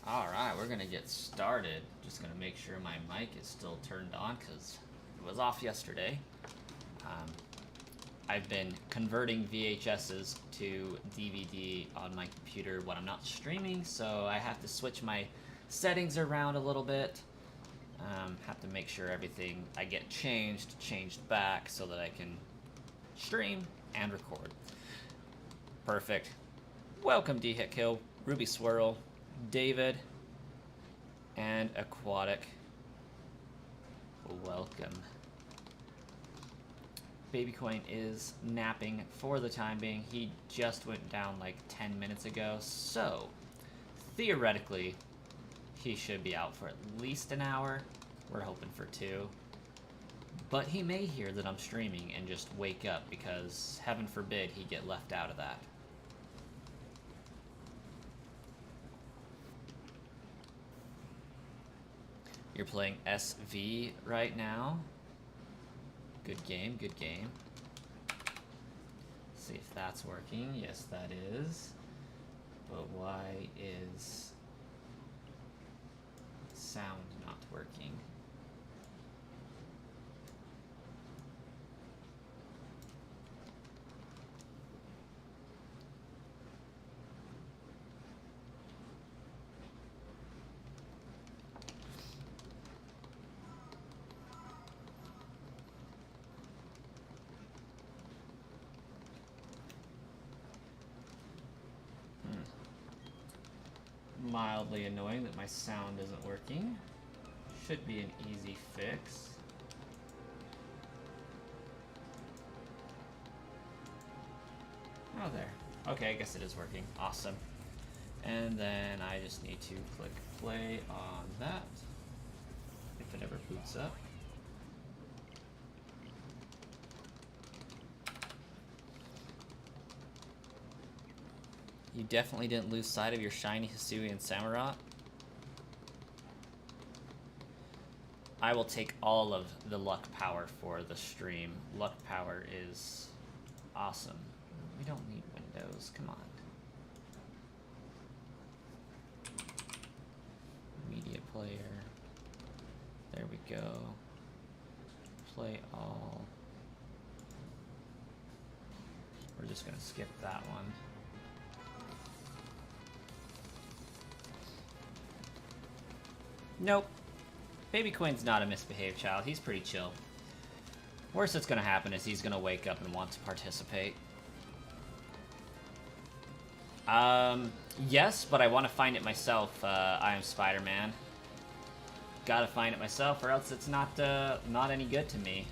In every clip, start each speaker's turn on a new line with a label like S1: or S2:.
S1: Alright, we're gonna get started. Just gonna make sure my mic is still turned on because it was off yesterday. I've been converting VHSs to DVD on my computer when I'm not streaming, so I have to switch my settings around a little bit. Have to make sure everything I get changed back so that I can stream and record. Perfect. Welcome, D-Hit Kill, Ruby Swirl, David, and Aquatic. Welcome. Babycoin is napping for the time being. He just went down like 10 minutes ago, so theoretically he should be out for at least an hour. We're hoping for 2. But he may hear that I'm streaming and just wake up because heaven forbid he get left out of that. You're playing SV right now. Good game, good game. See if that's working. Yes, that is. But why is sound not working? Mildly annoying that my sound isn't working. Should be an easy fix. Oh, there. Okay, I guess it is working. Awesome. And then I just need to click play on that, if it ever boots up. You definitely didn't lose sight of your shiny Hisui and Samurott. I will take all of the luck power for the stream. Luck power is awesome. We don't need windows, come on. Media player. There we go. Play all. We're just gonna skip that one. Nope. Babycoin's not a misbehaved child. He's pretty chill. Worst that's gonna happen is he's gonna wake up and want to participate. Yes, but I want to find it myself. I am Spider-Man. Gotta find it myself, or else it's not any good to me.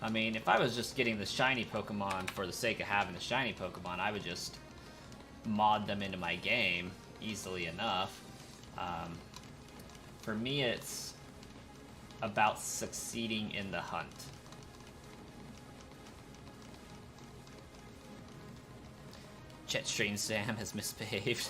S1: I mean, if I was just getting the shiny Pokemon for the sake of having the shiny Pokemon, I would just mod them into my game easily enough. For me, it's about succeeding in the hunt. Jetstream Sam has misbehaved.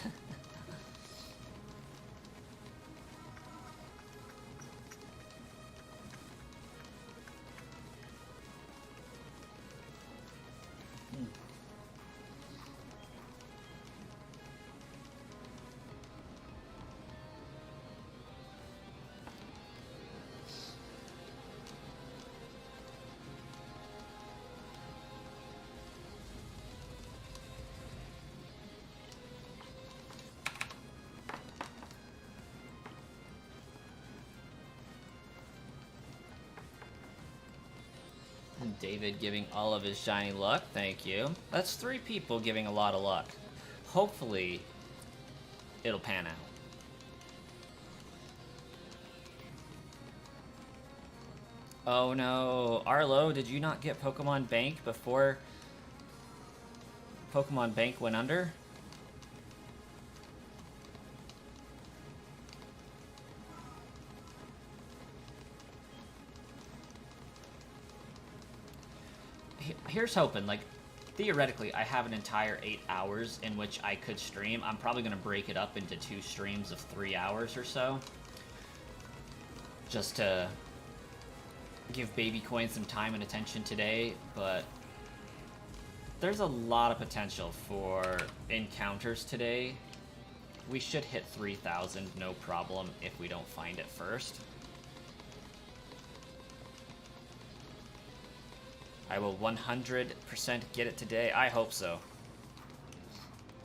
S1: David giving all of his shiny luck, thank you. That's 3 people giving a lot of luck. Hopefully, it'll pan out. Oh no, Arlo, did you not get Pokemon Bank before Pokemon Bank went under? Here's hoping, like, theoretically, I have an entire 8 hours in which I could stream. I'm probably going to break it up into 2 streams of 3 hours or so. Just to give Babycoin some time and attention today, but There's a lot of potential for encounters today. We should hit 3,000, no problem, if we don't find it first. I will 100% get it today. I hope so.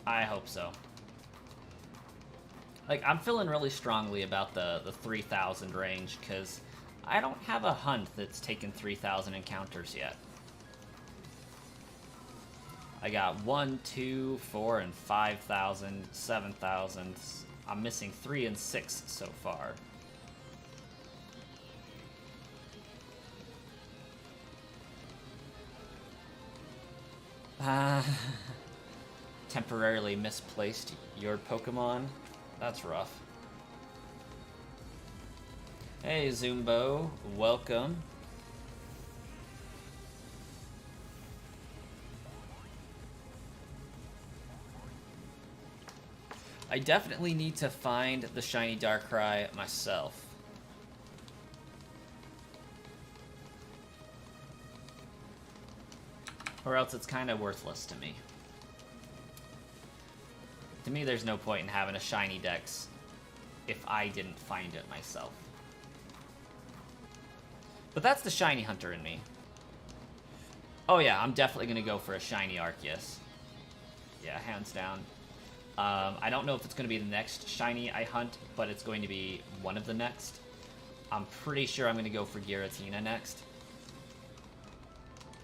S1: I hope so. Like, I'm feeling really strongly about the 3,000 range, because I don't have a hunt that's taken 3,000 encounters yet. I got 1, 2, 4, and 5,000, 7,000. I'm missing 3 and 6 so far. Temporarily misplaced your Pokemon. That's rough. Hey, Zumbo. Welcome. I definitely need to find the shiny Darkrai myself. Or else it's kind of worthless to me. To me, there's no point in having a shiny dex if I didn't find it myself. But that's the shiny hunter in me. Oh yeah, I'm definitely going to go for a shiny Arceus. Yeah, hands down. I don't know if it's going to be the next shiny I hunt, but it's going to be one of the next. I'm pretty sure I'm going to go for Giratina next.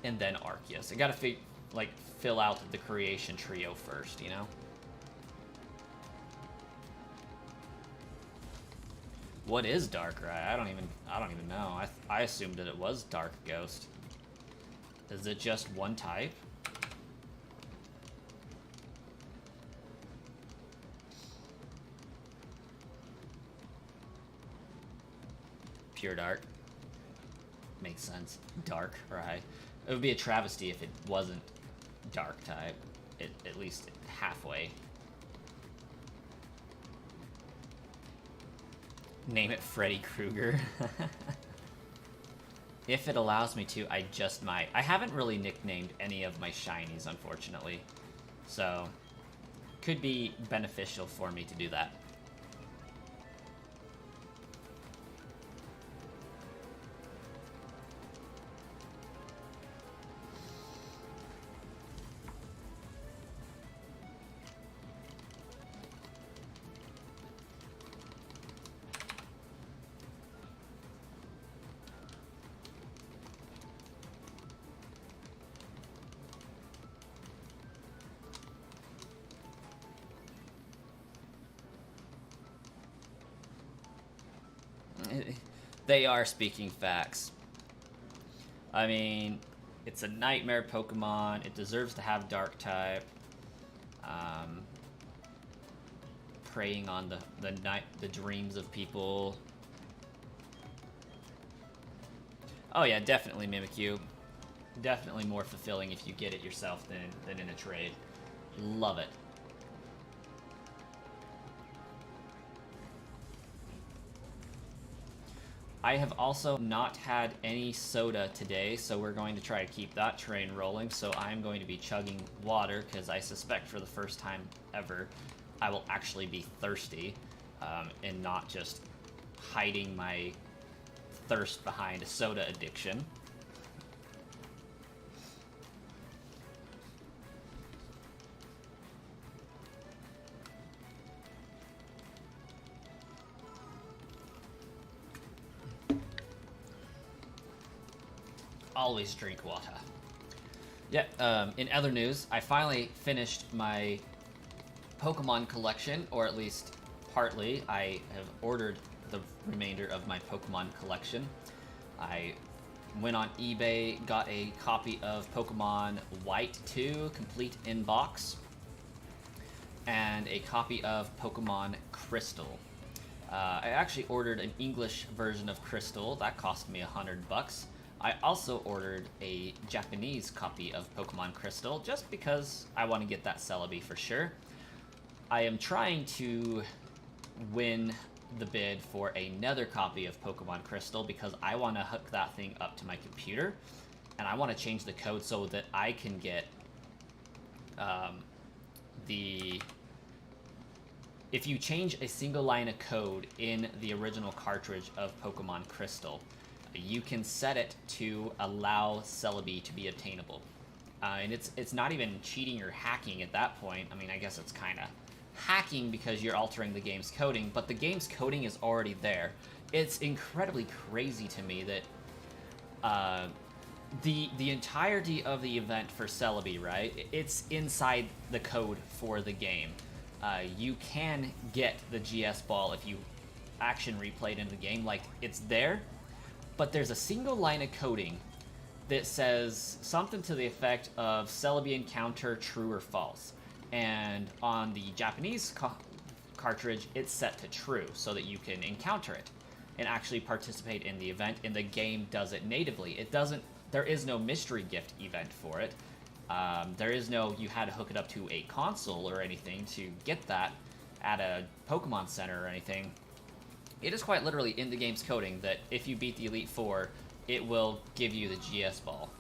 S1: And then Arceus. I gotta fill out the creation trio first, you know? What is Darkrai? I don't even know. I assumed that it was Dark Ghost. Is it just one type? Pure Dark. Makes sense. Dark, right? It would be a travesty if it wasn't Dark type. At least halfway. Name it Freddy Krueger. If it allows me to, I just might. I haven't really nicknamed any of my shinies, unfortunately. So, could be beneficial for me to do that. They are speaking facts. I mean, it's a nightmare Pokemon. It deserves to have Dark type. Preying on the dreams of people. Oh yeah, definitely Mimikyu. Definitely more fulfilling if you get it yourself than in a trade. Love it. I have also not had any soda today, so we're going to try to keep that train rolling. So I'm going to be chugging water, because I suspect for the first time ever, I will actually be thirsty, and not just hiding my thirst behind a soda addiction. Always drink water. Yeah, in other news, I finally finished my Pokemon collection, or at least partly. I have ordered the remainder of my Pokemon collection. I went on eBay, got a copy of Pokemon White 2, complete in box, and a copy of Pokemon Crystal. I actually ordered an English version of Crystal. That cost me $100. I also ordered a Japanese copy of Pokemon Crystal, just because I want to get that Celebi for sure. I am trying to win the bid for another copy of Pokemon Crystal, because I want to hook that thing up to my computer, and I want to change the code so that I can get the if you change a single line of code in the original cartridge of Pokemon Crystal, you can set it to allow Celebi to be obtainable. And it's not even cheating or hacking at that point. I mean, I guess it's kind of hacking because you're altering the game's coding, but the game's coding is already there. It's incredibly crazy to me that the entirety of the event for Celebi, right? It's inside the code for the game. You can get the GS ball if you action replayed in the game, like it's there, but there's a single line of coding that says something to the effect of Celebi encounter true or false. And on the Japanese cartridge, it's set to true so that you can encounter it and actually participate in the event, and the game does it natively. There is no mystery gift event for it. There is no, you had to hook it up to a console or anything to get that at a Pokemon Center or anything. It is quite literally in the game's coding that if you beat the Elite Four, it will give you the GS ball,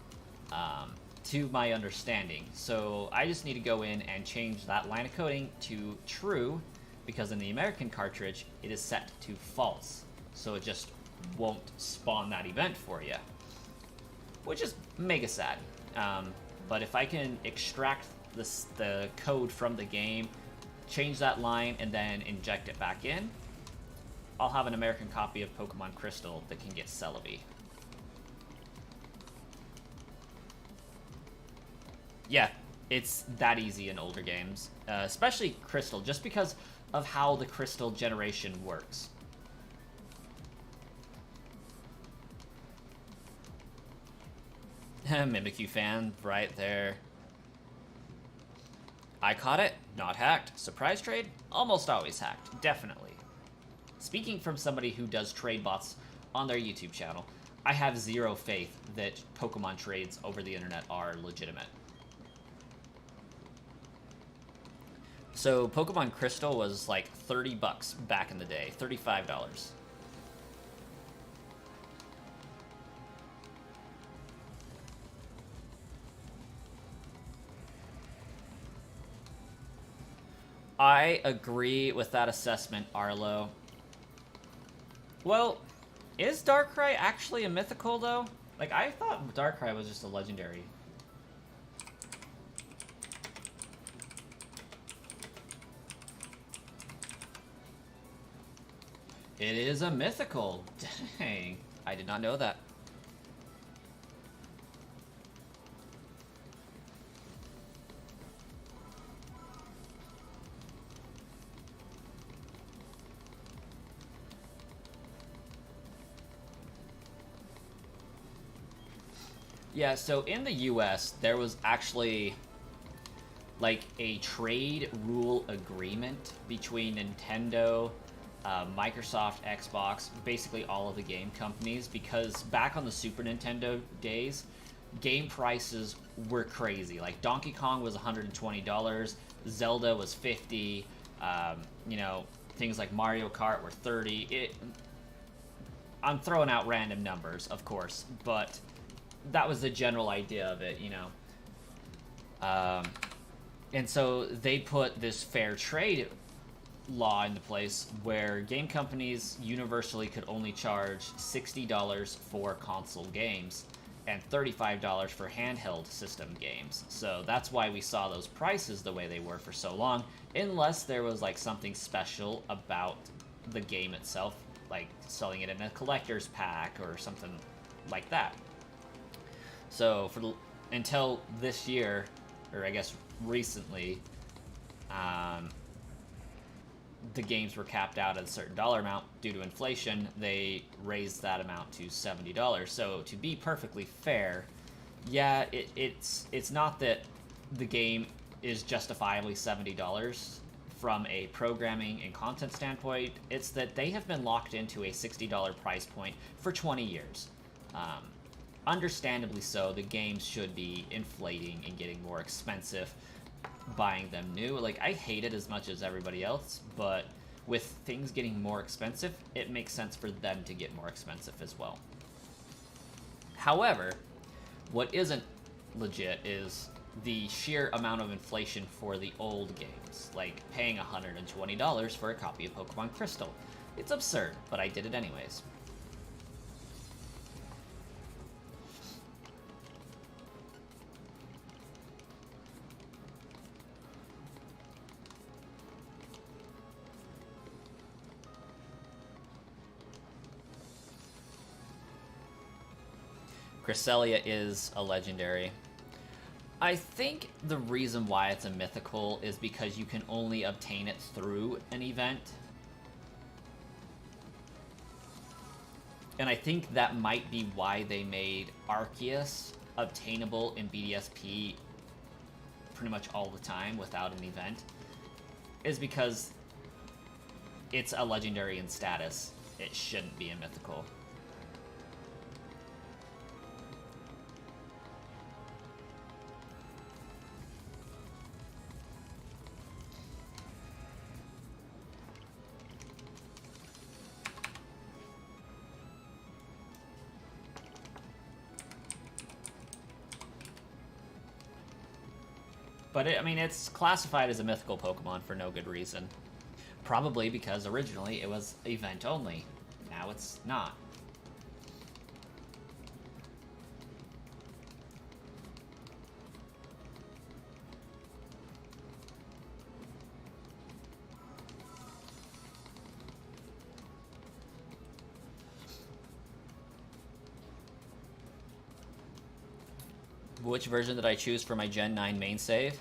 S1: to my understanding. So I just need to go in and change that line of coding to true, because in the American cartridge, it is set to false. So it just won't spawn that event for you, which is mega sad. But if I can extract the code from the game, change that line, and then inject it back in, I'll have an American copy of Pokemon Crystal that can get Celebi. Yeah, it's that easy in older games, especially Crystal, just because of how the Crystal generation works. Mimikyu fan, right there. I caught it, not hacked. Surprise trade, almost always hacked, definitely. Speaking from somebody who does trade bots on their YouTube channel, I have zero faith that Pokemon trades over the internet are legitimate. So Pokemon Crystal was like 30 bucks back in the day, $35. I agree with that assessment, Arlo. Well, is Darkrai actually a mythical, though? Like, I thought Darkrai was just a legendary. It is a mythical. Dang, I did not know that. Yeah, so in the US, there was actually like a trade rule agreement between Nintendo, Microsoft, Xbox, basically all of the game companies, because back on the Super Nintendo days, game prices were crazy. Like Donkey Kong was $120, Zelda was $50, you know, things like Mario Kart were $30. I'm throwing out random numbers, of course, but that was the general idea of it, you know. And so they put this fair trade law into place where game companies universally could only charge $60 for console games and $35 for handheld system games. So that's why we saw those prices the way they were for so long, unless there was like something special about the game itself, like selling it in a collector's pack or something like that. So until this year, or I guess recently, the games were capped out at a certain dollar amount. Due to inflation, they raised that amount to $70. So to be perfectly fair, yeah, it's not that the game is justifiably $70 from a programming and content standpoint. It's that they have been locked into a $60 price point for 20 years. Understandably so, the games should be inflating and getting more expensive buying them new. Like, I hate it as much as everybody else, but with things getting more expensive, it makes sense for them to get more expensive as well. However, what isn't legit is the sheer amount of inflation for the old games, like paying $120 for a copy of Pokemon Crystal. It's absurd, but I did it anyways. Cresselia is a legendary. I think the reason why it's a mythical is because you can only obtain it through an event. And I think that might be why they made Arceus obtainable in BDSP pretty much all the time without an event. Is because it's a legendary in status. It shouldn't be a mythical. But I mean, it's classified as a mythical Pokemon for no good reason. Probably because originally it was event only. Now it's not. Which version did I choose for my Gen 9 main save?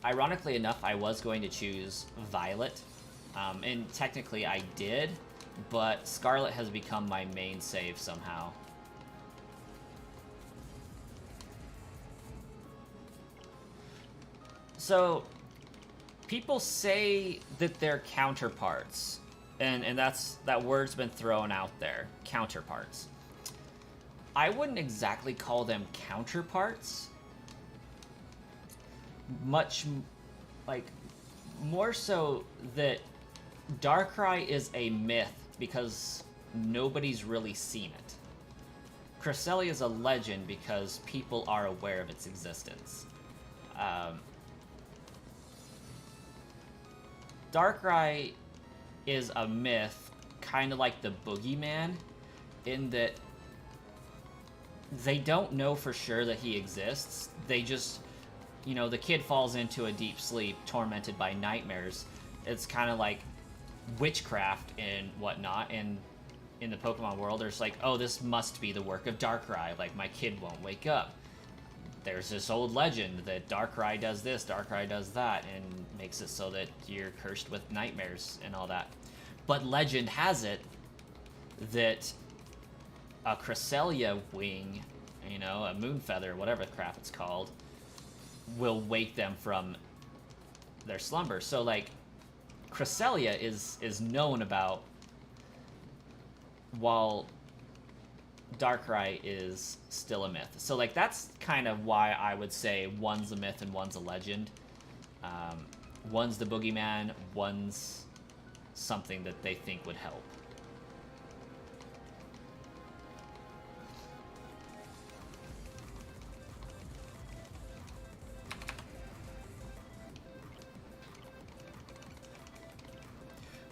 S1: Ironically enough, I was going to choose Violet, and technically I did, but Scarlet has become my main save somehow. So, people say that they're counterparts, and that word's been thrown out there, counterparts. I wouldn't exactly call them counterparts. Much, like, more so that Darkrai is a myth because nobody's really seen it. Cresselia is a legend because people are aware of its existence. Darkrai is a myth, kind of like the Boogeyman, in that they don't know for sure that he exists. They just, you know, the kid falls into a deep sleep, tormented by nightmares. It's kind of like witchcraft and whatnot, and in the Pokemon world, there's like, oh, this must be the work of Darkrai, like, my kid won't wake up. There's this old legend that Darkrai does this, Darkrai does that, and makes it so that you're cursed with nightmares and all that. But legend has it that a Cresselia wing, you know, a moon feather, whatever crap it's called, will wake them from their slumber. So, like, Cresselia is known about, while Darkrai is still a myth. So, like, that's kind of why I would say one's a myth and one's a legend. One's the boogeyman, one's something that they think would help.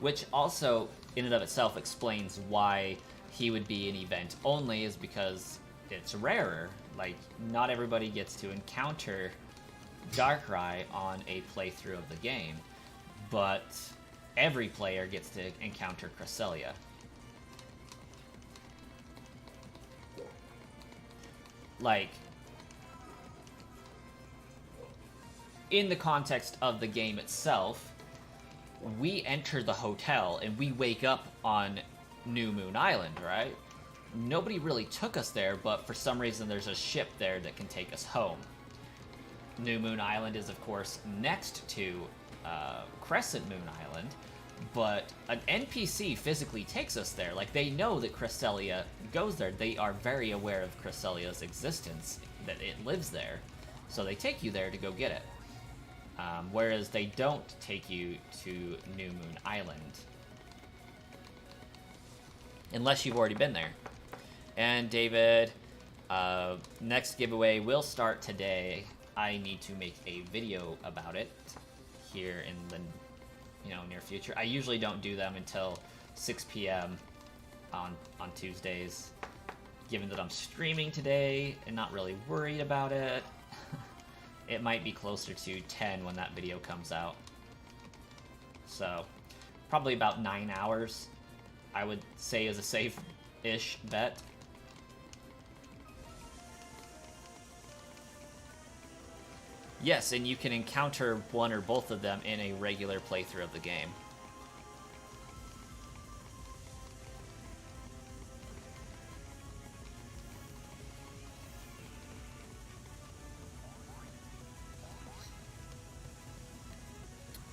S1: Which also, in and of itself, explains why he would be an event only, is because it's rarer. Like, not everybody gets to encounter Darkrai on a playthrough of the game, but every player gets to encounter Cresselia. Like, in the context of the game itself, we enter the hotel and we wake up on New Moon Island, right? Nobody really took us there, but for some reason there's a ship there that can take us home. New Moon Island is, of course, next to Crescent Moon Island, but an NPC physically takes us there. Like, they know that Cresselia goes there. They are very aware of Cresselia's existence, that it lives there. So they take you there to go get it. Whereas they don't take you to New Moon Island. Unless you've already been there. And David, next giveaway will start today. I need to make a video about it here in the near future. I usually don't do them until 6 p.m. on Tuesdays, given that I'm streaming today and not really worried about it. It might be closer to 10 when that video comes out. So, probably about 9 hours, I would say, is a safe-ish bet. Yes, and you can encounter one or both of them in a regular playthrough of the game.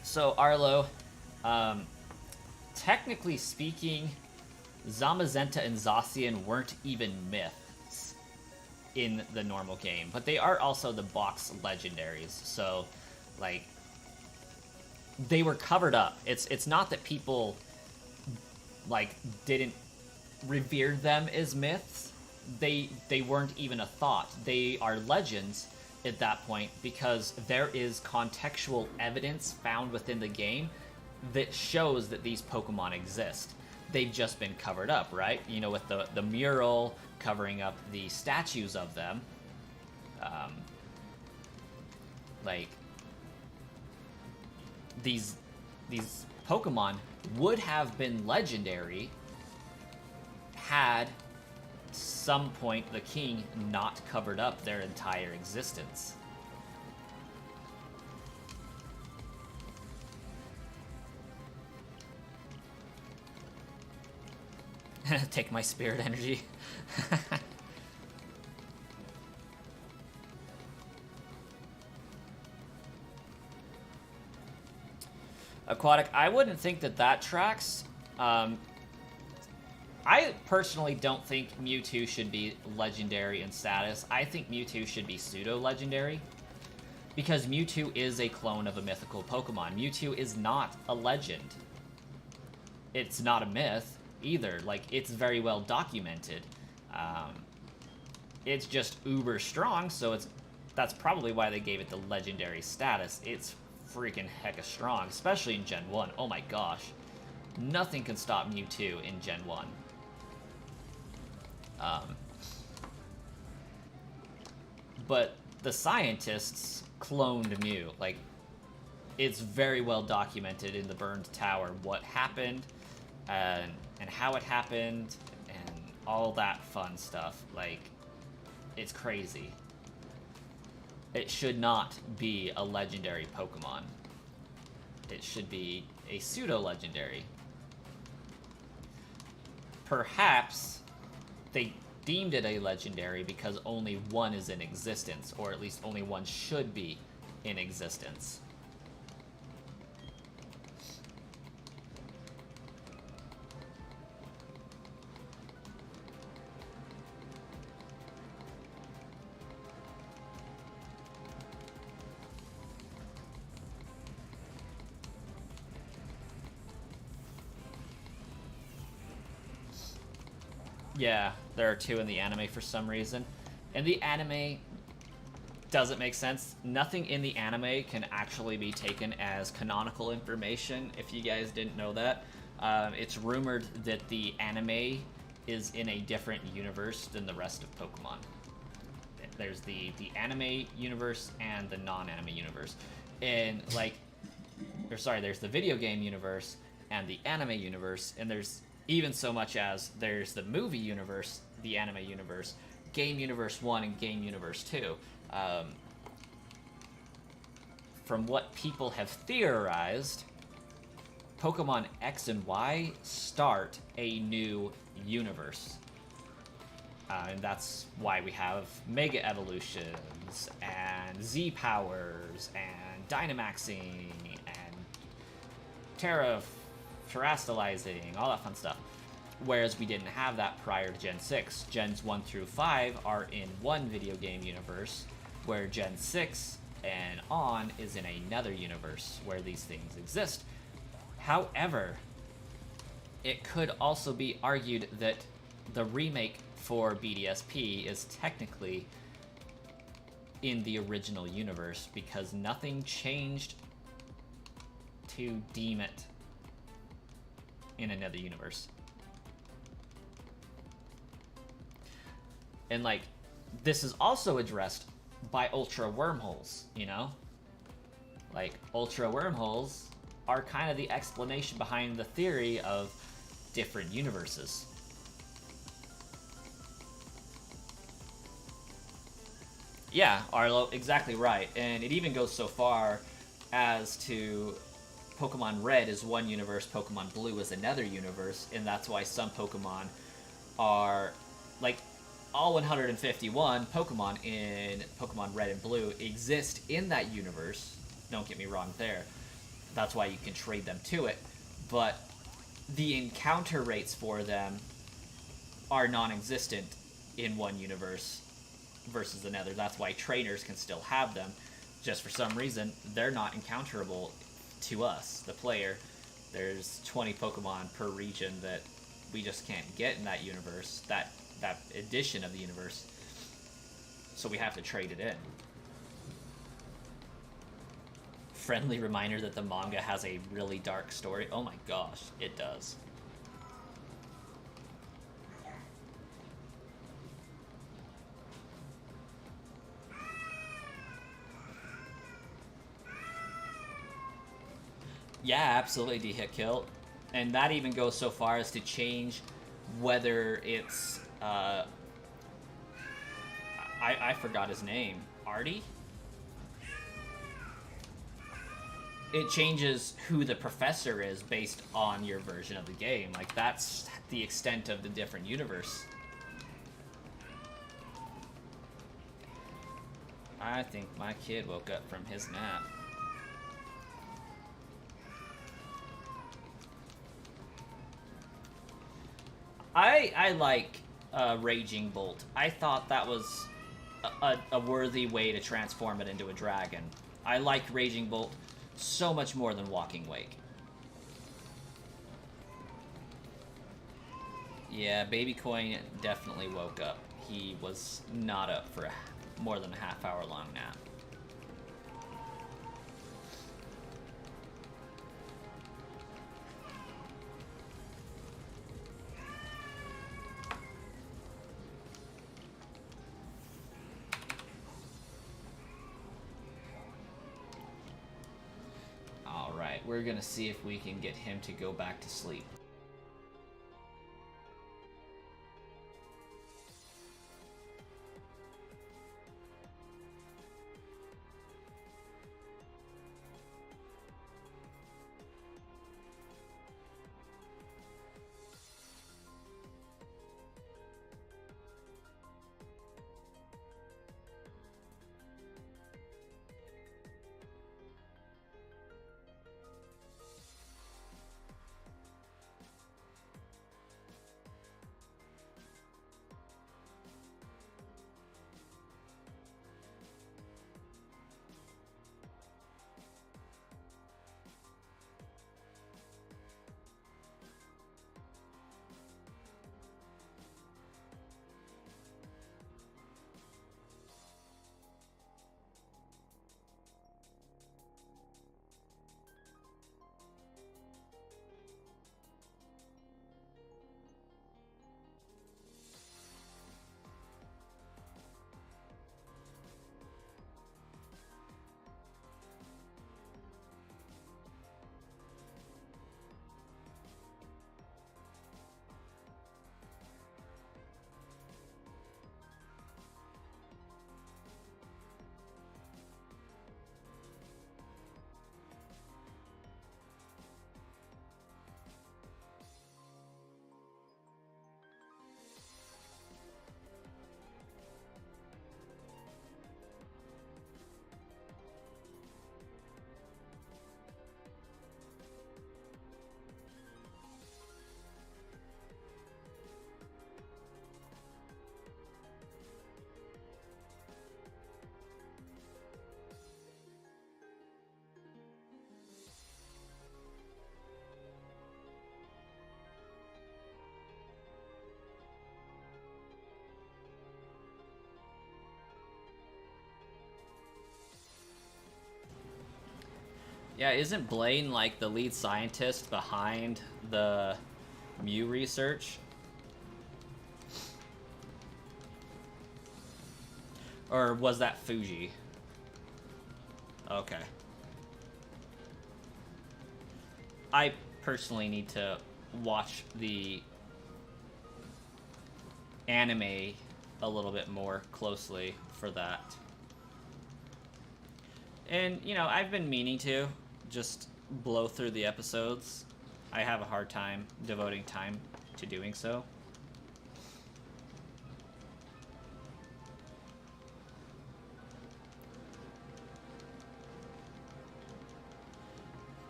S1: So, Arlo, technically speaking, Zamazenta and Zacian weren't even myths in the normal game, but they are also the box legendaries, so, like, they were covered up. It's not that people, like, didn't revere them as myths. They weren't even a thought. They are legends at that point because there is contextual evidence found within the game that shows that these Pokemon exist. They've just been covered up, right? You know, with the mural covering up the statues of them. Like, these Pokemon would have been legendary had some point the king not covered up their entire existence. Take my spirit energy. Aquatic, I wouldn't think that tracks. I personally don't think Mewtwo should be legendary in status. I think Mewtwo should be pseudo-legendary, because Mewtwo is a clone of a mythical Pokemon. Mewtwo is not a legend. It's not a myth either. Like, it's very well documented. It's just uber strong, so that's probably why they gave it the legendary status. It's freaking hecka strong, especially in Gen 1. Oh my gosh. Nothing can stop Mewtwo in Gen 1. But the scientists cloned Mew. Like, it's very well documented in the Burned Tower what happened, and how it happened, and all that fun stuff. Like, it's crazy. It should not be a legendary Pokemon. It should be a pseudo-legendary. Perhaps they deemed it a legendary because only one is in existence, or at least only one should be in existence. Yeah, there are two in the anime for some reason. And the anime doesn't make sense. Nothing in the anime can actually be taken as canonical information, if you guys didn't know that. It's rumored that the anime is in a different universe than the rest of Pokemon. There's the anime universe and the non-anime universe. And, like, there's the video game universe and the anime universe, and there's even so much as there's the movie universe, the anime universe, Game Universe 1 and Game Universe 2. From what people have theorized, Pokemon X and Y start a new universe. And that's why we have Mega Evolutions, and Z-Powers, and Dynamaxing, and Terastallizing, all that fun stuff. Whereas we didn't have that prior to Gen 6. Gens 1 through 5 are in one video game universe, where Gen 6 and on is in another universe where these things exist. However, it could also be argued that the remake for BDSP is technically in the original universe because nothing changed to deem it in another universe. And like, this is also addressed by ultra wormholes, you know? Like, ultra wormholes are kind of the explanation behind the theory of different universes. Yeah, Arlo, exactly right. And it even goes so far as to Pokemon Red is one universe, Pokemon Blue is another universe, and that's why some Pokemon are, like, all 151 Pokemon in Pokemon Red and Blue exist in that universe. Don't get me wrong there. That's why you can trade them to it. But the encounter rates for them are non-existent in one universe versus another. That's why trainers can still have them. Just for some reason, they're not encounterable to us, the player. There's 20 Pokemon per region that we just can't get in that universe, that edition of the universe. So we have to trade it in. Friendly reminder that the manga has a really dark story. Oh my gosh, it does. Yeah, absolutely, D-Hit Kill. And that even goes so far as to change whether it's, I forgot his name. Artie? It changes who the professor is based on your version of the game. Like, that's the extent of the different universe. I think my kid woke up from his nap. I like Raging Bolt. I thought that was a worthy way to transform it into a dragon. I like Raging Bolt so much more than Walking Wake. Yeah, Baby Coin definitely woke up. He was not up for more than a half-hour long nap. Alright, we're gonna see if we can get him to go back to sleep. Yeah, isn't Blaine like the lead scientist behind the Mew research? Or was that Fuji? Okay. I personally need to watch the anime a little bit more closely for that. And, you know, I've been meaning to just blow through the episodes. I have a hard time devoting time to doing so.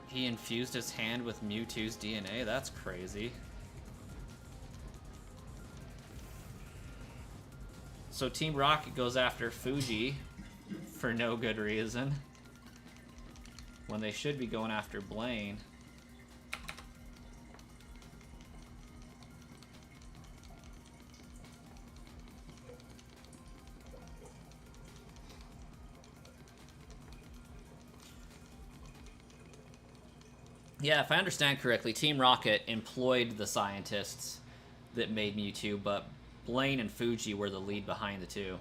S1: He infused his hand with Mewtwo's DNA? That's crazy. So Team Rocket goes after Fuji for no good reason, when they should be going after Blaine. Yeah, if I understand correctly, Team Rocket employed the scientists that made Mewtwo, but Blaine and Fuji were the lead behind the two.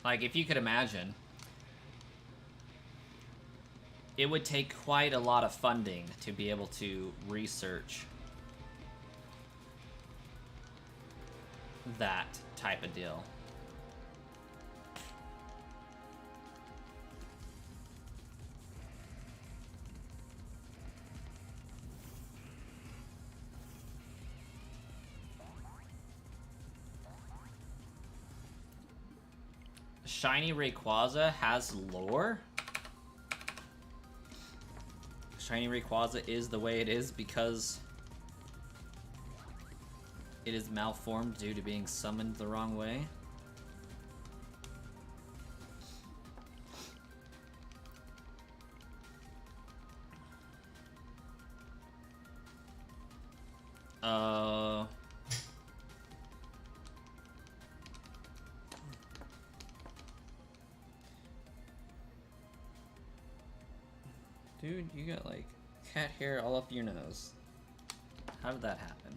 S1: Like, if you could imagine, it would take quite a lot of funding to be able to research that type of deal. Shiny Rayquaza has lore? Shiny Rayquaza is the way it is because it is malformed due to being summoned the wrong way. Dude, you got like cat hair all up your nose. How did that happen?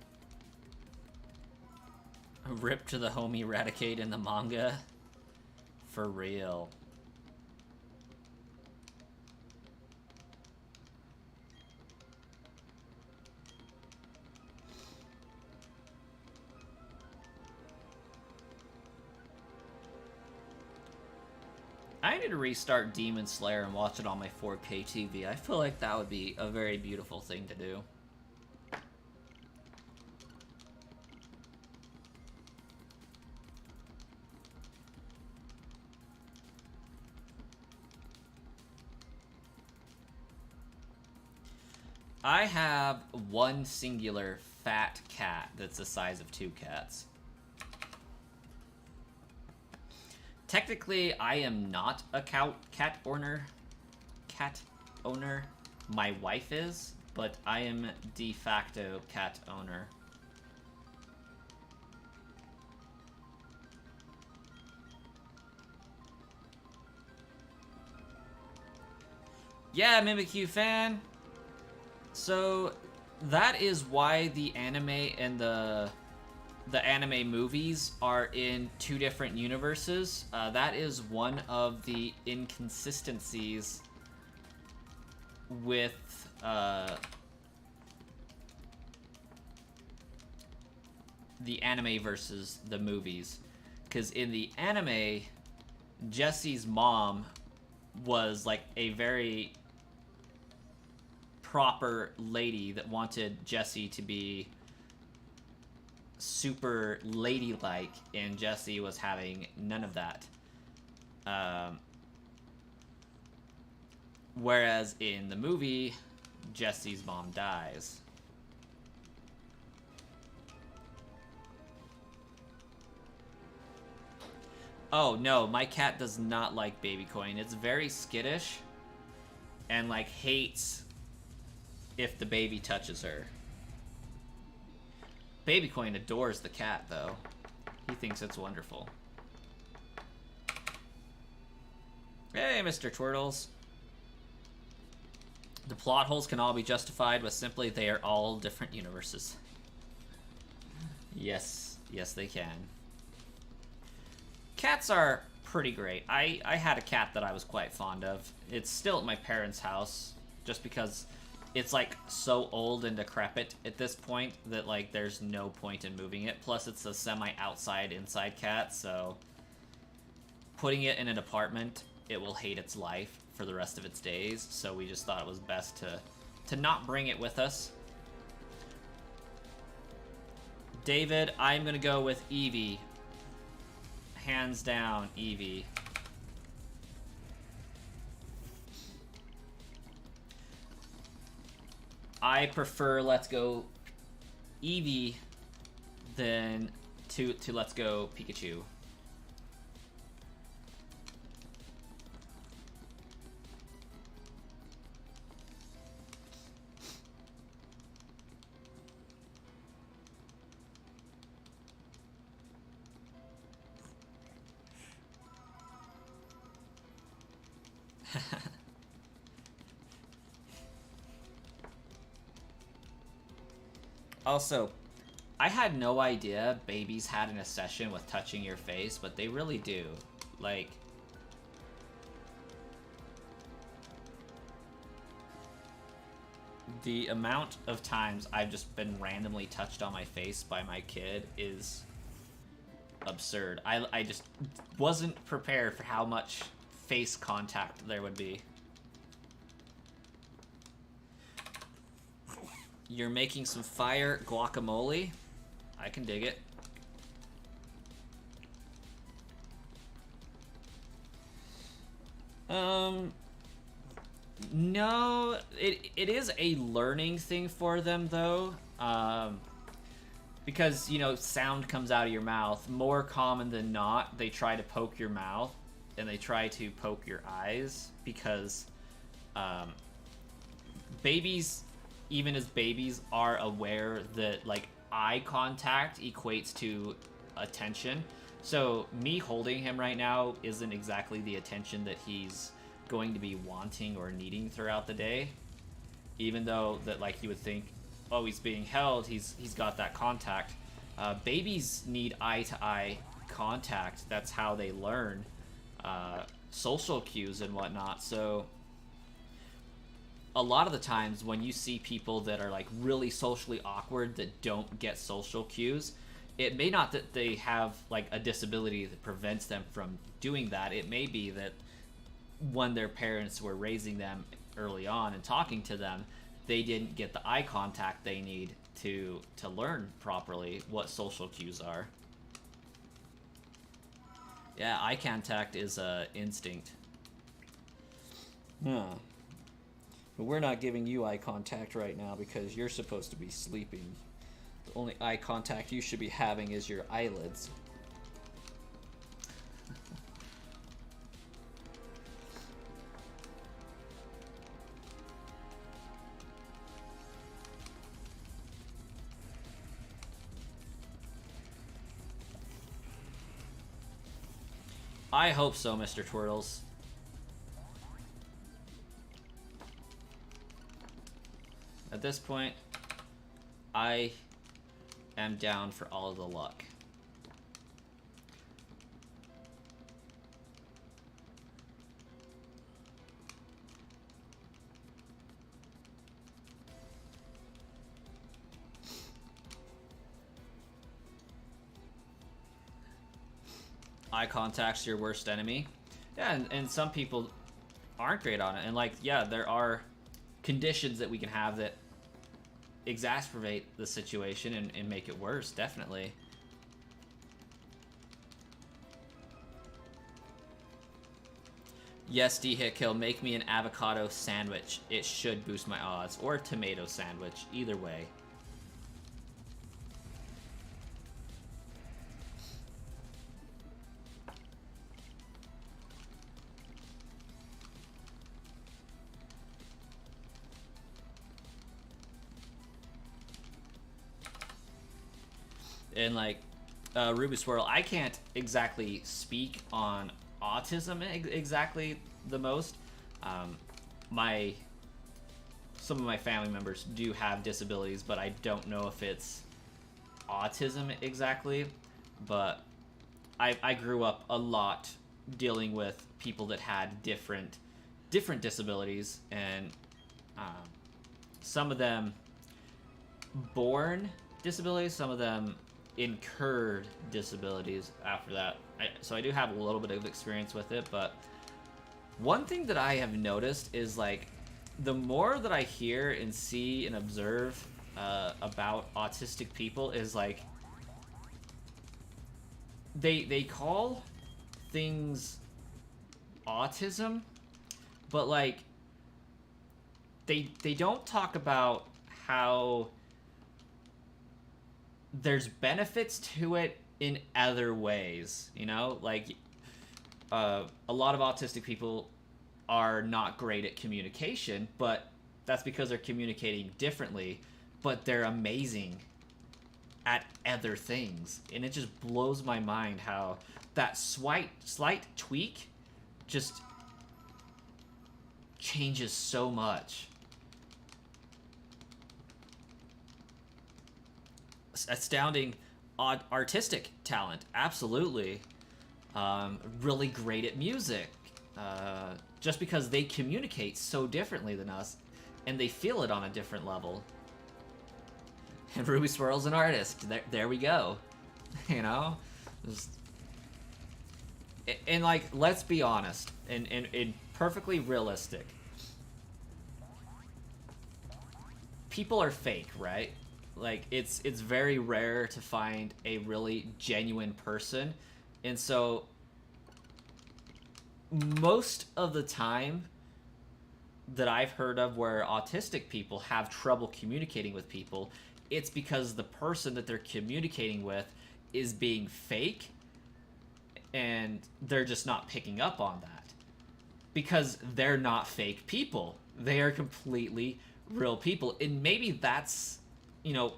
S1: A rip to the homie Eradicate in the manga? For real. I need to restart Demon Slayer and watch it on my 4K TV. I feel like that would be a very beautiful thing to do. I have one singular fat cat that's the size of 2 cats. Technically, I am not a cat owner. My wife is, but I am de facto cat owner. Yeah, Mimikyu fan. So that is why the anime and the anime movies are in 2 different universes. That is one of the inconsistencies with the anime versus the movies. Because in the anime, Jesse's mom was like a very proper lady that wanted Jesse to be super ladylike, and Jesse was having none of that. Whereas in the movie, Jesse's mom dies. Oh no, my cat does not like baby coin. It's very skittish and like hates if the baby touches her. Baby Coin adores the cat, though. He thinks it's wonderful. Hey, Mr. Twirtles. The plot holes can all be justified with simply they are all different universes. Yes, yes they can. Cats are pretty great. I had a cat that I was quite fond of. It's still at my parents' house, just because it's like so old and decrepit at this point that like there's no point in moving it. Plus it's a semi-outside inside cat, so putting it in an apartment, it will hate its life for the rest of its days, so we just thought it was best to not bring it with us. David, I'm gonna go with Eevee. Hands down, Eevee. I prefer Let's Go Eevee than to Let's Go Pikachu. Also, I had no idea babies had an obsession with touching your face, but they really do. Like, the amount of times I've just been randomly touched on my face by my kid is absurd. I just wasn't prepared for how much face contact there would be. You're making some fire guacamole. I can dig it. No, it is a learning thing for them though. Because, you know, sound comes out of your mouth. More common than not, they try to poke your mouth and they try to poke your eyes because babies, even as babies, are aware that like eye contact equates to attention. So me holding him right now isn't exactly the attention that he's going to be wanting or needing throughout the day. Even though that like you would think, oh, he's being held, he's got that contact. Babies need eye-to-eye contact. That's how they learn social cues and whatnot. So a lot of the times when you see people that are like really socially awkward that don't get social cues, it may not that they have like a disability that prevents them from doing that. It may be that when their parents were raising them early on and talking to them, they didn't get the eye contact they need to learn properly what social cues are. Yeah, eye contact is a instinct. Huh. But we're not giving you eye contact right now because you're supposed to be sleeping. The only eye contact you should be having is your eyelids. I hope so, Mr. Twirtles. At this point, I am down for all of the luck. Eye contact's your worst enemy. Yeah, and some people aren't great on it. And like, yeah, there are conditions that we can have that exacerbate the situation and make it worse, definitely. Yes, D-Hit Kill, make me an avocado sandwich. It should boost my odds. Or a tomato sandwich, either way. And like Ruby Swirl, I can't exactly speak on autism exactly the most. My some of my family members do have disabilities, but I don't know if it's autism exactly. But I grew up a lot dealing with people that had different disabilities, and some of them born disabilities, some of them incurred disabilities after that. So I do have a little bit of experience with it, but one thing that I have noticed is like the more that I hear and see and observe about autistic people is like they call things autism, but like they don't talk about how there's benefits to it in other ways, you know? Like, a lot of autistic people are not great at communication, but that's because they're communicating differently, but they're amazing at other things. And it just blows my mind how that slight tweak just changes so much. Astounding artistic talent, absolutely. Really great at music, just because they communicate so differently than us, and they feel it on a different level. And Ruby Swirl's an artist. There we go. You know, and like, let's be honest, and perfectly realistic. People are fake, right? Like, it's very rare to find a really genuine person. And so most of the time that I've heard of where autistic people have trouble communicating with people, it's because the person that they're communicating with is being fake, and they're just not picking up on that. Because they're not fake people. They are completely real people. And maybe that's, you know,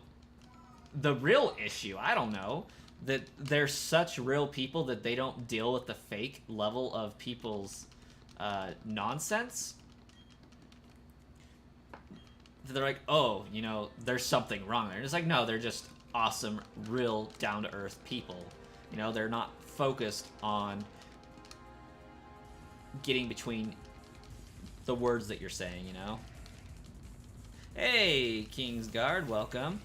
S1: the real issue. I don't know. That they're such real people that they don't deal with the fake level of people's nonsense. They're like, oh, you know, there's something wrong there. And it's like, no, they're just awesome, real, down-to-earth people. You know, they're not focused on getting between the words that you're saying, you know? Hey, Kingsguard, welcome.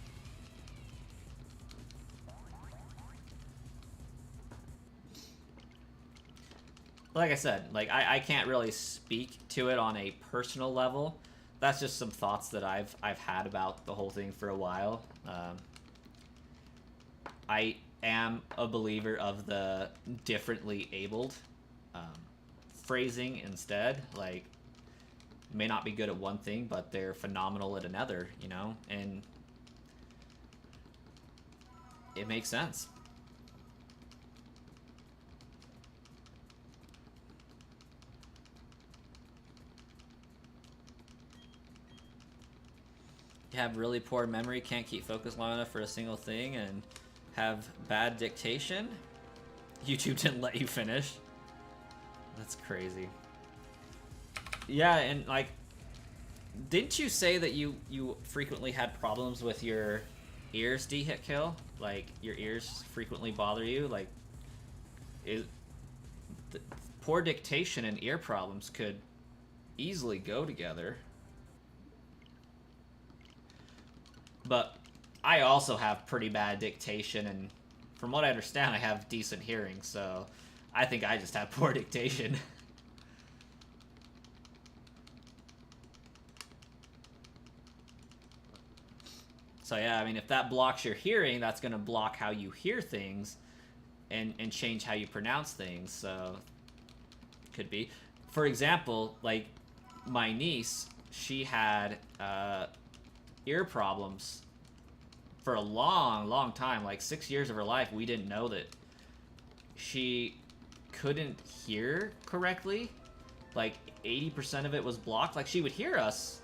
S1: Like I said, like I can't really speak to it on a personal level. That's just some thoughts that I've had about the whole thing for a while. I am a believer of the differently abled phrasing instead. Like, may not be good at one thing, but they're phenomenal at another, you know? And it makes sense. You have really poor memory, can't keep focused long enough for a single thing, and have bad dictation? YouTube didn't let you finish. That's crazy. Yeah, and like, didn't you say that you frequently had problems with your ears, D-Hit Kill? Like, your ears frequently bother you? Like, poor dictation and ear problems could easily go together. But I also have pretty bad dictation, and from what I understand, I have decent hearing, so I think I just have poor dictation. So yeah, I mean, if that blocks your hearing, that's going to block how you hear things and change how you pronounce things, so could be. For example, like, my niece, she had ear problems for a long time, like 6 years of her life. We didn't know that she couldn't hear correctly. Like, 80% of it was blocked. Like, she would hear us,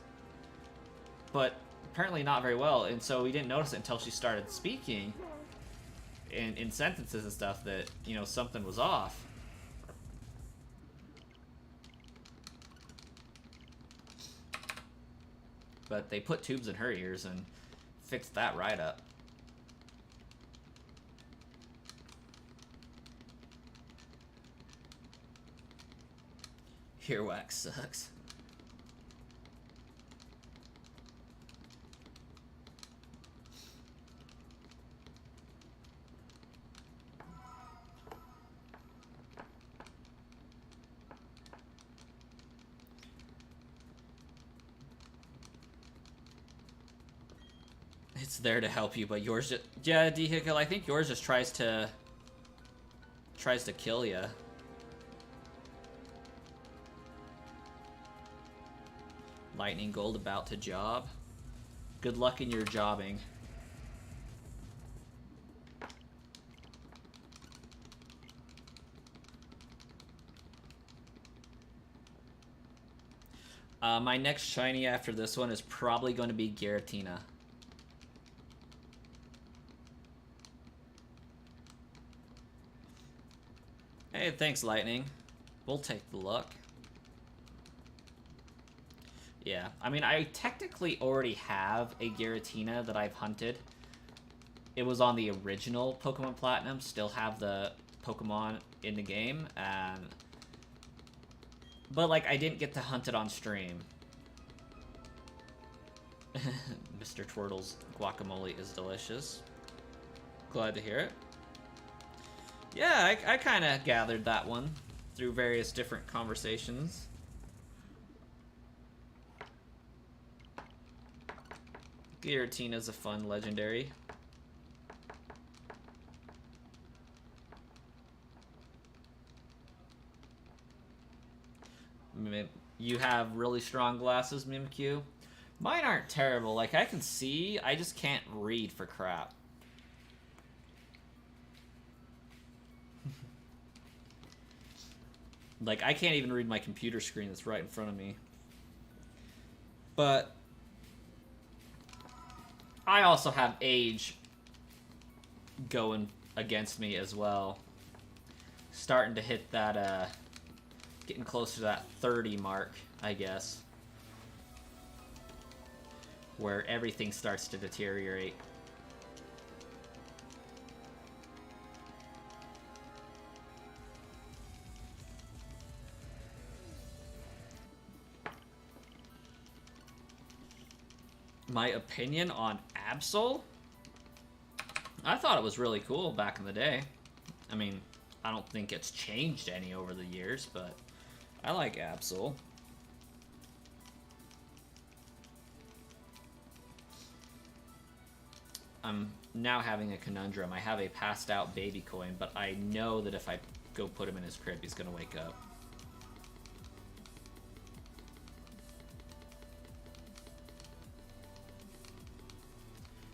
S1: but apparently not very well, and so we didn't notice it until she started speaking. in sentences and stuff that, you know, something was off. But they put tubes in her ears and fixed that right up. Earwax sucks. It's there to help you, but yours just... Yeah, Vehicle, I think yours just tries to kill you. Lightning Gold about to job. Good luck in your jobbing. My next shiny after this one is probably going to be Giratina. Hey, thanks, Lightning. We'll take the luck. Yeah, I mean, I technically already have a Giratina that I've hunted. It was on the original Pokemon Platinum. Still have the Pokemon in the game, and... But, like, I didn't get to hunt it on stream. Mr. Twirtle's guacamole is delicious. Glad to hear it. Yeah, I kind of gathered that one through various different conversations. Giratina's a fun legendary. You have really strong glasses, Mimikyu? Mine aren't terrible. Like, I can see, I just can't read for crap. Like, I can't even read my computer screen that's right in front of me. But I also have age going against me as well. Starting to hit that, getting closer to that 30 mark, I guess. Where everything starts to deteriorate. My opinion on Absol? I thought it was really cool back in the day. I mean, I don't think it's changed any over the years, but I like Absol. I'm now having a conundrum. I have a passed out baby coin, but I know that if I go put him in his crib, he's gonna wake up.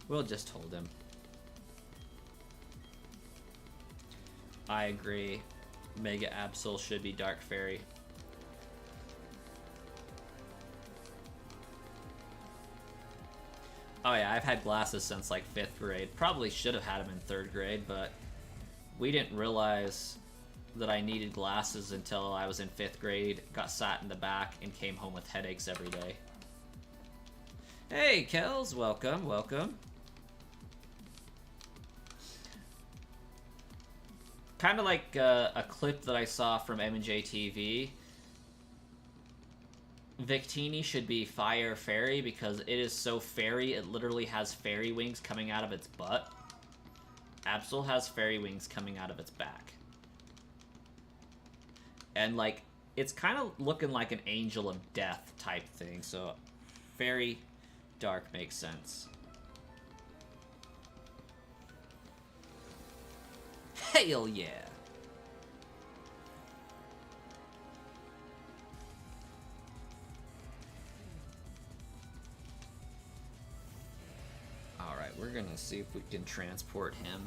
S1: We'll just hold him. I agree. Mega Absol should be Dark Fairy. Oh yeah, I've had glasses since like 5th grade. Probably should have had them in 3rd grade, but we didn't realize that I needed glasses until I was in 5th grade, got sat in the back, and came home with headaches every day. Hey, Kels, welcome, welcome. Kind of like a clip that I saw from M&J TV. Victini should be Fire Fairy because it is so fairy, it literally has fairy wings coming out of its butt. Absol has fairy wings coming out of its back. And, like, it's kind of looking like an Angel of Death type thing, so Fairy Dark makes sense. Hell yeah! Alright, we're gonna see if we can transport him.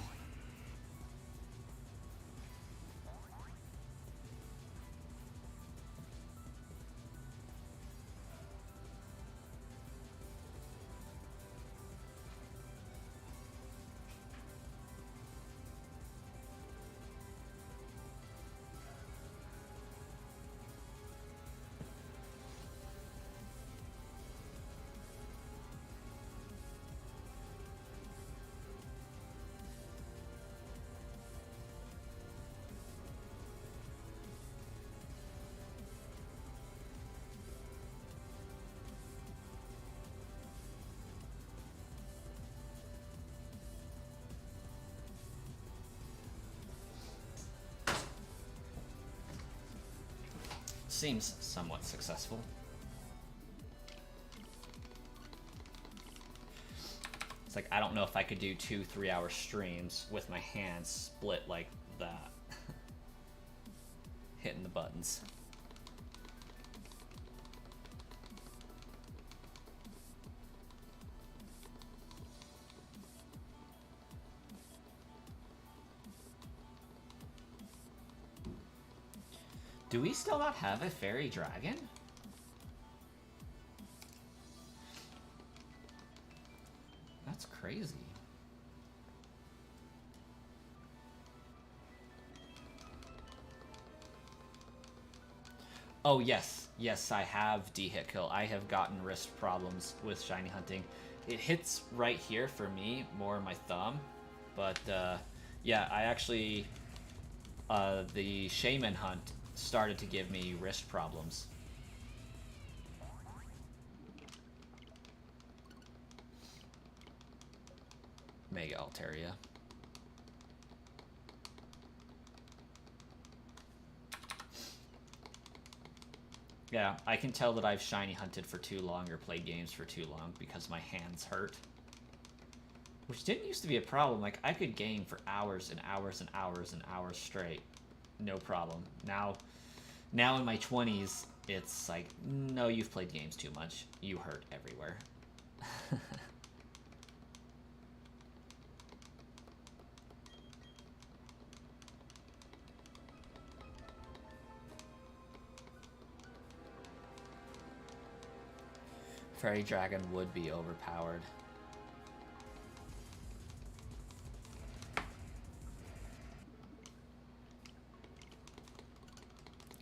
S1: seems somewhat successful. It's like, I don't know if I could do 2-3 hour streams with my hands split like that. Hitting the buttons. Do we still not have a fairy dragon? That's crazy. Oh yes, yes, I have D-hit kill. I have gotten wrist problems with shiny hunting. It hits right here for me, more my thumb. But yeah, I actually, the shaman hunt started to give me wrist problems. Mega Altaria. Yeah, I can tell that I've shiny hunted for too long or played games for too long because my hands hurt. Which didn't used to be a problem. Like, I could game for hours and hours and hours and hours straight. No problem. Now in my 20s, it's like, no, you've played games too much. You hurt everywhere. Fairy Dragon would be overpowered.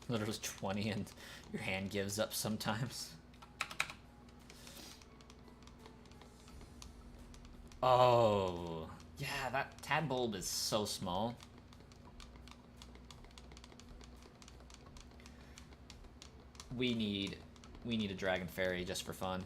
S1: Literally 20 and your hand gives up sometimes. Oh, yeah, that Tadbulb is so small. We need a Dragon Fairy just for fun.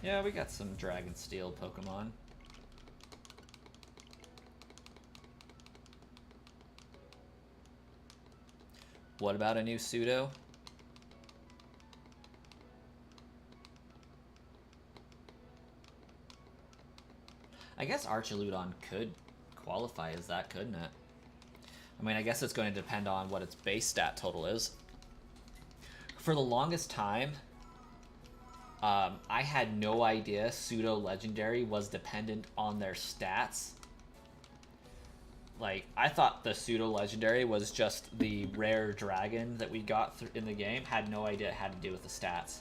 S1: Yeah, we got some Dragon Steel Pokemon. What about a new pseudo? I guess Archaludon could qualify as that, couldn't it? I mean, I guess it's going to depend on what its base stat total is. For the longest time, I had no idea pseudo legendary was dependent on their stats. Like, I thought the pseudo legendary was just the rare dragon that we got in the game. Had no idea it had to do with the stats.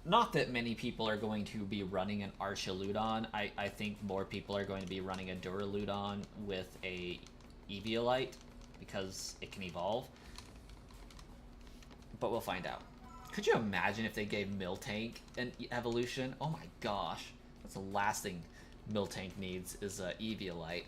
S1: Not that many people are going to be running an Archaludon. I think more people are going to be running a Duraludon with a Eviolite because it can evolve. But we'll find out. Could you imagine if they gave Miltank an evolution? Oh my gosh. That's the last thing Miltank needs is a Eviolite.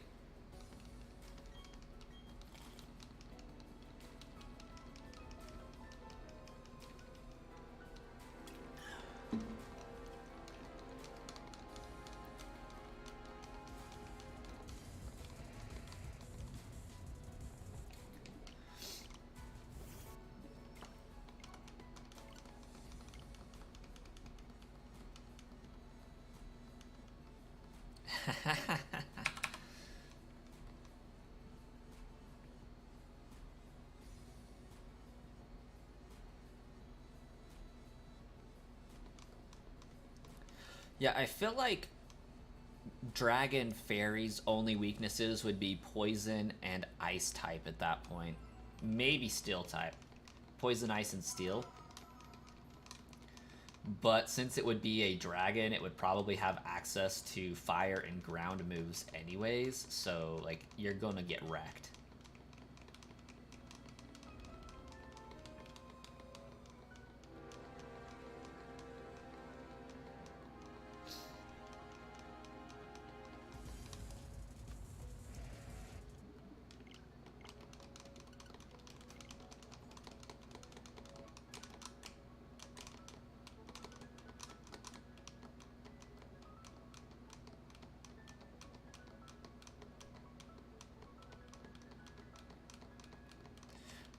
S1: Yeah, I feel like Dragon Fairy's only weaknesses would be Poison and Ice type at that point. Maybe Steel type. Poison, Ice, and Steel. But since it would be a dragon, it would probably have access to fire and ground moves anyways, so, like, you're gonna get wrecked.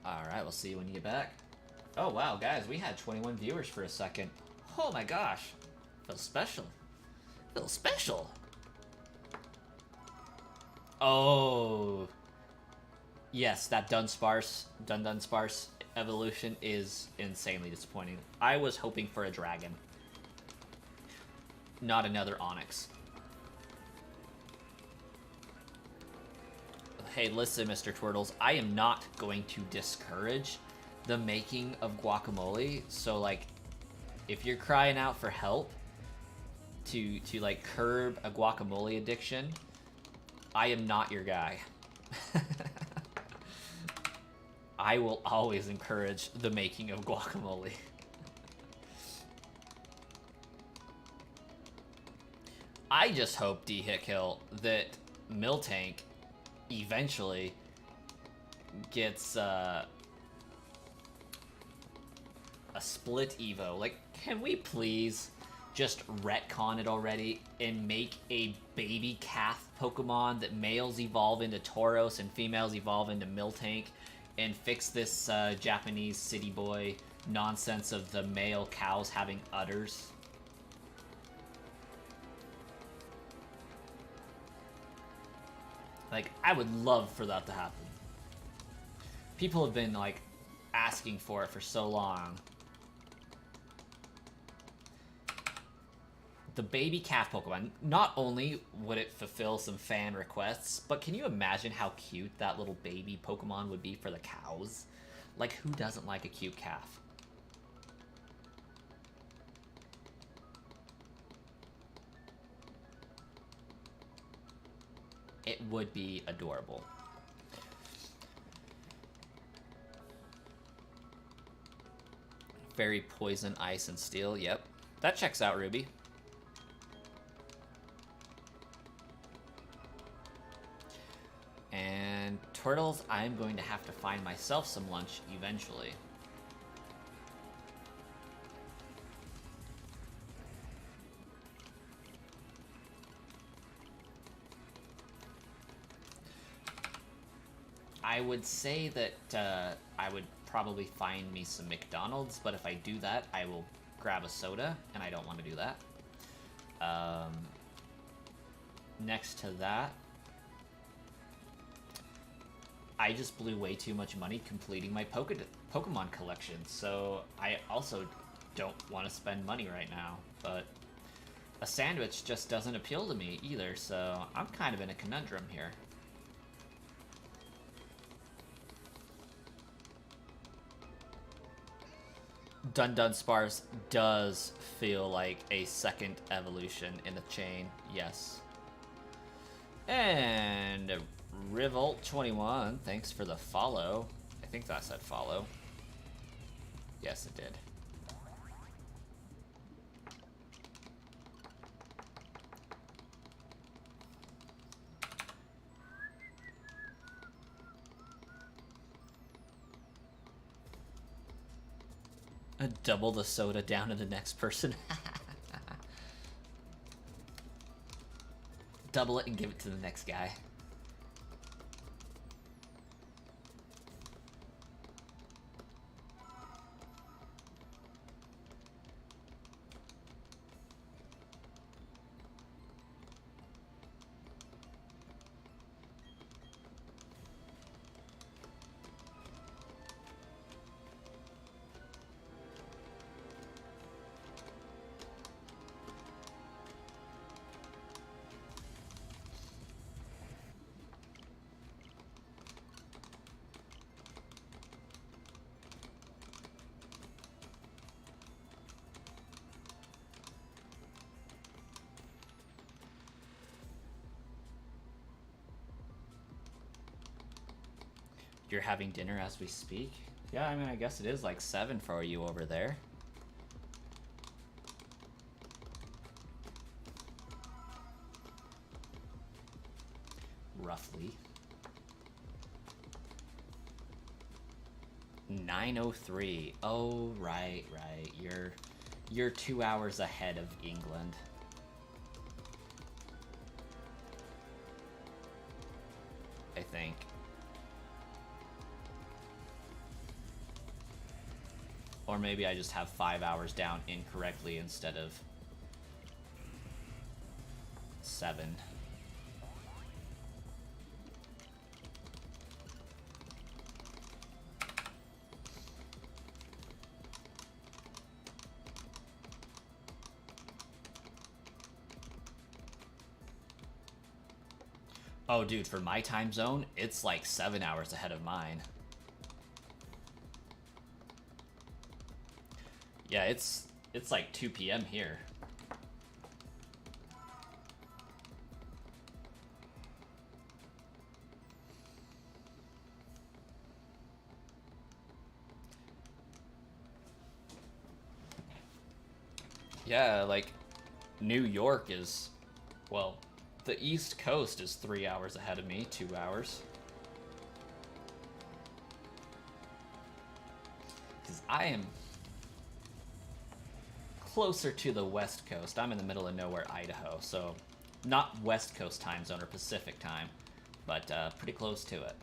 S1: Alright, we'll see you when you get back. Oh wow, guys, we had 21 viewers for a second. Oh my gosh. Feels special. Feels special. Oh. Yes, that Dunsparce evolution is insanely disappointing. I was hoping for a dragon. Not another Onyx. Hey, listen, Mr. Twirtles, I am not going to discourage the making of guacamole. So, like, if you're crying out for help to like, curb a guacamole addiction, I am not your guy. I will always encourage the making of guacamole. I just hope, D-Hickhill, that Miltank eventually gets a split Evo. Like, can we please just retcon it already and make a baby calf Pokemon that males evolve into Tauros and females evolve into Miltank, and fix this Japanese city boy nonsense of the male cows having udders? Like, I would love for that to happen. People have been, like, asking for it for so long. The baby calf Pokemon, not only would it fulfill some fan requests, but can you imagine how cute that little baby Pokemon would be for the cows? Like, who doesn't like a cute calf? It would be adorable. Fairy, Poison, Ice, and Steel. Yep. That checks out, Ruby. And Turtles, I'm going to have to find myself some lunch eventually. I would say that I would probably find me some McDonald's, but if I do that, I will grab a soda, and I don't want to do that. Next to that, I just blew way too much money completing my Pokemon collection, so I also don't want to spend money right now, but a sandwich just doesn't appeal to me either, so I'm kind of in a conundrum here. Dunsparce does feel like a second evolution in the chain, yes. And Revolt21, thanks for the follow. I think that said follow. Yes, it did. Double the soda down to the next person. Double it and give it to the next guy. You're having dinner as we speak? Yeah, I mean, I guess it is like 7 for you over there. Roughly. 9:03. Oh, right. You're 2 hours ahead of England. I think. Or maybe I just have 5 hours down incorrectly instead of 7. Oh, dude, for my time zone, it's like 7 hours ahead of mine. Yeah, it's like 2 p.m. here. Yeah, like, New York is, well, the East Coast is 3 hours ahead of me, 2 hours. Because I am closer to the West Coast. I'm in the middle of nowhere, Idaho, so not West Coast time zone or Pacific time, but pretty close to it.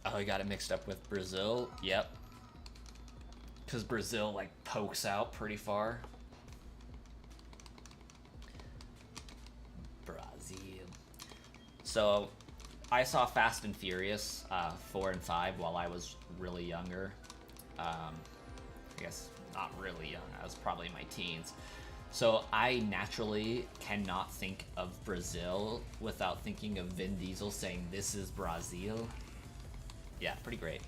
S1: Oh, you got it mixed up with Brazil? Yep. Because Brazil, like, pokes out pretty far. Brazil. So, I saw Fast and Furious 4 and 5 while I was really younger. I guess not really young. I was probably in my teens. So I naturally cannot think of Brazil without thinking of Vin Diesel saying, "This is Brazil." Yeah, pretty great.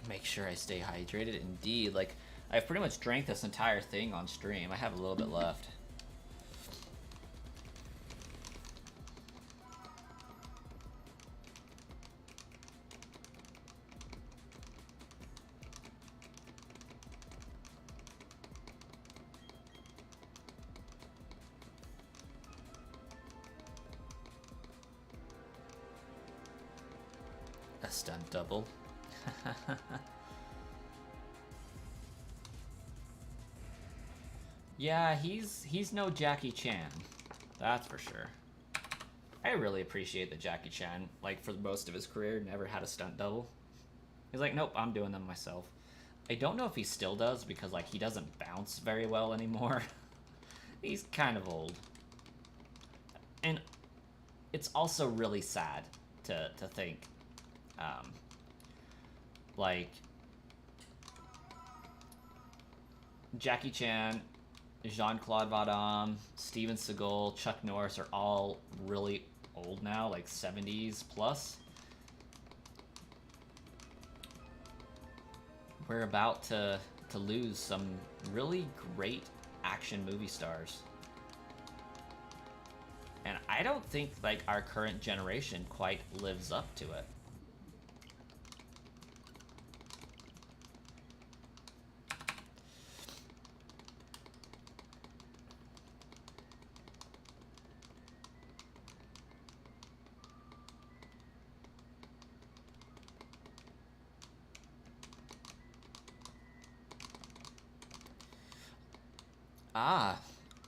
S1: Make sure I stay hydrated. Indeed, like, I've pretty much drank this entire thing on stream. I have a little bit left. A stunt double. Yeah, he's no Jackie Chan. That's for sure. I really appreciate that Jackie Chan, like, for most of his career, never had a stunt double. He's like, nope, I'm doing them myself. I don't know if he still does, because, like, he doesn't bounce very well anymore. He's kind of old. And it's also really sad to think, like, Jackie Chan, Jean-Claude Van Damme, Steven Seagal, Chuck Norris are all really old now, like 70s plus. We're about to lose some really great action movie stars. And I don't think, like, our current generation quite lives up to it.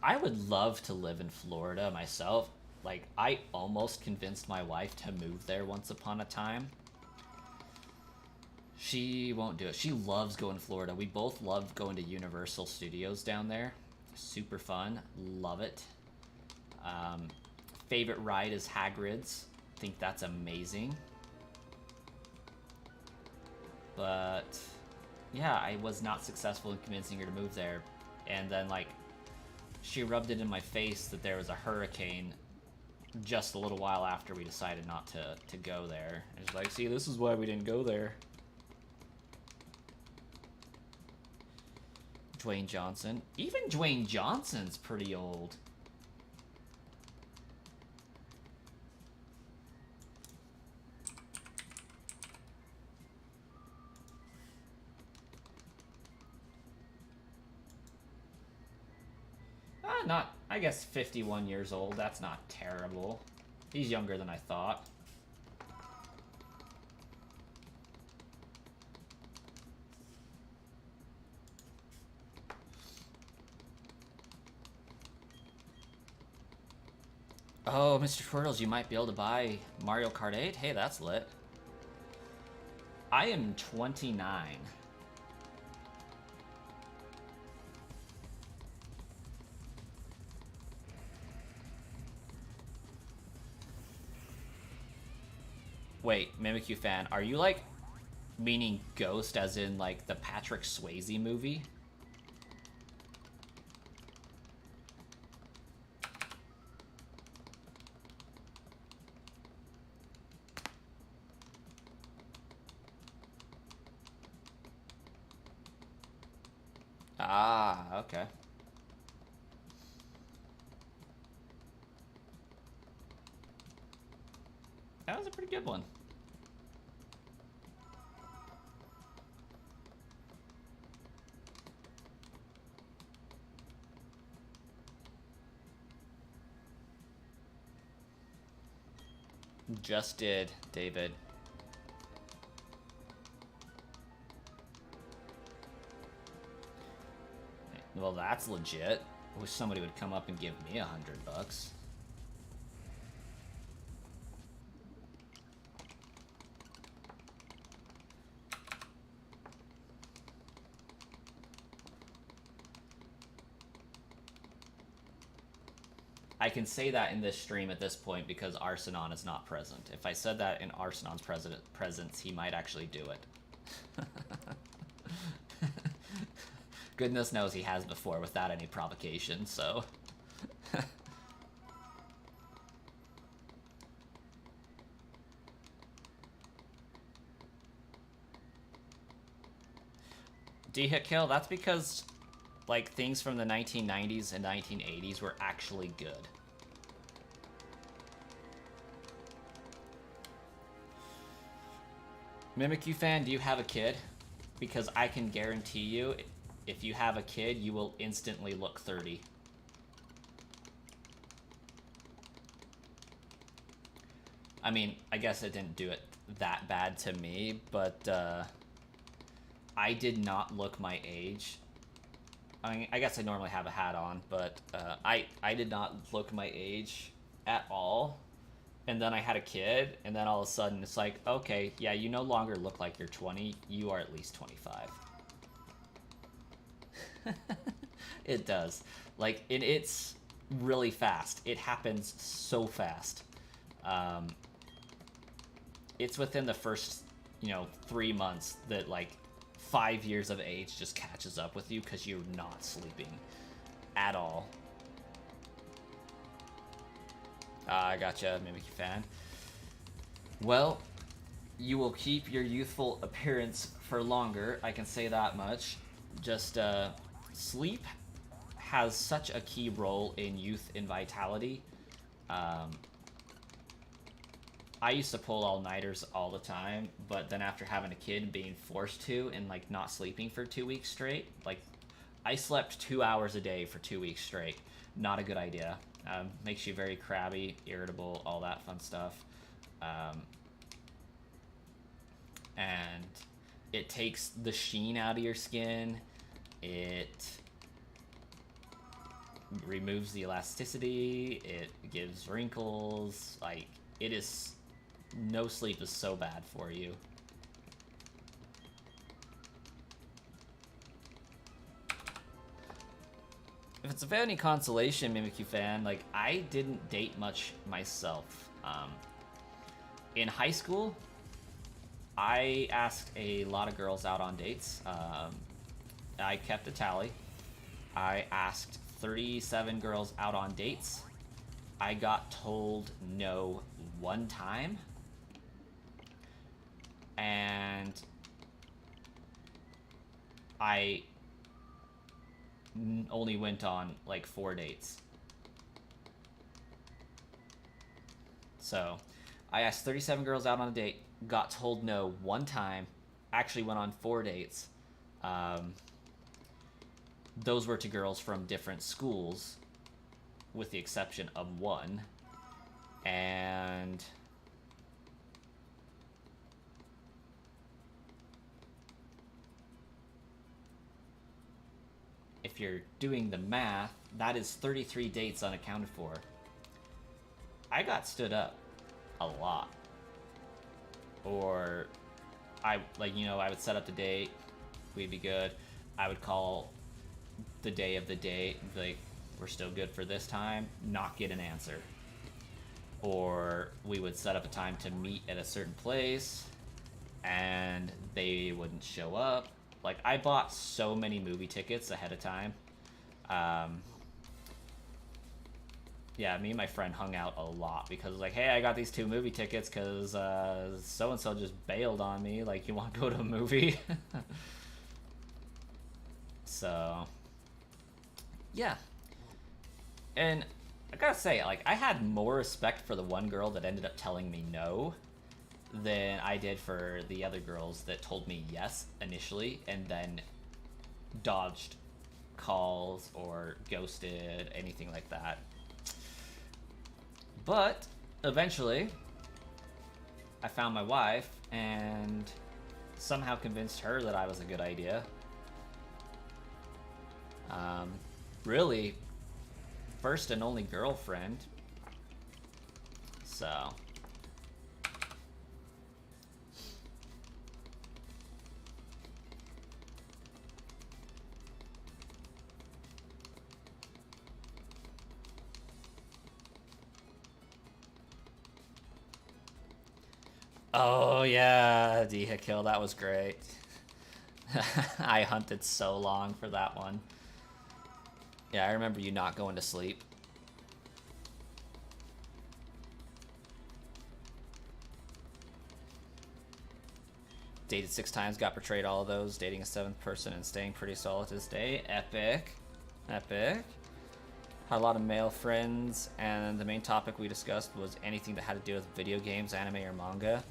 S1: I would love to live in Florida myself. Like, I almost convinced my wife to move there once upon a time. She won't do it. She loves going to Florida. We both love going to Universal Studios down there. Super fun. Love it. favorite ride is Hagrid's. I think that's amazing. But yeah, I was not successful in convincing her to move there. And then, like, she rubbed it in my face that there was a hurricane just a little while after we decided not to go there. And she's like, see, this is why we didn't go there. Dwayne Johnson. Even Dwayne Johnson's pretty old. Not, I guess 51 years old. That's not terrible. He's younger than I thought. Oh, Mr. Twirtles, you might be able to buy Mario Kart 8? Hey, that's lit. I am 29. Wait, Mimikyu fan, are you, like, meaning Ghost as in, like, the Patrick Swayze movie? Ah, okay. That was a pretty good one. Just did, David. Well, that's legit. I wish somebody would come up and give me $100. I can say that in this stream at this point because Arsenon is not present. If I said that in Arsenon's presence, he might actually do it. Goodness knows he has before without any provocation, so... D-hit kill? That's because, like, things from the 1990s and 1980s were actually good. Mimikyu fan, do you have a kid? Because I can guarantee you, if you have a kid, you will instantly look 30. I mean, I guess it didn't do it that bad to me, but I did not look my age. I mean, I guess I normally have a hat on, but I did not look my age at all. And then I had a kid, and then all of a sudden it's like, okay, yeah, you no longer look like you're 20, you are at least 25. It does. Like, it's really fast. It happens so fast. It's within the first, 3 months that, like, 5 years of age just catches up with you because you're not sleeping at all. I gotcha, Mimikyu fan. Well, you will keep your youthful appearance for longer, I can say that much. Just, sleep has such a key role in youth and vitality. I used to pull all-nighters all the time, but then after having a kid and being forced to and, like, not sleeping for 2 weeks straight, like, I slept 2 hours a day for 2 weeks straight. Not a good idea. Makes you very crabby, irritable, all that fun stuff. And it takes the sheen out of your skin. It removes the elasticity. It gives wrinkles. Like, it is... No sleep is so bad for you. if it's of any consolation, Mimikyu fan, like, I didn't date much myself. In high school, I asked a lot of girls out on dates. I kept a tally. I asked 37 girls out on dates. I got told no one time. And I only went on like 4 dates. So I asked 37 girls out on a date, got told no one time, actually went on 4 dates. Those were to girls from different schools, with the exception of one. And if you're doing the math, that is 33 dates unaccounted for. I got stood up a lot. Or I would set up the date, we'd be good. I would call the day of the date, like, we're still good for this time, not get an answer. Or we would set up a time to meet at a certain place, and they wouldn't show up. Like, I bought so many movie tickets ahead of time. Yeah, me and my friend hung out a lot because, like, hey, I got these 2 movie tickets because so-and-so just bailed on me. Like, you want to go to a movie? So, yeah. And I gotta say, like, I had more respect for the one girl that ended up telling me no than I did for the other girls that told me yes initially and then dodged calls or ghosted, anything like that. But eventually I found my wife and somehow convinced her that I was a good idea. Really, first and only girlfriend. So oh yeah, Dehakill, that was great. I hunted so long for that one. Yeah, I remember you not going to sleep. Dated 6 times, got portrayed all of those. Dating a 7th person and staying pretty solid to this day. Epic. Epic. Had a lot of male friends, and the main topic we discussed was anything that had to do with video games, anime, or manga.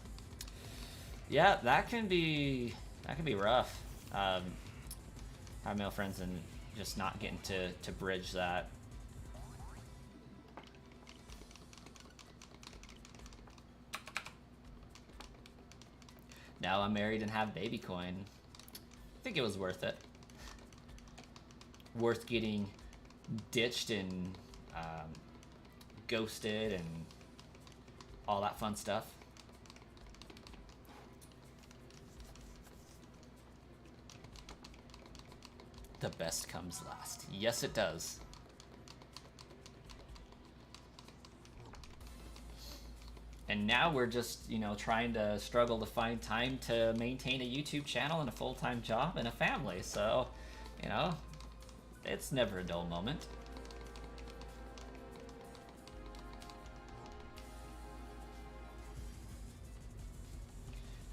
S1: Yeah, that can be rough. Have male friends and just not getting to bridge that. Now I'm married and have baby coin. I think it was worth it. Worth getting ditched and ghosted and all that fun stuff. The best comes last. Yes, it does. And now we're just, trying to struggle to find time to maintain a YouTube channel and a full-time job and a family. So, it's never a dull moment.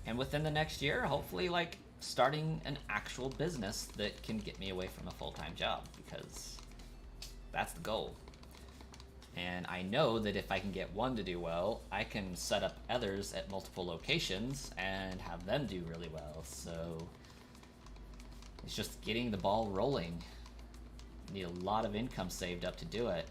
S1: And within the next year, hopefully, starting an actual business that can get me away from a full-time job, because that's the goal. And I know that if I can get one to do well, I can set up others at multiple locations and have them do really well. So it's just getting the ball rolling. Need a lot of income saved up to do it.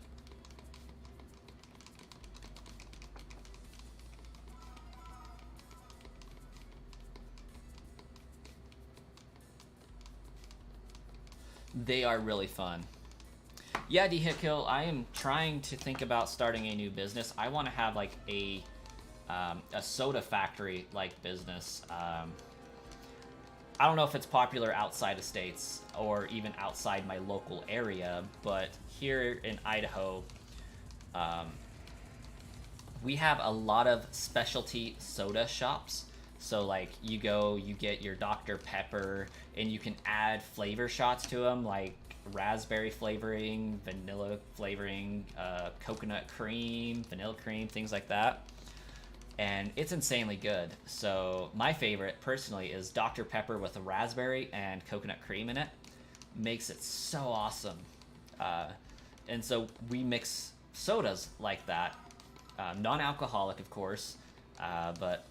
S1: They are really fun. Yeah, Dehakill, I am trying to think about starting a new business. I want to have a soda factory like business. I don't know if it's popular outside of states or even outside my local area, but here in Idaho, we have a lot of specialty soda shops. So like you go, you get your Dr. Pepper, and you can add flavor shots to them, like raspberry flavoring, vanilla flavoring, coconut cream, vanilla cream, things like that. And it's insanely good. So my favorite, personally, is Dr. Pepper with a raspberry and coconut cream in it. Makes it so awesome. And so we mix sodas like that. Non-alcoholic, of course, but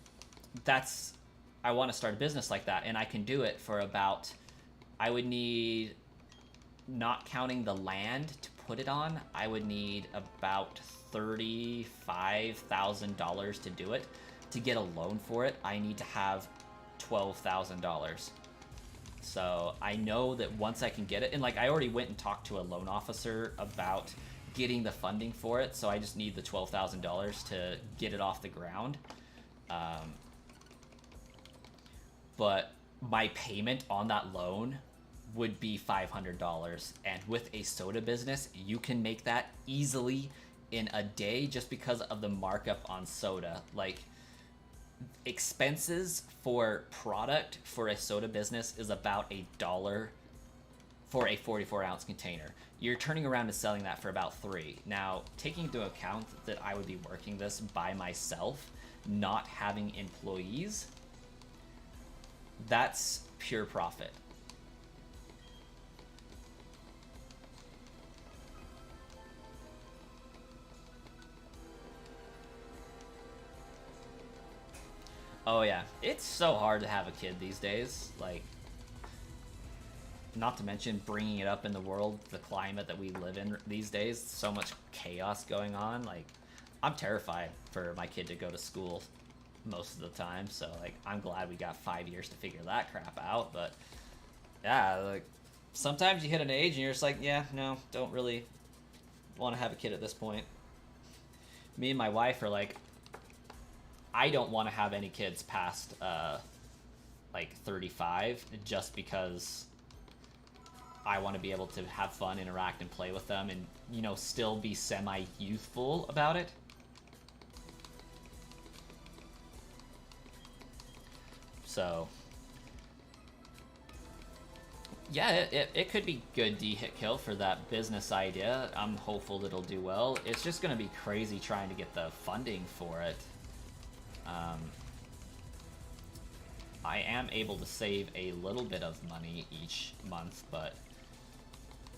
S1: I want to start a business like that, and I can do it for about, I would need, not counting the land to put it on, I would need about $35,000 to do it. To get a loan for it, I need to have $12,000. So I know that once I can get it, and like I already went and talked to a loan officer about getting the funding for it, so I just need the $12,000 to get it off the ground. But my payment on that loan would be $500, and with a soda business, you can make that easily in a day just because of the markup on soda. Like, expenses for product for a soda business is about $1 for a 44-ounce container. You're turning around and selling that for about $3. Now, taking into account that I would be working this by myself, not having employees, that's pure profit. Oh yeah, it's so hard to have a kid these days. Like, not to mention bringing it up in the world, the climate that we live in these days, so much chaos going on. Like, I'm terrified for my kid to go to school most of the time, so like I'm glad we got 5 years to figure that crap out. But yeah, like sometimes you hit an age and you're just like, yeah, no, don't really want to have a kid at this point. Me and my wife are like, I don't want to have any kids past like 35, just because I want to be able to have fun, interact, and play with them, and, you know, still be semi-youthful about it. So, yeah, it could be good D-hit kill for that business idea. I'm hopeful that it'll do well. It's just going to be crazy trying to get the funding for it. I am able to save a little bit of money each month, but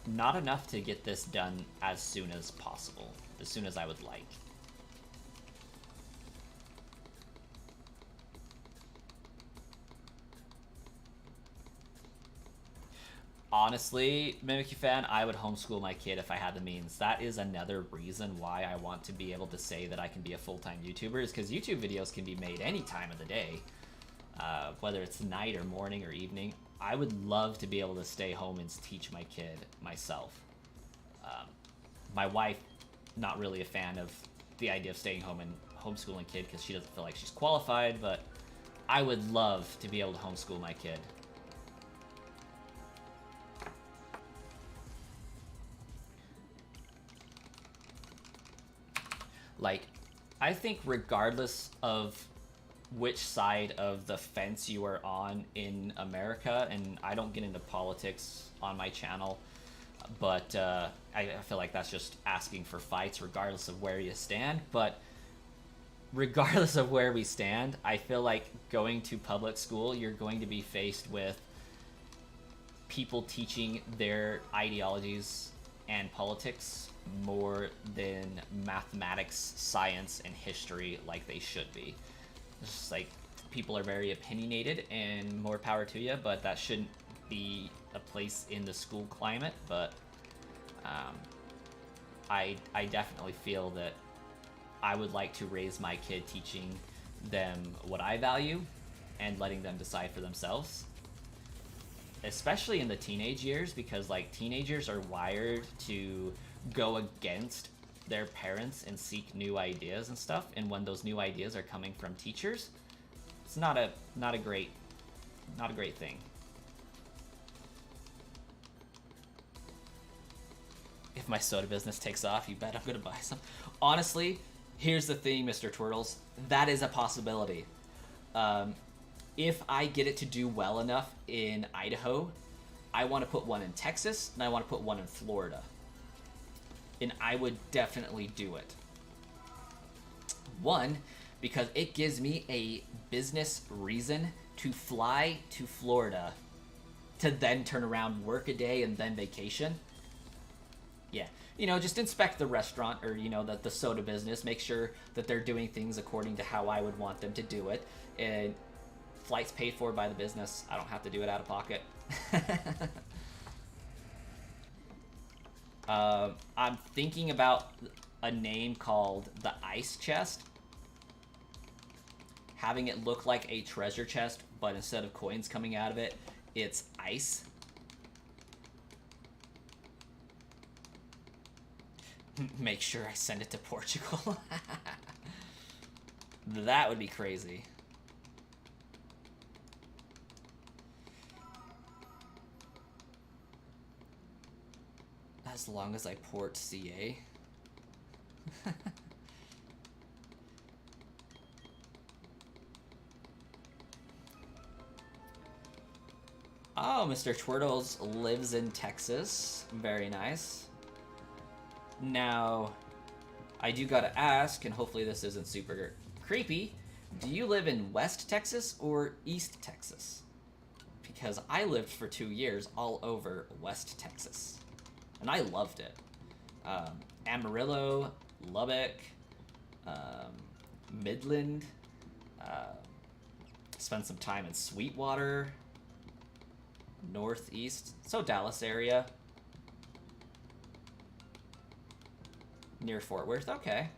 S1: not enough to get this done as soon as possible, as soon as I would like. Honestly, Mimikyu fan, I would homeschool my kid if I had the means. That is another reason why I want to be able to say that I can be a full-time YouTuber, is because YouTube videos can be made any time of the day. Whether it's night or morning or evening. I would love to be able to stay home and teach my kid myself. My wife, not really a fan of the idea of staying home and homeschooling kid because she doesn't feel like she's qualified, but I would love to be able to homeschool my kid. Like, I think regardless of which side of the fence you are on in America, and I don't get into politics on my channel, but I feel like that's just asking for fights regardless of where you stand. But regardless of where we stand, I feel like going to public school, you're going to be faced with people teaching their ideologies and politics more than mathematics, science, and history like they should be. It's just like, people are very opinionated, and more power to you, but that shouldn't be a place in the school climate. But I definitely feel that I would like to raise my kid teaching them what I value and letting them decide for themselves, especially in the teenage years, because like teenagers are wired to go against their parents and seek new ideas and stuff, and when those new ideas are coming from teachers, it's not a great thing. If my soda business takes off, you bet I'm gonna buy some. Honestly, here's the thing, Mr. Twirtles. That is a possibility. If I get it to do well enough in Idaho, I want to put one in Texas, and I want to put one in Florida. And I would definitely do it. One, because it gives me a business reason to fly to Florida to then turn around, work a day, and then vacation. Yeah, you know, just inspect the restaurant or, you know, the soda business. Make sure that they're doing things according to how I would want them to do it. And flights paid for by the business. I don't have to do it out of pocket. I'm thinking about a name called the Ice Chest. Having it look like a treasure chest, but instead of coins coming out of it, it's ice. Make sure I send it to Portugal. That would be crazy. As long as I port CA. Oh, Mr. Twirtles lives in Texas. Very nice. Now, I do gotta ask, and hopefully this isn't super creepy, do you live in West Texas or East Texas? Because I lived for 2 years all over West Texas, and I loved it. Amarillo, Lubbock, Midland, spent some time in Sweetwater, Northeast, so Dallas area. Near Fort Worth, okay.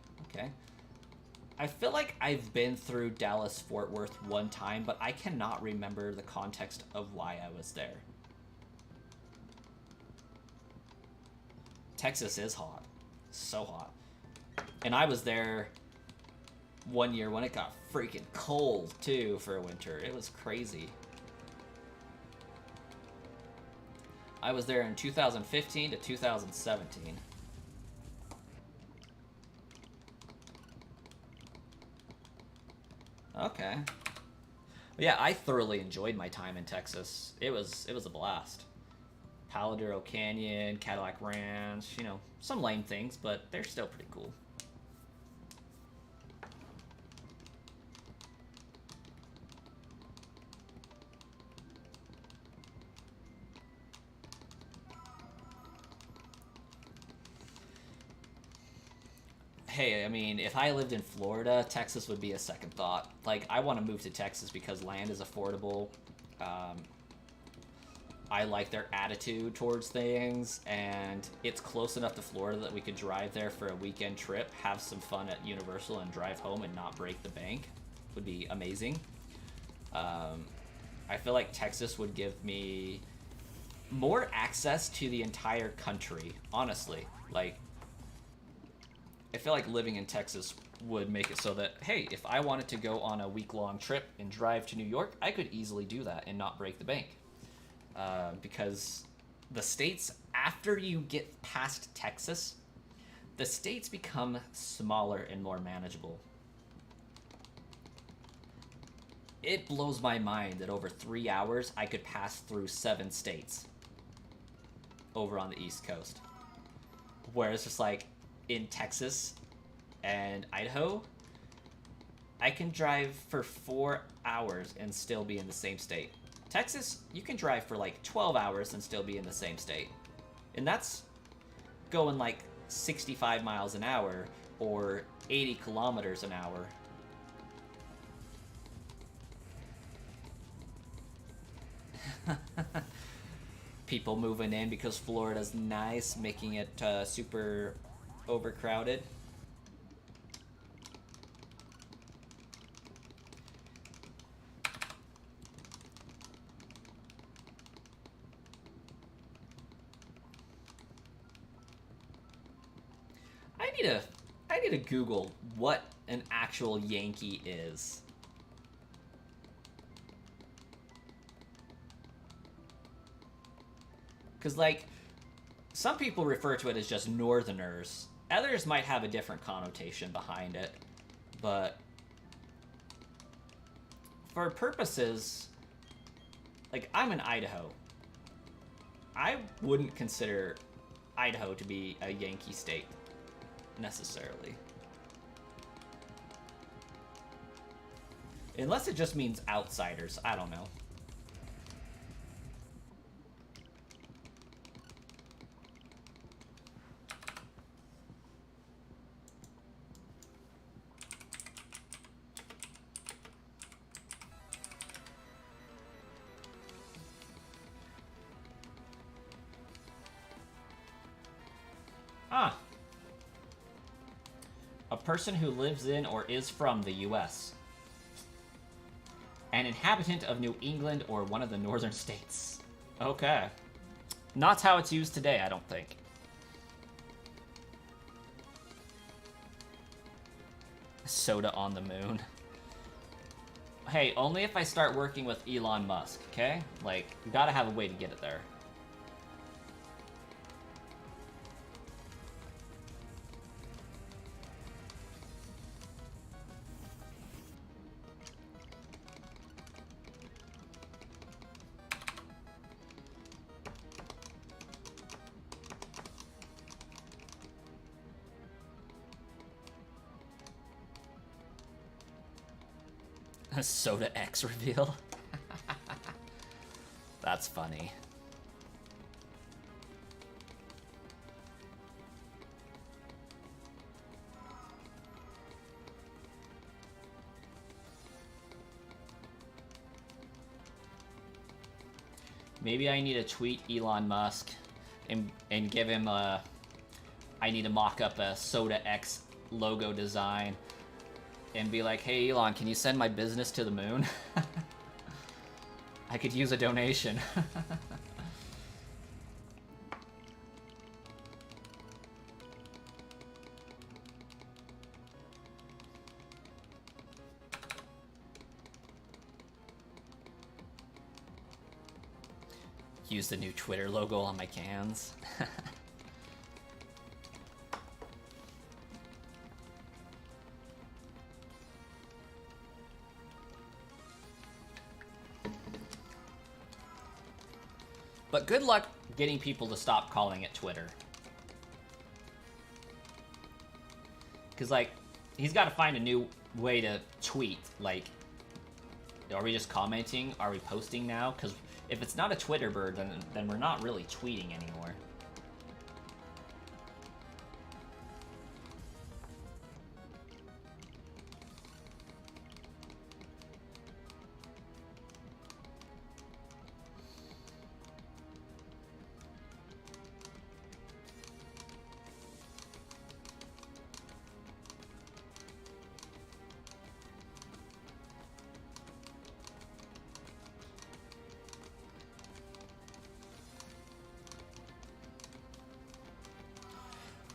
S1: I feel like I've been through Dallas-Fort Worth one time, but I cannot remember the context of why I was there. Texas is hot. So hot. And I was there one year when it got freaking cold, too, for winter. It was crazy. I was there in 2015 to 2017. Okay. Yeah, I thoroughly enjoyed my time in Texas. It was a blast. Paladero Canyon, Cadillac Ranch, you know, some lame things, but they're still pretty cool. Hey, I mean, if I lived in Florida, Texas would be a second thought. Like, I want to move to Texas because land is affordable. I like their attitude towards things, and it's close enough to Florida that we could drive there for a weekend trip, have some fun at Universal, and drive home and not break the bank. Would be amazing. I feel like Texas would give me more access to the entire country, honestly. Like, I feel like living in Texas would make it so that, hey, if I wanted to go on a week-long trip and drive to New York, I could easily do that and not break the bank. Because the states, after you get past Texas, the states become smaller and more manageable. It blows my mind that over 3 hours, I could pass through 7 states over on the East Coast. Whereas just like in Texas and Idaho, I can drive for 4 hours and still be in the same state. Texas, you can drive for like 12 hours and still be in the same state. And that's going like 65 miles an hour or 80 kilometers an hour. People moving in because Florida's nice, making it super overcrowded. I need to Google what an actual Yankee is. Because, like,
S2: some people refer to it as just Northerners. Others might have a different connotation behind it, but for purposes, like, I'm in Idaho. I wouldn't consider Idaho to be a Yankee state, necessarily. Unless it just means outsiders, I don't know. Ah. A person who lives in or is from the U.S. An inhabitant of New England or one of the northern states. Okay. Not how it's used today, I don't think. Soda on the moon. Hey, only if I start working with Elon Musk, okay? Like, you gotta have a way to get it there. Soda X reveal. That's funny. Maybe I need to tweet Elon Musk and give him a... I need to mock up a Soda X logo design. And be like, hey Elon, can you send my business to the moon? I could use a donation. Use the new Twitter logo on my cans. But good luck getting people to stop calling it Twitter. Because, like, he's got to find a new way to tweet. Like, are we just commenting? Are we posting now? Because if it's not a Twitter bird, then we're not really tweeting anymore.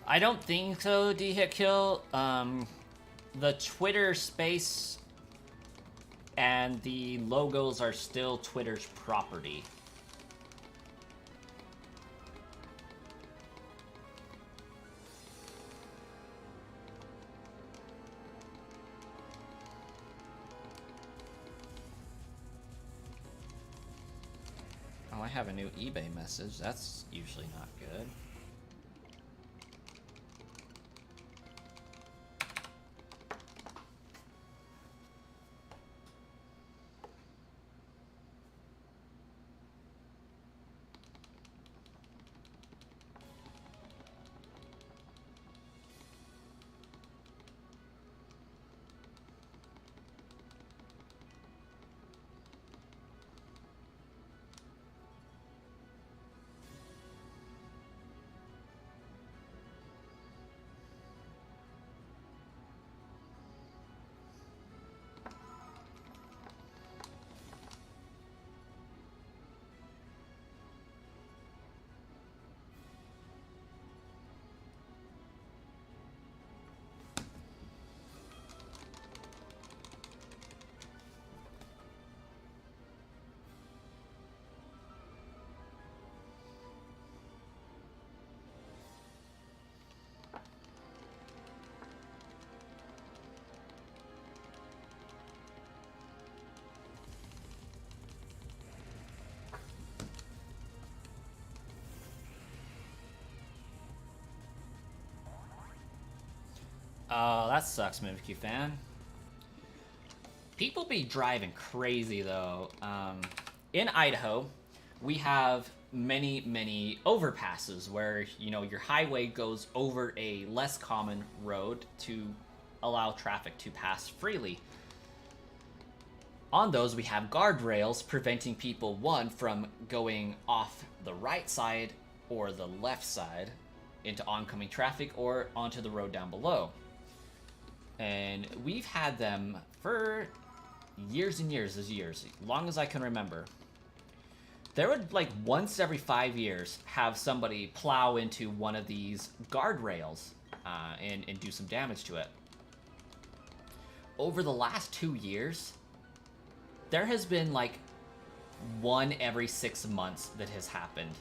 S2: I don't think so, D-Hit-Kill. The Twitter space and the logos are still Twitter's property. Oh, I have a new eBay message. That's usually not good. Oh, that sucks, Mimikyu fan. People be driving crazy, though. In Idaho, we have many overpasses where, you know, your highway goes over a less common road to allow traffic to pass freely. On those, we have guardrails preventing people, one, from going off the right side or the left side into oncoming traffic or onto the road down below. And we've had them for years and years, as long as I can remember. There would, like, once every 5 years, have somebody plow into one of these guardrails and do some damage to it. Over the last 2 years, there has been, like, one every 6 months that has happened.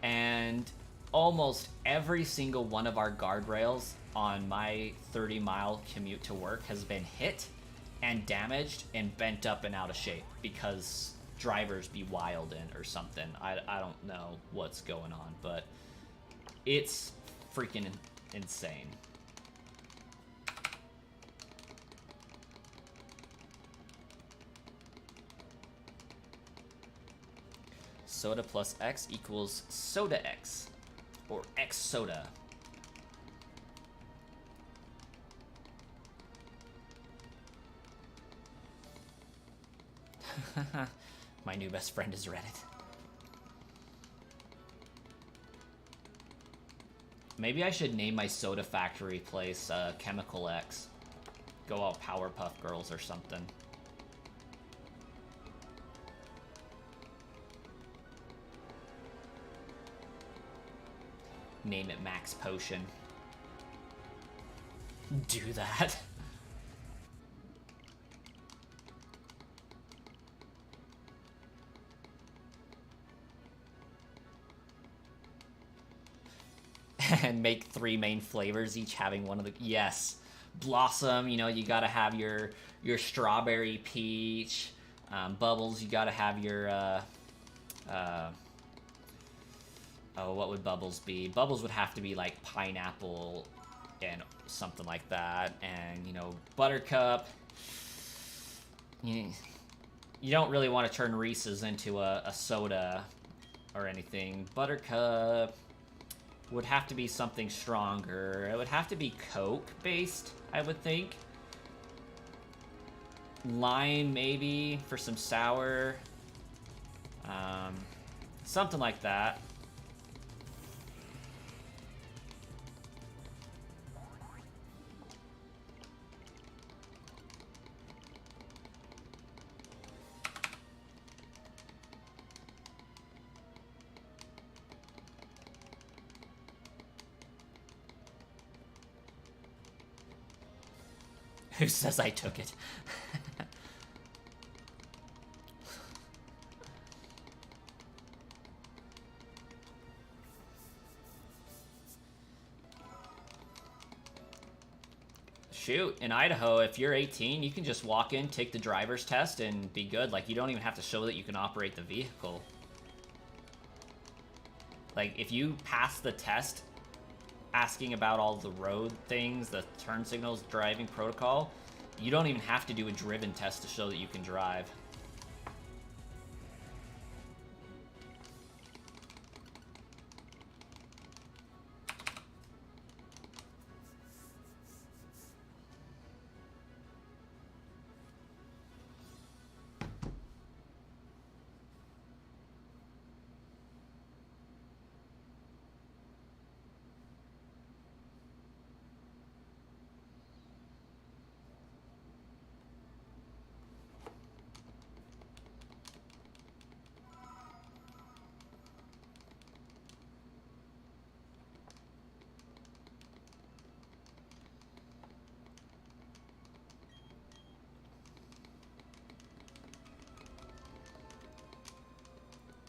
S2: And almost every single one of our guardrails on my 30-mile commute to work has been hit and damaged and bent up and out of shape because drivers be wild in or something. I don't know what's going on, but it's freaking insane. Soda plus X equals Soda X, or X Soda. My new best friend is Reddit. Maybe I should name my soda factory place Chemical X. Go all Powerpuff Girls or something. Name it Max Potion. Do that. And make 3 main flavors, each having one of the... Yes. Blossom, you know, you gotta have your strawberry peach. Bubbles, you gotta have your... Oh, what would Bubbles be? Bubbles would have to be, like, pineapple and something like that. And, you know, Buttercup... You don't really want to turn Reese's into a soda or anything. Buttercup... would have to be something stronger. It would have to be Coke-based, I would think. Lime, maybe, for some sour. Something like that. Who says I took it? Shoot, in Idaho, if you're 18, you can just walk in, take the driver's test, and be good. Like, you don't even have to show that you can operate the vehicle. Like, if you pass the test asking about all the road things, the turn signals, driving protocol, you don't even have to do a driven test to show that you can drive.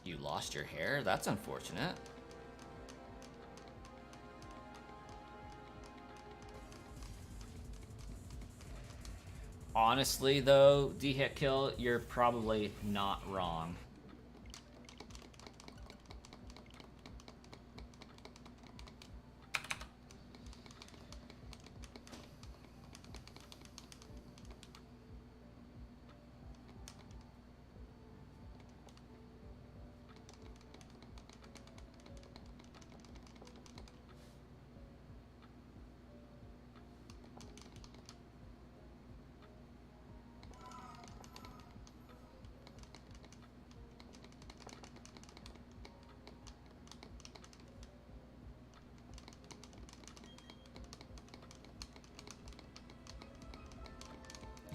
S2: You lost your hair? That's unfortunate. Honestly, though, D-Hit Kill, you're probably not wrong.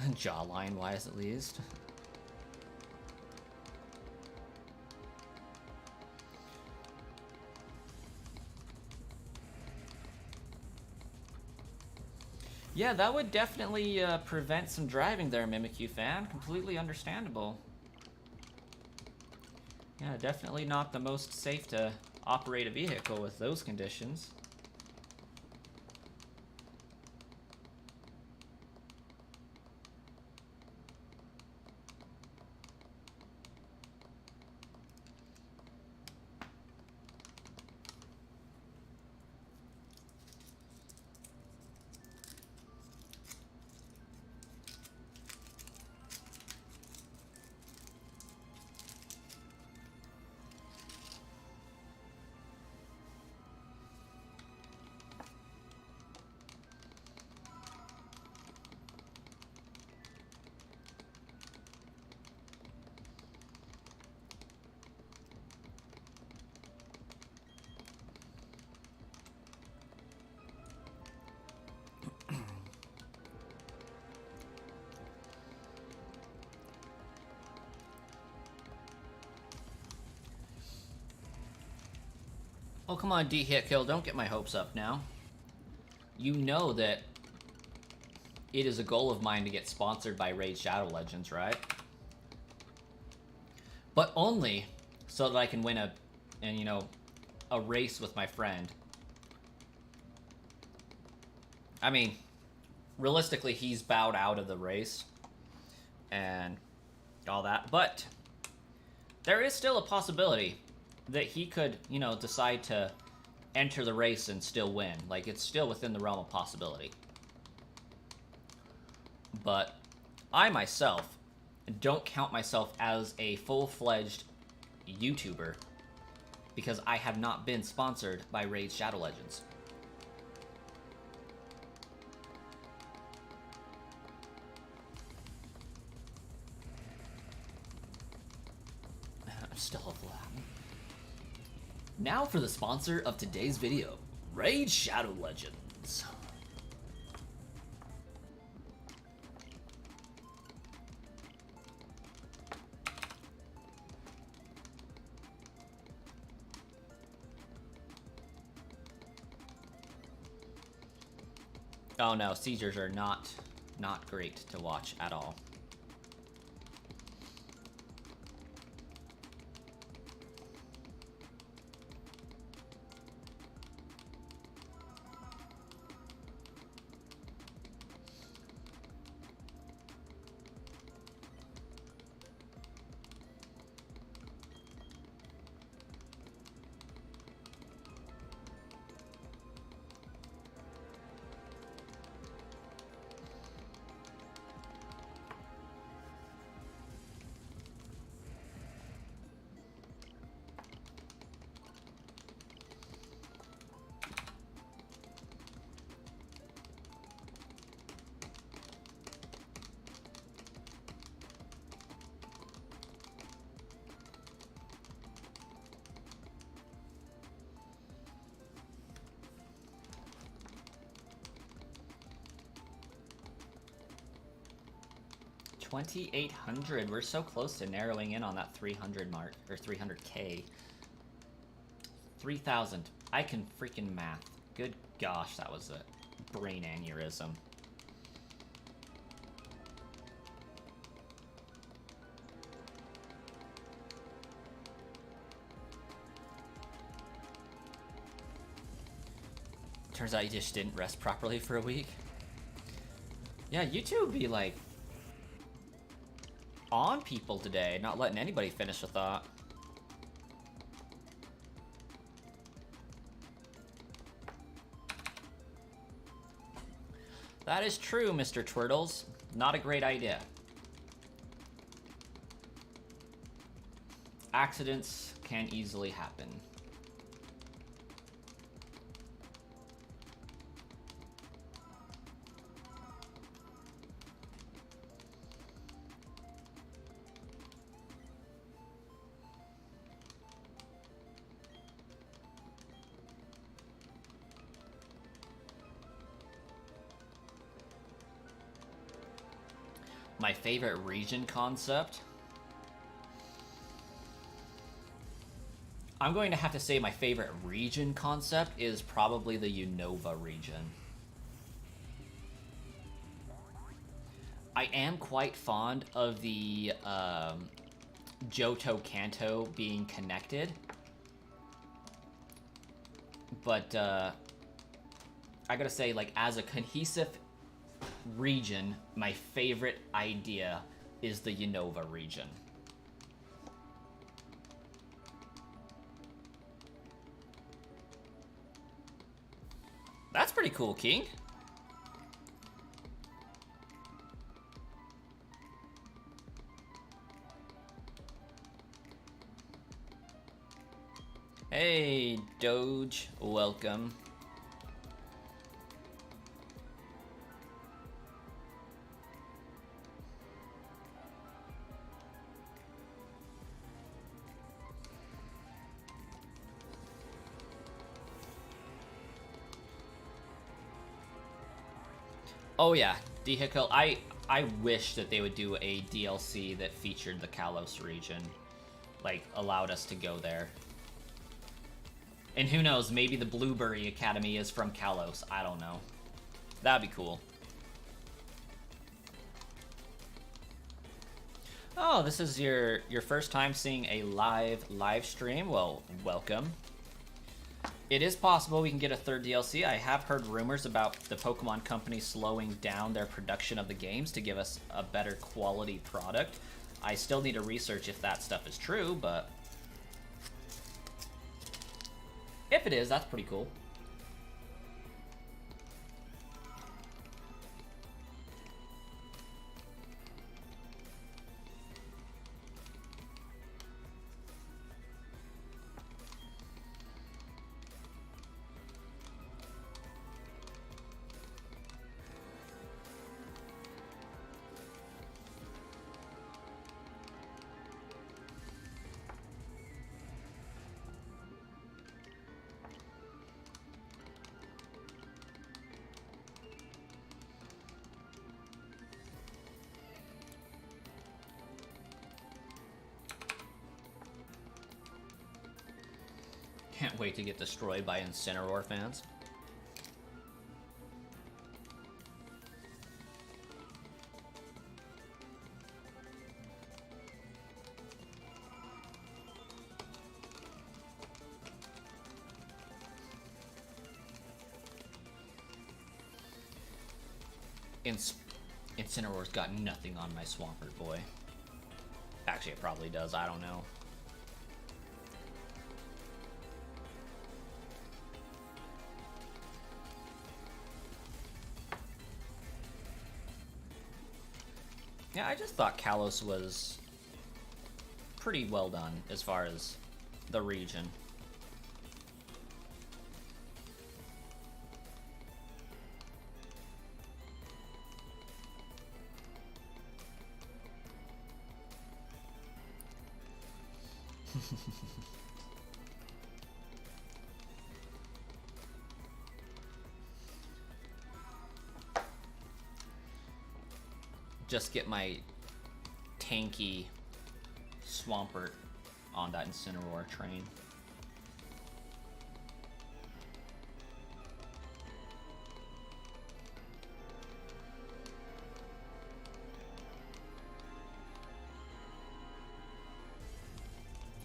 S2: Jawline wise, at least. Yeah, that would definitely prevent some driving there, Mimikyu fan. Completely understandable. Yeah, definitely not the most safe to operate a vehicle with those conditions. Oh, come on, D-Hit Kill, don't get my hopes up now. You know that it is a goal of mine to get sponsored by Raid Shadow Legends, right? But only so that I can win a race with my friend. I mean, realistically, he's bowed out of the race and all that, but there is still a possibility that he could, decide to enter the race and still win. Like, it's still within the realm of possibility. But I myself don't count myself as a full-fledged YouTuber because I have not been sponsored by Raid Shadow Legends. I'm still a flat. Now for the sponsor of today's video, Raid Shadow Legends. Oh no, seizures are not great to watch at all. $2,800. We're so close to narrowing in on that 300 mark, or 300K. 3,000. I can freaking math. Good gosh, that was a brain aneurysm. Turns out you just didn't rest properly for a week. Yeah, YouTube be like on people today, not letting anybody finish a thought. That is true, Mr. Twirtles. Not a great idea. Accidents can easily happen. My favorite region concept? I'm going to have to say my favorite region concept is probably the Unova region. I am quite fond of the Johto Kanto being connected. But I gotta say, like, as a cohesive region, my favorite idea is the Unova region. That's pretty cool, King. Hey, Doge, welcome. Oh yeah, Vehicle. I wish that they would do a DLC that featured the Kalos region, like allowed us to go there. And who knows, maybe the Blueberry Academy is from Kalos. I don't know. That'd be cool. Oh, this is your first time seeing a live stream? Well, welcome. It is possible we can get a third DLC. I have heard rumors about the Pokemon Company slowing down their production of the games to give us a better quality product. I still need to research if that stuff is true, but if it is, that's pretty cool. Can't wait to get destroyed by Incineroar fans. Incineroar's got nothing on my Swampert boy. Actually, it probably does. I don't know. Yeah, I just thought Kalos was pretty well done as far as the region. Just get my tanky Swampert on that Incineroar train.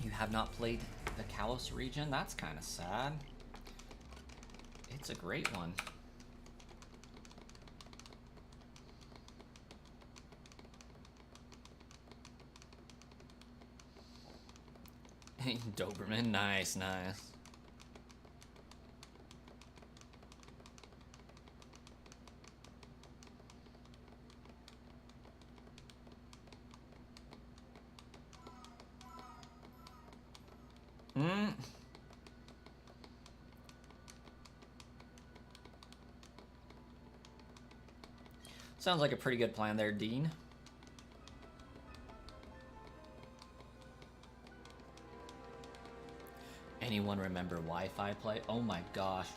S2: You have not played the Kalos region? That's kind of sad. It's a great one. Doberman, nice, nice. Sounds like a pretty good plan there, Dean. Anyone remember Wi-Fi play? Oh my gosh.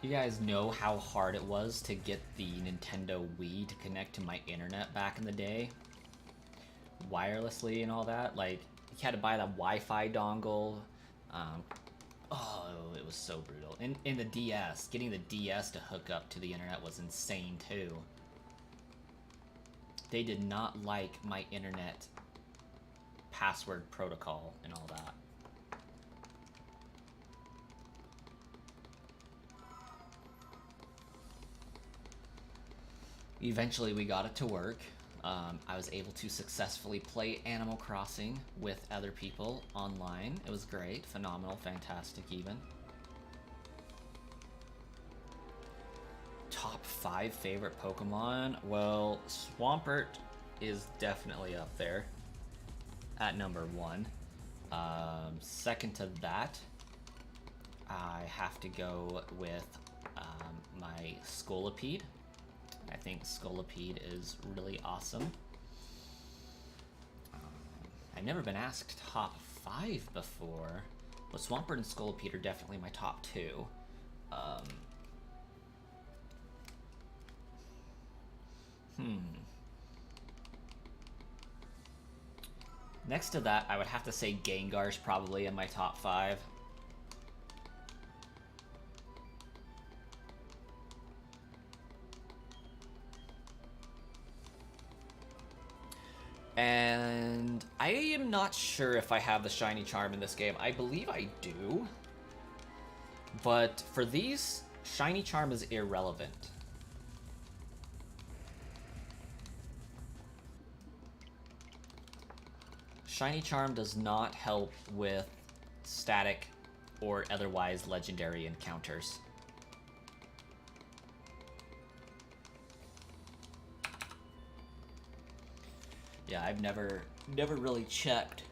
S2: You guys know how hard it was to get the Nintendo Wii to connect to my internet back in the day? Wirelessly and all that? Like, you had to buy the Wi-Fi dongle. Oh, it was so brutal. In the DS, getting the DS to hook up to the internet was insane too. They did not like my internet password protocol and all that. Eventually we got it to work. I was able to successfully play Animal Crossing with other people online. It was great, phenomenal, fantastic even. Top 5 favorite Pokemon? Well, Swampert is definitely up there at number 1. Second to that, I have to go with my Scolipede. I think Scolipede is really awesome. I've never been asked top 5 before, but Swampert and Scolipede are definitely my top 2. Next to that, I would have to say Gengar's probably in my top 5. And I am not sure if I have the Shiny Charm in this game. I believe I do. But for these, Shiny Charm is irrelevant. Shiny Charm does not help with static or otherwise legendary encounters. Yeah, I've never really checked.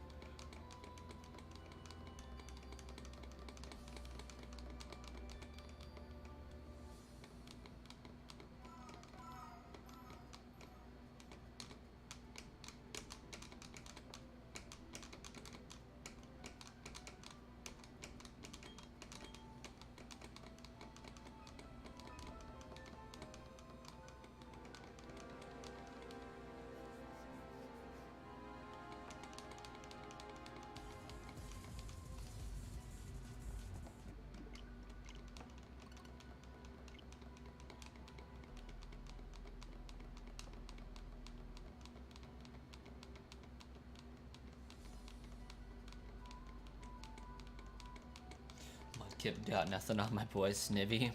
S2: Mudkip got nothing on my boy Snivy.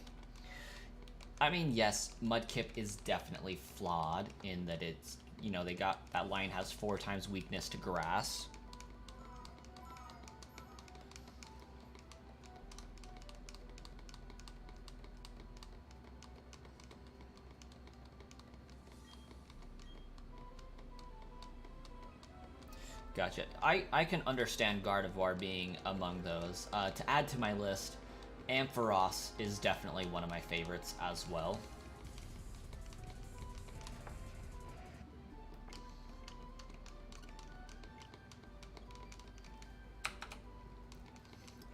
S2: I mean, yes, Mudkip is definitely flawed in that it's, you know, that line has 4 times weakness to grass. Gotcha. I can understand Gardevoir being among those. To add to my list, Ampharos is definitely one of my favorites as well.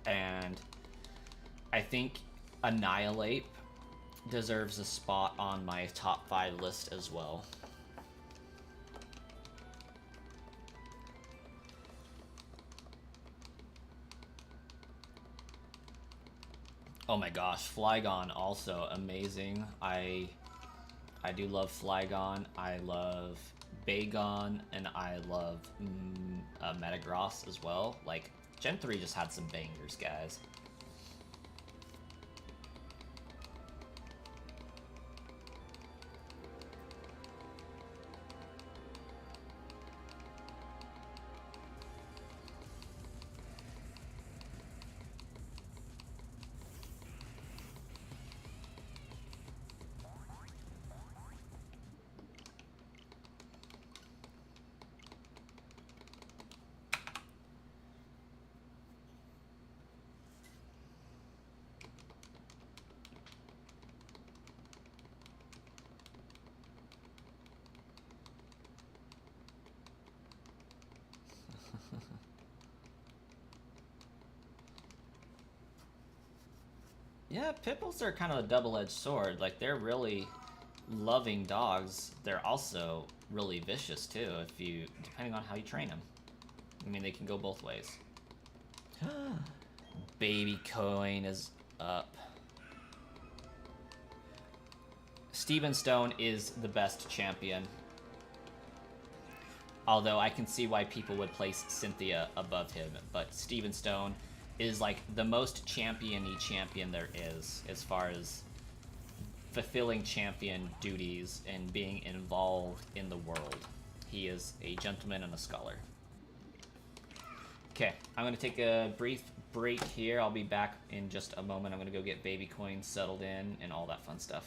S2: And I think Annihilate deserves a spot on my top 5 list as well. Oh my gosh, Flygon also amazing. I do love Flygon. I love Bagon, and I love Metagross as well. Like, Gen 3 just had some bangers, guys. Yeah, pit bulls are kind of a double-edged sword. Like, they're really loving dogs. They're also really vicious too, if you, depending on how you train them. I mean, they can go both ways. Baby coin is up. Steven Stone is the best champion. Although I can see why people would place Cynthia above him, but Steven Stone is like the most champion-y champion there is as far as fulfilling champion duties and being involved in the world. He is a gentleman and a scholar. Okay, I'm going to take a brief break here. I'll be back in just a moment. I'm going to go get baby coins settled in and all that fun stuff.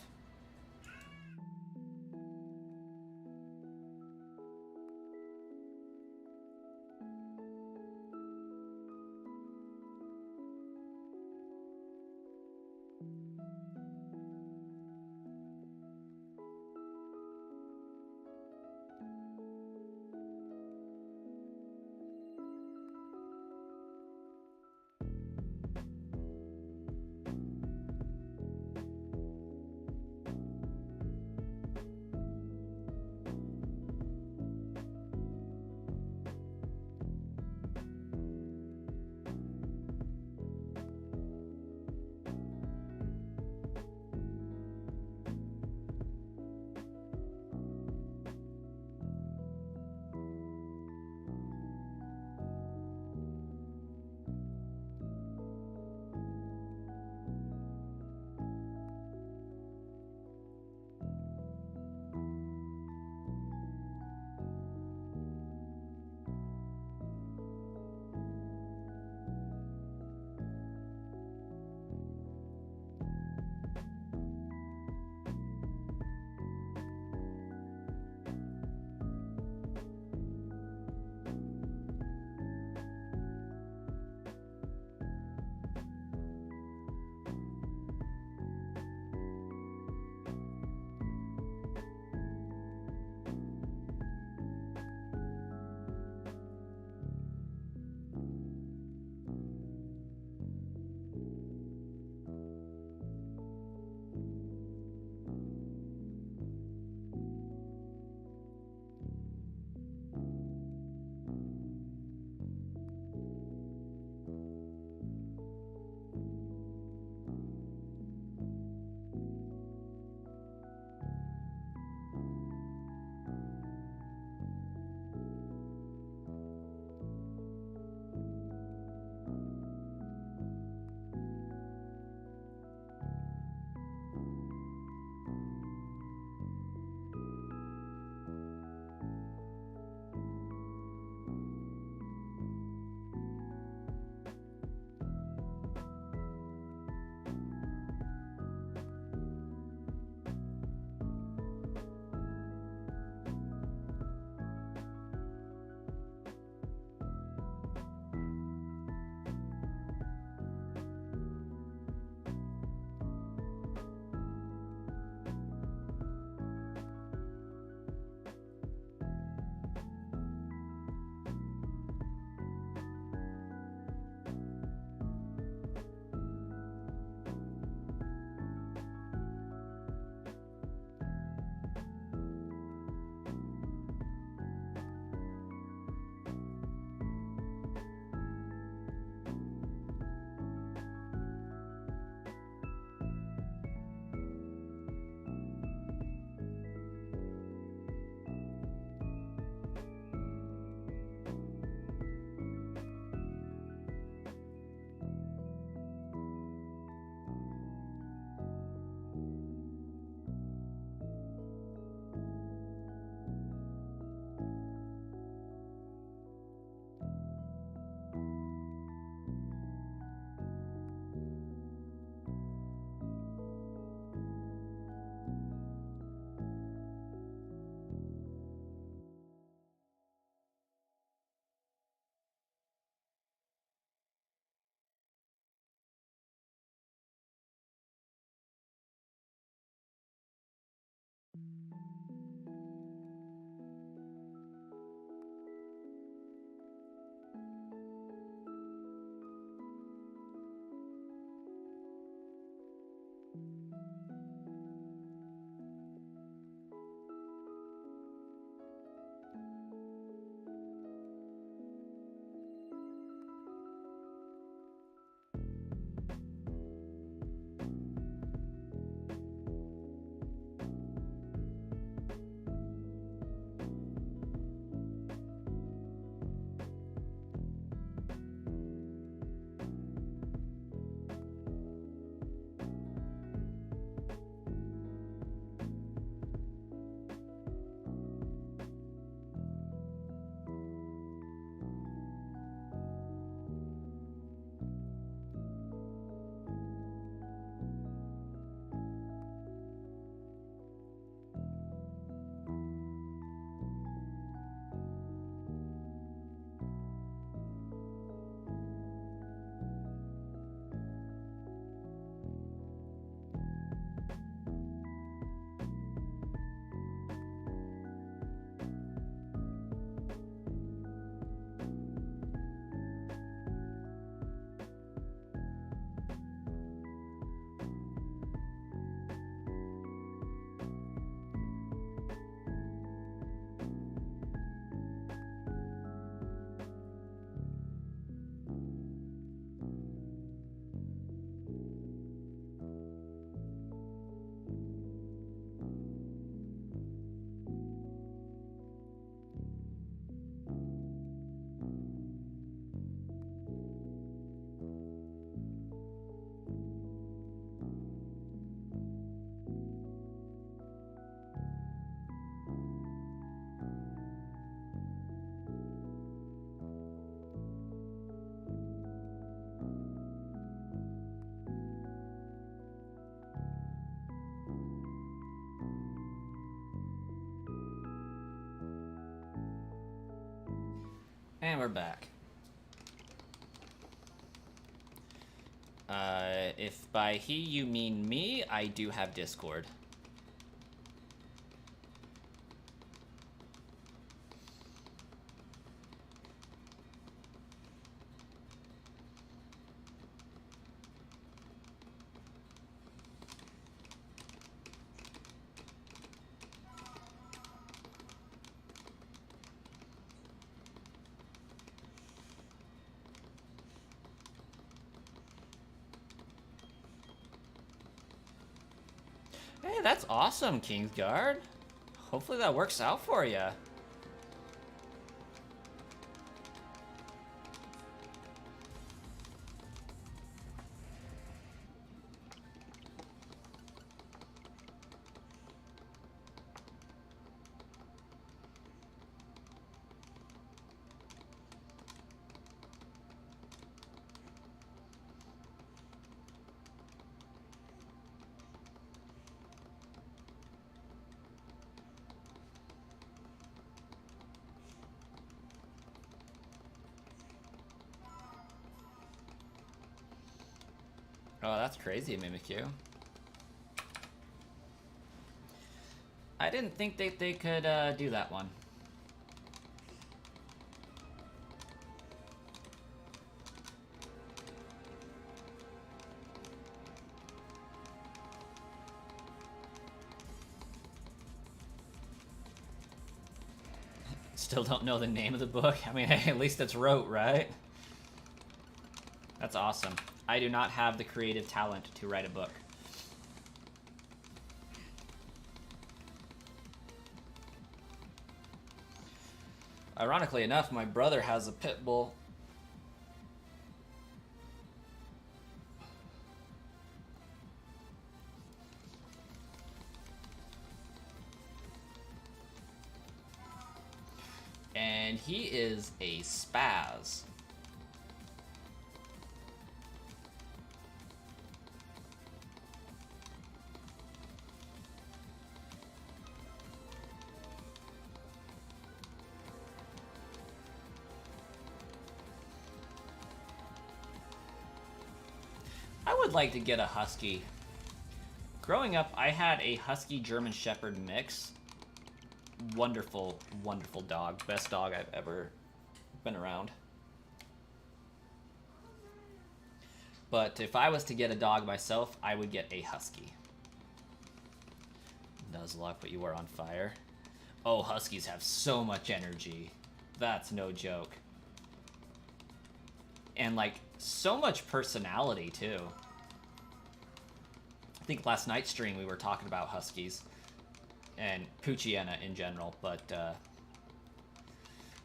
S2: And we're back. If by he you mean me, I do have Discord. Hey, that's awesome, Kingsguard. Hopefully that works out for you. Oh, that's crazy, Mimikyu. I didn't think they could do that one. Still don't know the name of the book? I mean, at least it's wrote, right? That's awesome. I do not have the creative talent to write a book. Ironically enough, my brother has a pit bull. And he is a spaz. I would like to get a husky. Growing up, I had a husky German Shepherd mix. Wonderful, wonderful dog. Best dog I've ever been around. But if I was to get a dog myself, I would get a husky. Nuzlocke, but you are on fire. Oh, huskies have so much energy. That's no joke. And, like, so much personality, too. I think last night's stream we were talking about huskies. And Poochiana in general, but,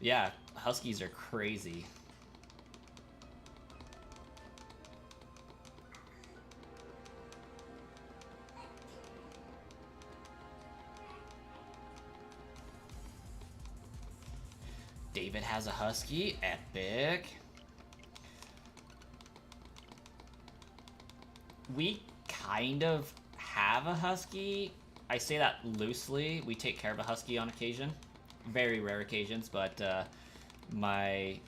S2: yeah, huskies are crazy. David has a husky. Epic. We kind of have a husky. I say that loosely. We take care of a husky on occasion. Very rare occasions, but my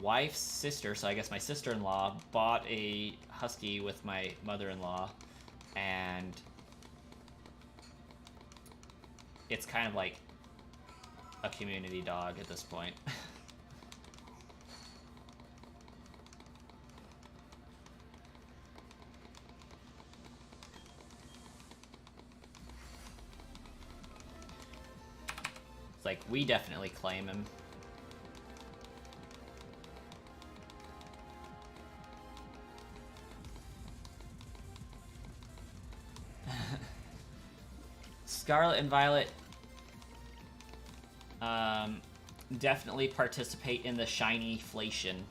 S2: wife's sister, so I guess my sister-in-law, bought a husky with my mother-in-law, and it's kind of like a community dog at this point. It's like, we definitely claim him. Scarlet and Violet definitely participate in the shiny-flation.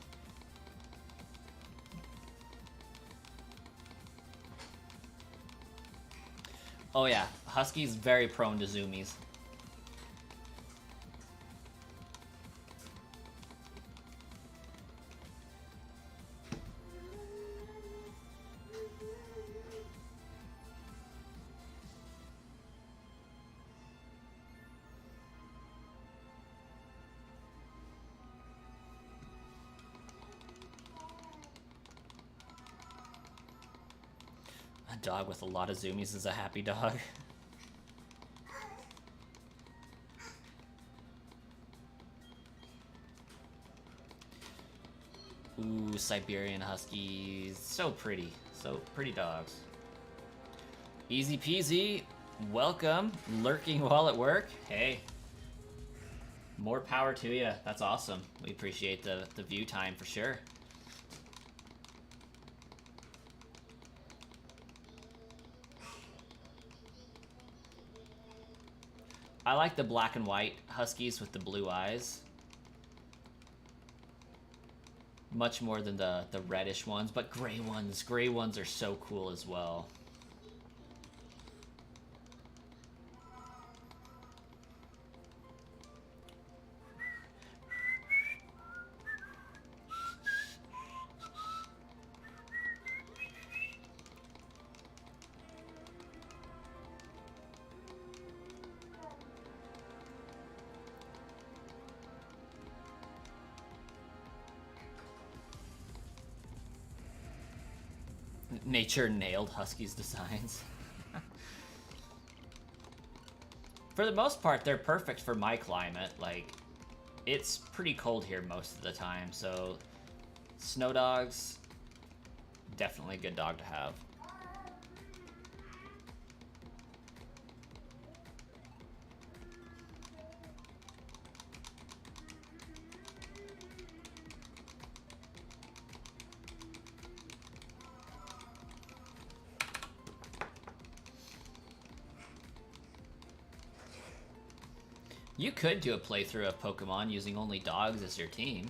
S2: Oh yeah, Husky's very prone to zoomies. A dog with a lot of zoomies is a happy dog. Ooh, Siberian Huskies. So pretty. So pretty dogs. Easy peasy. Welcome. Lurking while at work. Hey. More power to you. That's awesome. We appreciate the view time for sure. I like the black and white Huskies with the blue eyes. Much more than the reddish ones, but gray ones are so cool as well. Nature nailed Huskies designs. For the most part, they're perfect for my climate. Like, it's pretty cold here most of the time, so snow dogs, definitely a good dog to have. You could do a playthrough of Pokemon using only dogs as your team.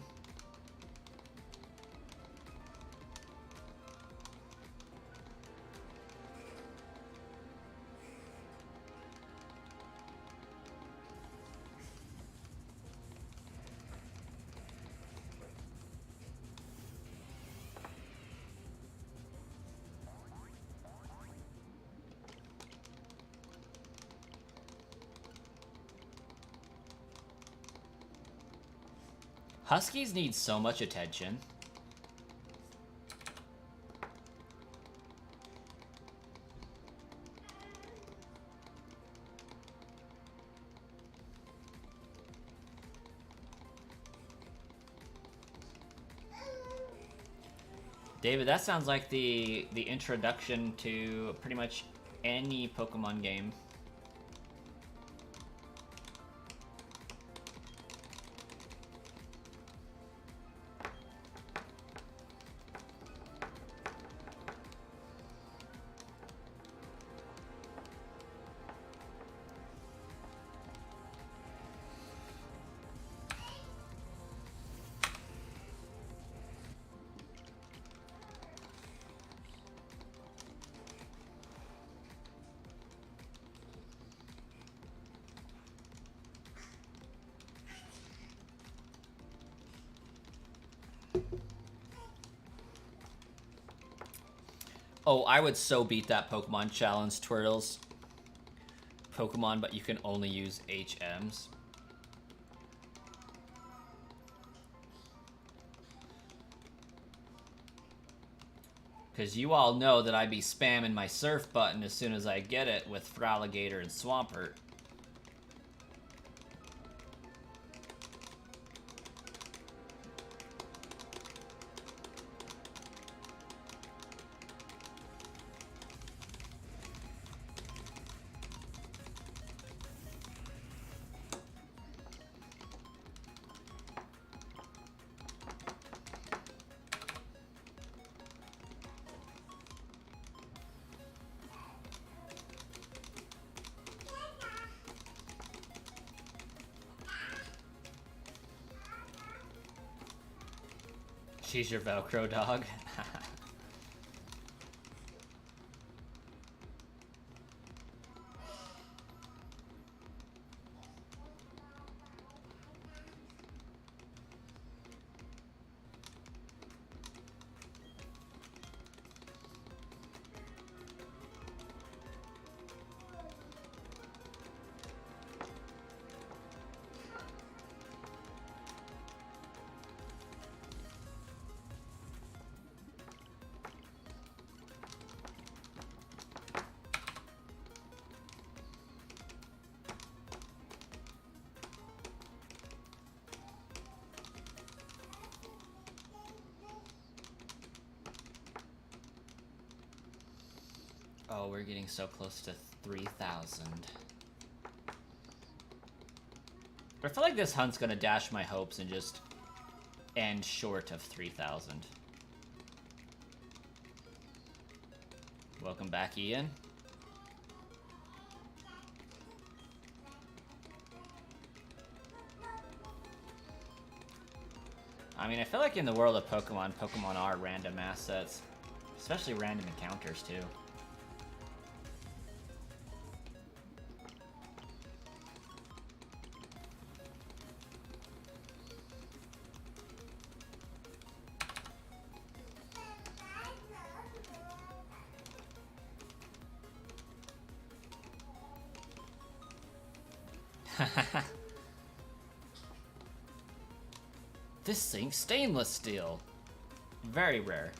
S2: Huskies need so much attention. David, that sounds like the introduction to pretty much any Pokemon game. Oh, I would so beat that Pokemon challenge, Twirtles. Pokemon, but you can only use HMs. Because you all know that I'd be spamming my surf button as soon as I get it with Fraligator and Swampert. She's your Velcro dog. Oh, we're getting so close to 3,000. I feel like this hunt's gonna dash my hopes and just end short of 3,000. Welcome back, Ian. I mean, I feel like in the world of Pokemon, Pokemon are random assets. Especially random encounters, too. This thing's stainless steel. Very rare.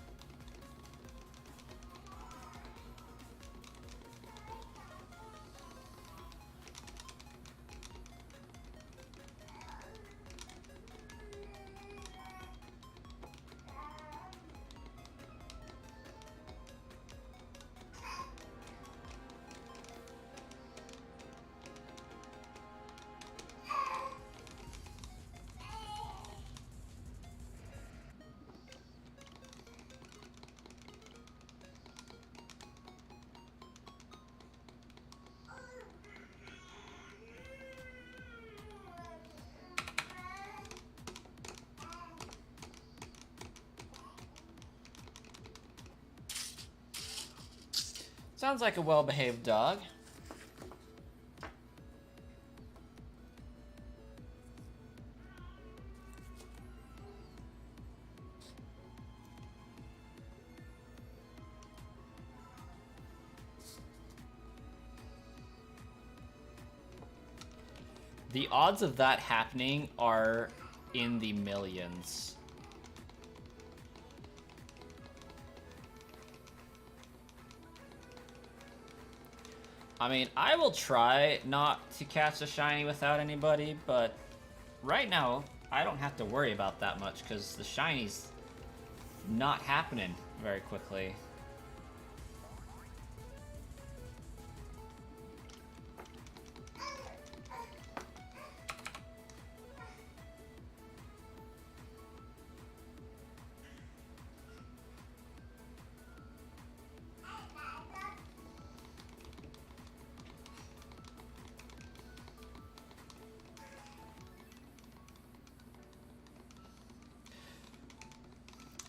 S2: Sounds like a well-behaved dog. The odds of that happening are in the millions. I mean, I will try not to catch a shiny without anybody, but right now, I don't have to worry about that much because the shiny's not happening very quickly.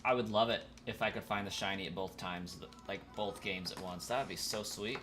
S2: I would love it if I could find the shiny at both times, like both games at once. That would be so sweet.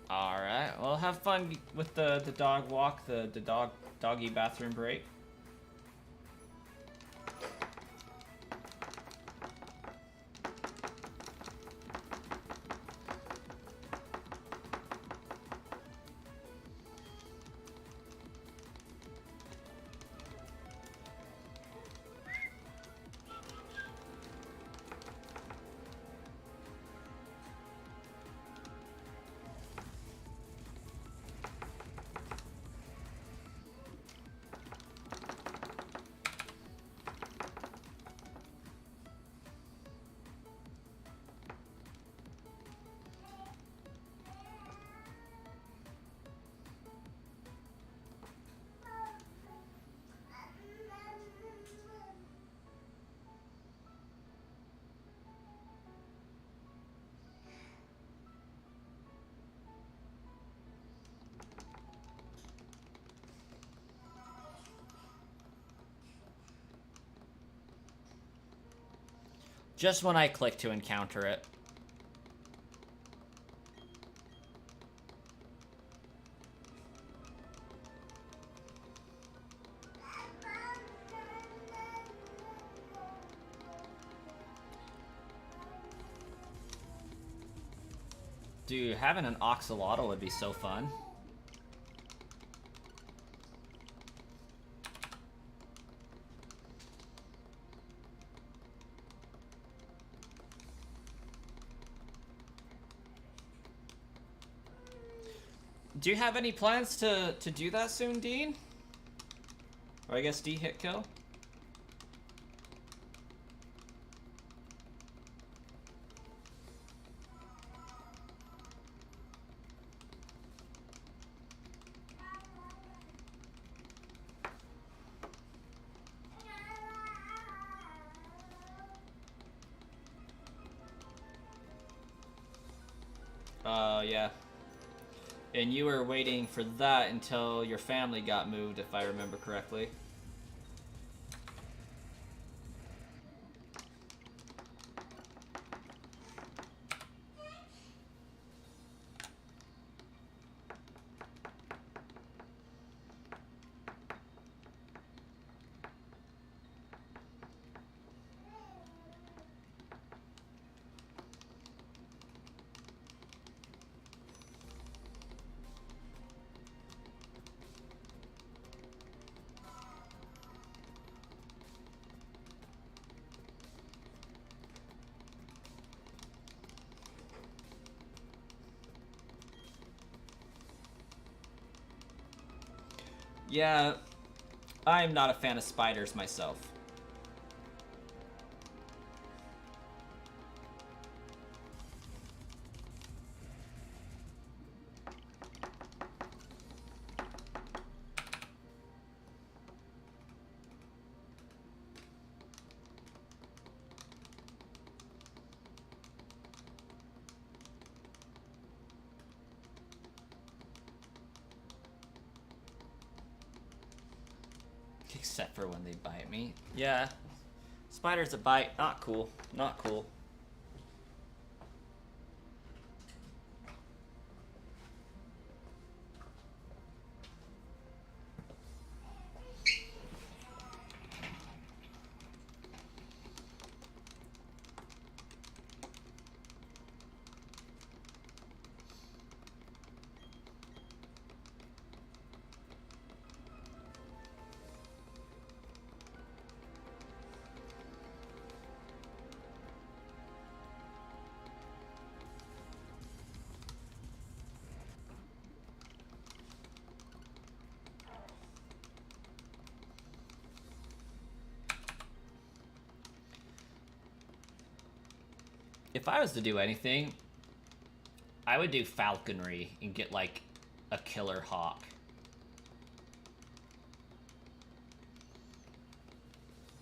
S2: All right. Well, have fun with the dog walk, the doggy bathroom break. Just when I click to encounter it. Dude, having an Oxalotl would be so fun. Do you have any plans to do that soon, Dean? Or I guess D hit kill? Yeah. And you were waiting for that until your family got moved, if I remember correctly. Yeah, I'm not a fan of spiders myself. Except for when they bite me. Yeah. Spiders that bite, not cool. Not cool. If I was to do anything, I would do falconry and get like a killer hawk.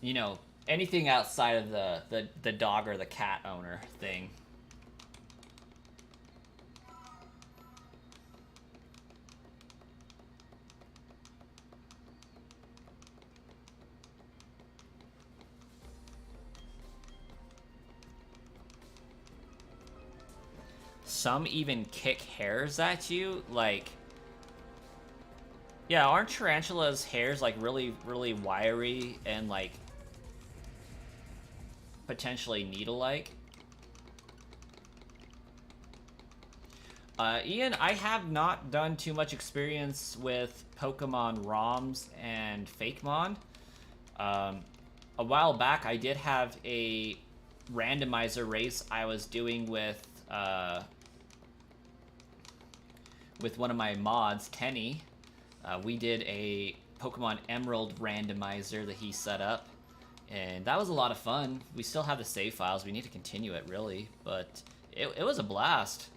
S2: You know, anything outside of the dog or the cat owner thing. Some even kick hairs at you, like... Yeah, aren't tarantulas' hairs, like, really, really wiry and, like, potentially needle-like? Ian, I have not done too much experience with Pokemon ROMs and Fakemon. A while back, I did have a randomizer race I was doing with one of my mods, Kenny. We did a Pokemon Emerald randomizer that he set up, and that was a lot of fun. We still have the save files. We need to continue it, really, but it was a blast.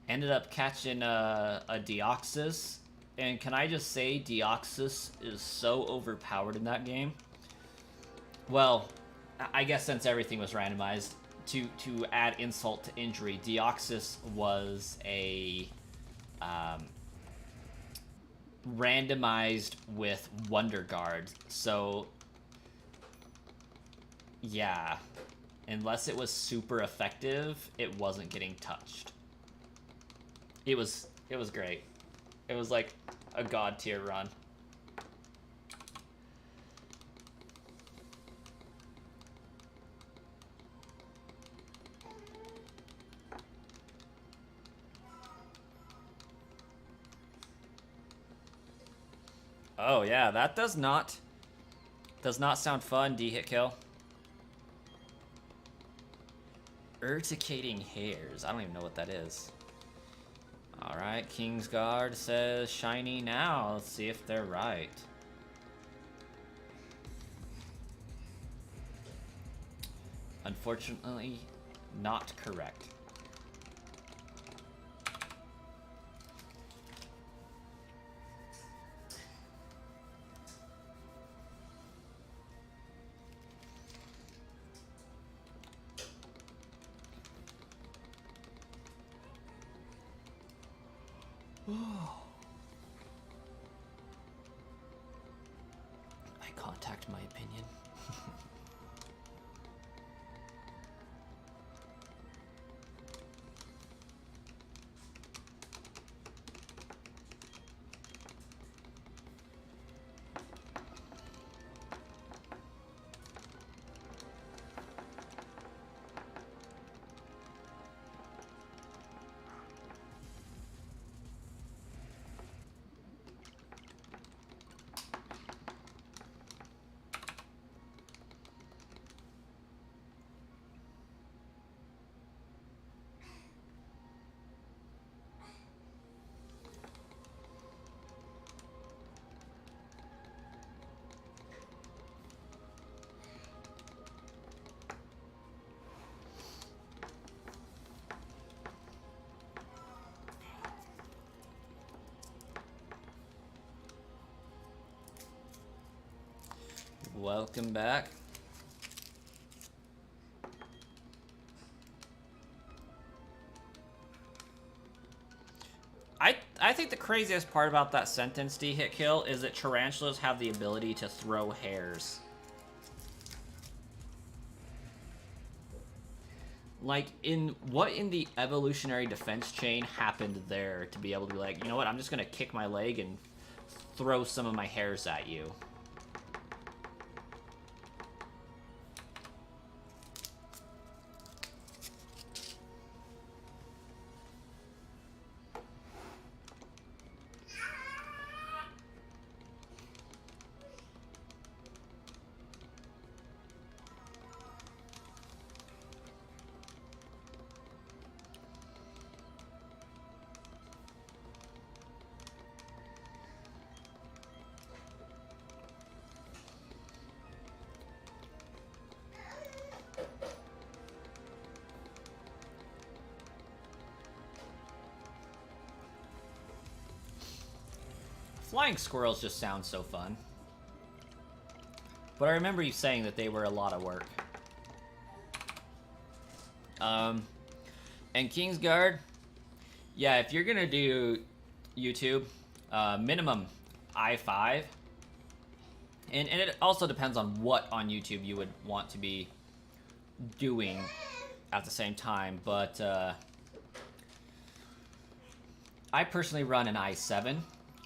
S2: Ended up catching a Deoxys, and can I just say Deoxys is so overpowered in that game? Well, I guess since everything was randomized, to add insult to injury, Deoxys was a randomized with Wonder Guard, so yeah, unless it was super effective, it wasn't getting touched. It was great. It was like a god tier run. Oh yeah, that does not sound fun. D-hit kill. Urticating hairs. I don't even know what that is. Alright, Kingsguard says shiny now. Let's see if they're right. Unfortunately, not correct. I contact my opinion. Welcome back. I think the craziest part about that sentence, D-hit kill, is that tarantulas have the ability to throw hairs. Like, what in the evolutionary defense chain happened there to be able to be like, you know what, I'm just gonna kick my leg and throw some of my hairs at you. Flying squirrels just sound so fun. But I remember you saying that they were a lot of work. And Kingsguard, yeah, if you're gonna do YouTube, minimum i5. And it also depends on what on YouTube you would want to be doing at the same time, but I personally run an i7.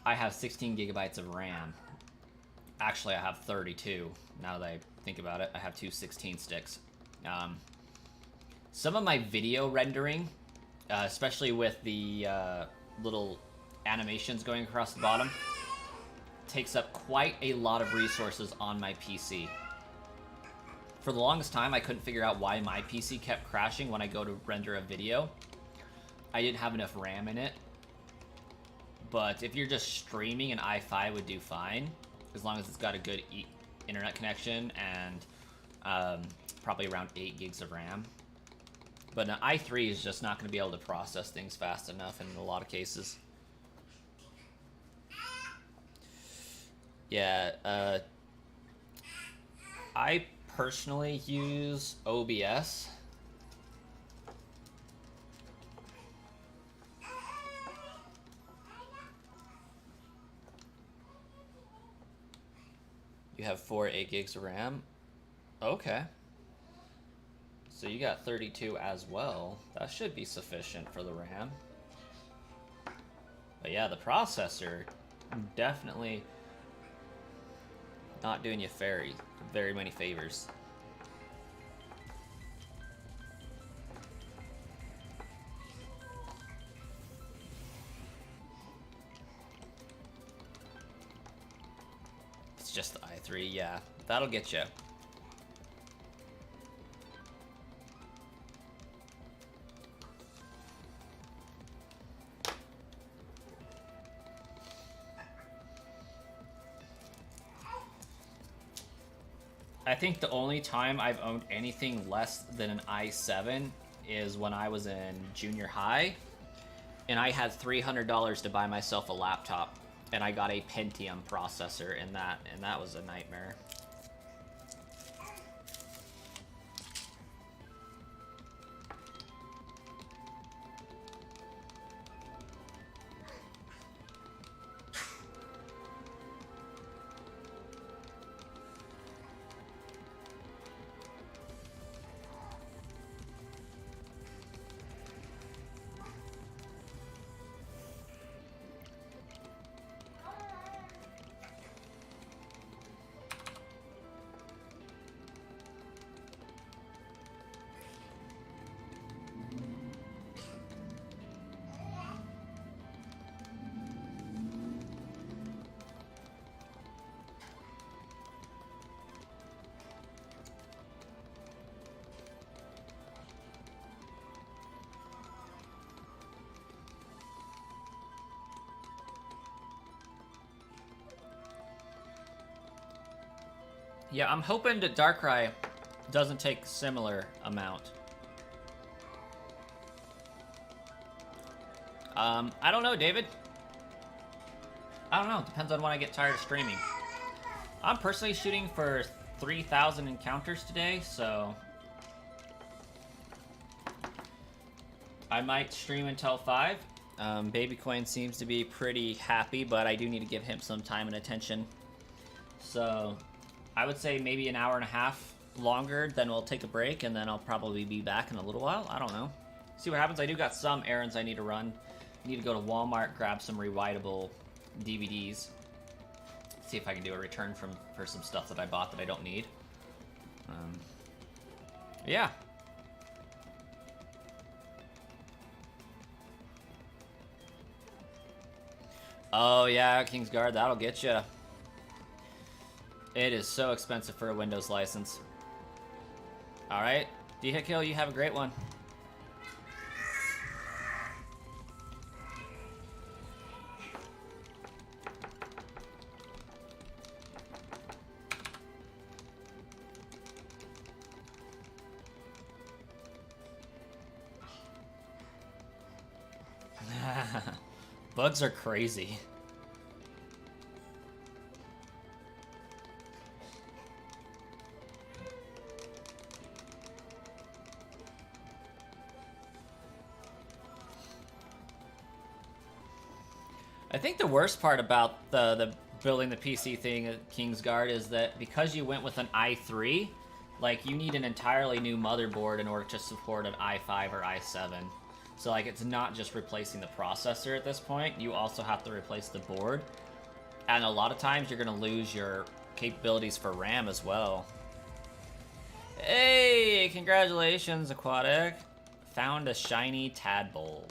S2: I have 16 gigabytes of RAM. Actually, I have 32. Now that I think about it, I have two 16 sticks. Some of my video rendering, especially with the little animations going across the bottom, takes up quite a lot of resources on my PC. For the longest time, I couldn't figure out why my PC kept crashing when I go to render a video. I didn't have enough RAM in it. But if you're just streaming, an i5 would do fine, as long as it's got a good internet connection and probably around 8 gigs of RAM. But an i3 is just not going to be able to process things fast enough in a lot of cases. Yeah, I personally use OBS. You have 8 gigs of RAM? Okay. So you got 32 as well. That should be sufficient for the RAM. But yeah, the processor, definitely not doing you very many favors. just the i3, yeah. That'll get you. I think the only time I've owned anything less than an i7 is when I was in junior high, and I had $300 to buy myself a laptop, and I got a Pentium processor in that, and that was a nightmare. Yeah, I'm hoping that Darkrai doesn't take similar amount. I don't know, David. I don't know. Depends on when I get tired of streaming. I'm personally shooting for 3,000 encounters today, so I might stream until 5. Babycoin seems to be pretty happy, but I do need to give him some time and attention. So I would say maybe an hour and a half longer, then we'll take a break, and then I'll probably be back in a little while. I don't know. See what happens. I do got some errands I need to run. I need to go to Walmart, grab some rewritable DVDs. See if I can do a return for some stuff that I bought that I don't need. Yeah. Oh yeah, Kingsguard, that'll get you. It is so expensive for a Windows license. Alright, D-Hit-Kill, you have a great one. Bugs are crazy. I think the worst part about the building the PC thing at Kingsguard is that because you went with an i3, like, you need an entirely new motherboard in order to support an i5 or i7. So, like, it's not just replacing the processor at this point. You also have to replace the board. And a lot of times you're going to lose your capabilities for RAM as well. Hey, congratulations, Aquatic. Found a shiny Tadbold.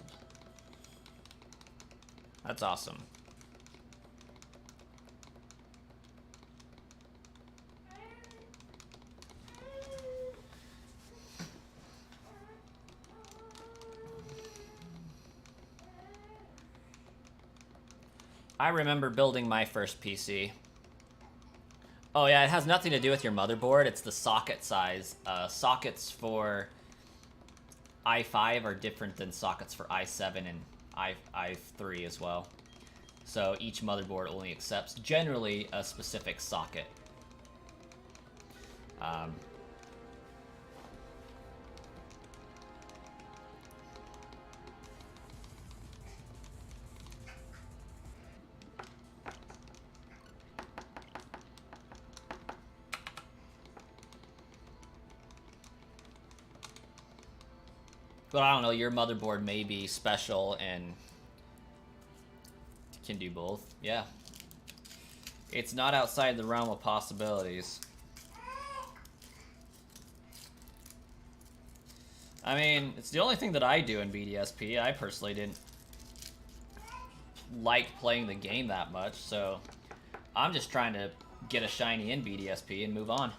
S2: That's awesome. I remember building my first PC. Oh yeah, it has nothing to do with your motherboard, it's the socket size. Sockets for i5 are different than sockets for i7 and i3 as well. So each motherboard only accepts generally a specific socket. But I don't know, your motherboard may be special and can do both. Yeah. It's not outside the realm of possibilities. I mean, it's the only thing that I do in BDSP. I personally didn't like playing the game that much, so I'm just trying to get a shiny in BDSP and move on.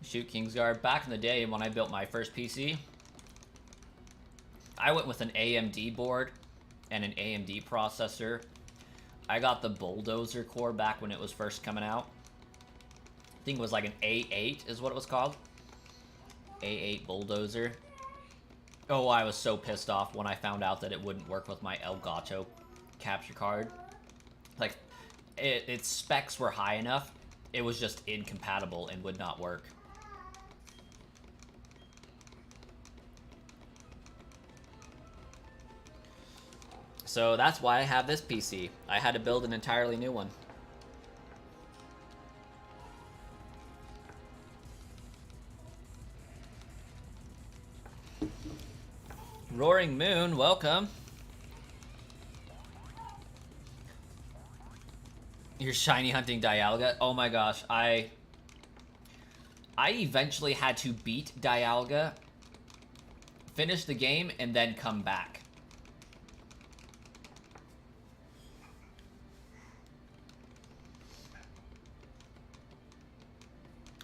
S2: Shoot, Kingsguard. Back in the day when I built my first PC, I went with an AMD board and an AMD processor. I got the Bulldozer core back when it was first coming out. I think it was like an A8 is what it was called. A8 Bulldozer. Oh, I was so pissed off when I found out that it wouldn't work with my Elgato capture card. Like, its specs were high enough, it was just incompatible and would not work. So that's why I have this PC. I had to build an entirely new one. Roaring Moon, welcome. You're shiny hunting Dialga? Oh my gosh, I eventually had to beat Dialga, finish the game, and then come back.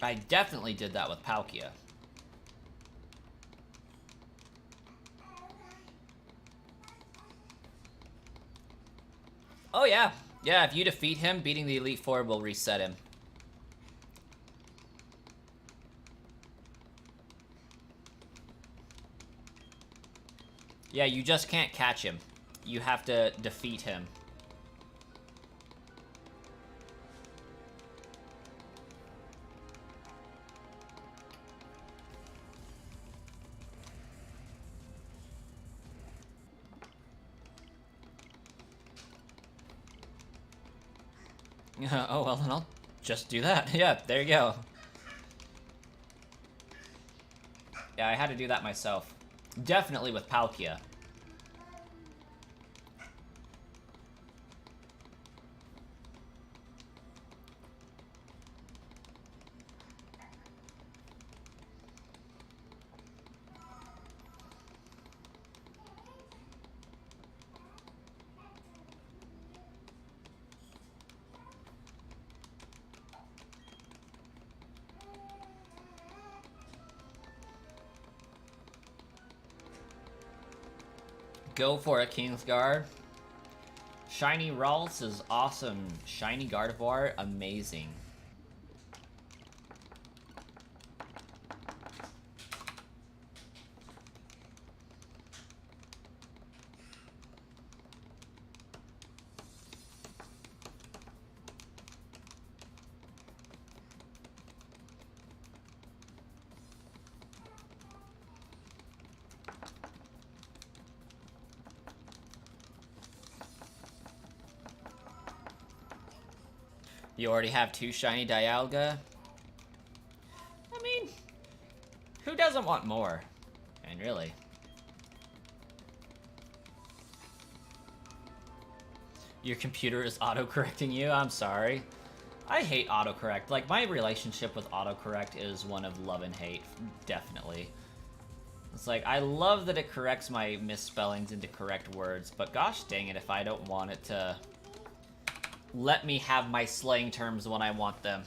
S2: I definitely did that with Palkia. Oh yeah. Yeah, if you defeat him, beating the Elite Four will reset him. Yeah, you just can't catch him. You have to defeat him. Oh, well, then I'll just do that. Yeah, there you go. Yeah, I had to do that myself. Definitely with Palkia. Go for it, Kingsguard. Shiny Ralts is awesome. Shiny Gardevoir, amazing. You already have 2 shiny Dialga? I mean, who doesn't want more? I mean, really. Your computer is autocorrecting you? I'm sorry. I hate autocorrect. Like, my relationship with autocorrect is one of love and hate, definitely. It's like, I love that it corrects my misspellings into correct words, but gosh dang it if I don't want it to let me have my slang terms when I want them.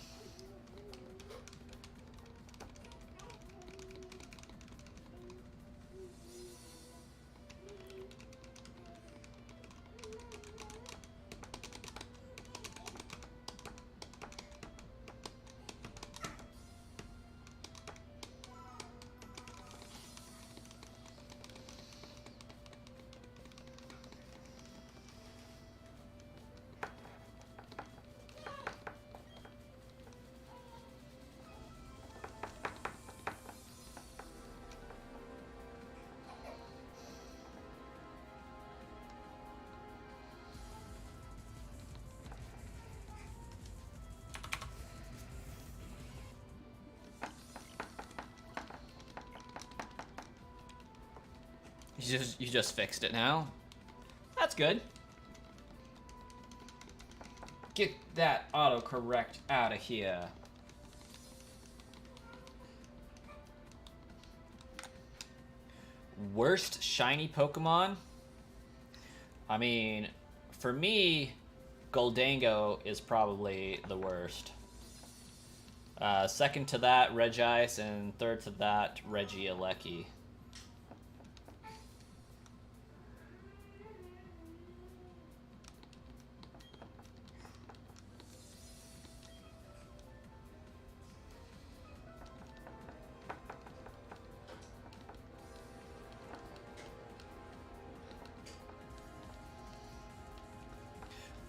S2: You just fixed it now. That's good. Get that autocorrect out of here. Worst shiny Pokemon? I mean, for me, Goldango is probably the worst. Second to that, Regice, and third to that, Regieleki.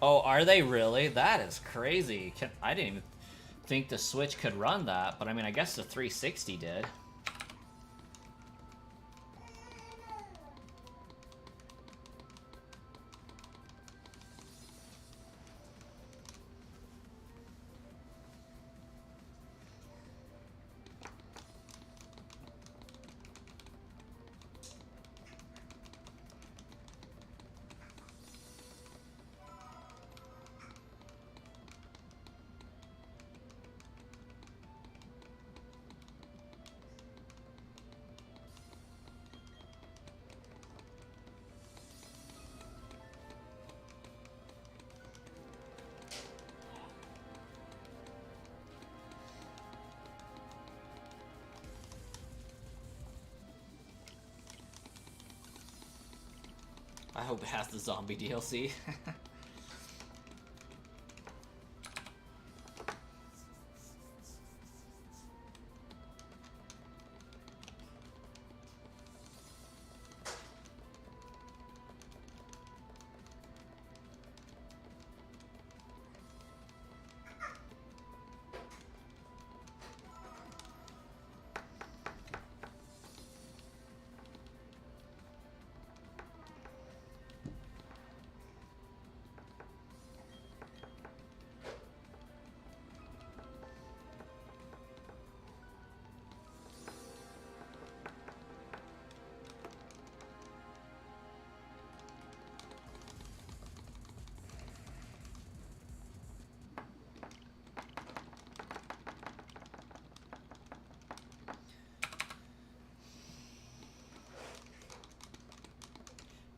S2: Oh, are they really? That is crazy. I didn't even think the Switch could run that, but I mean, I guess the 360 did. I hope it has the zombie DLC.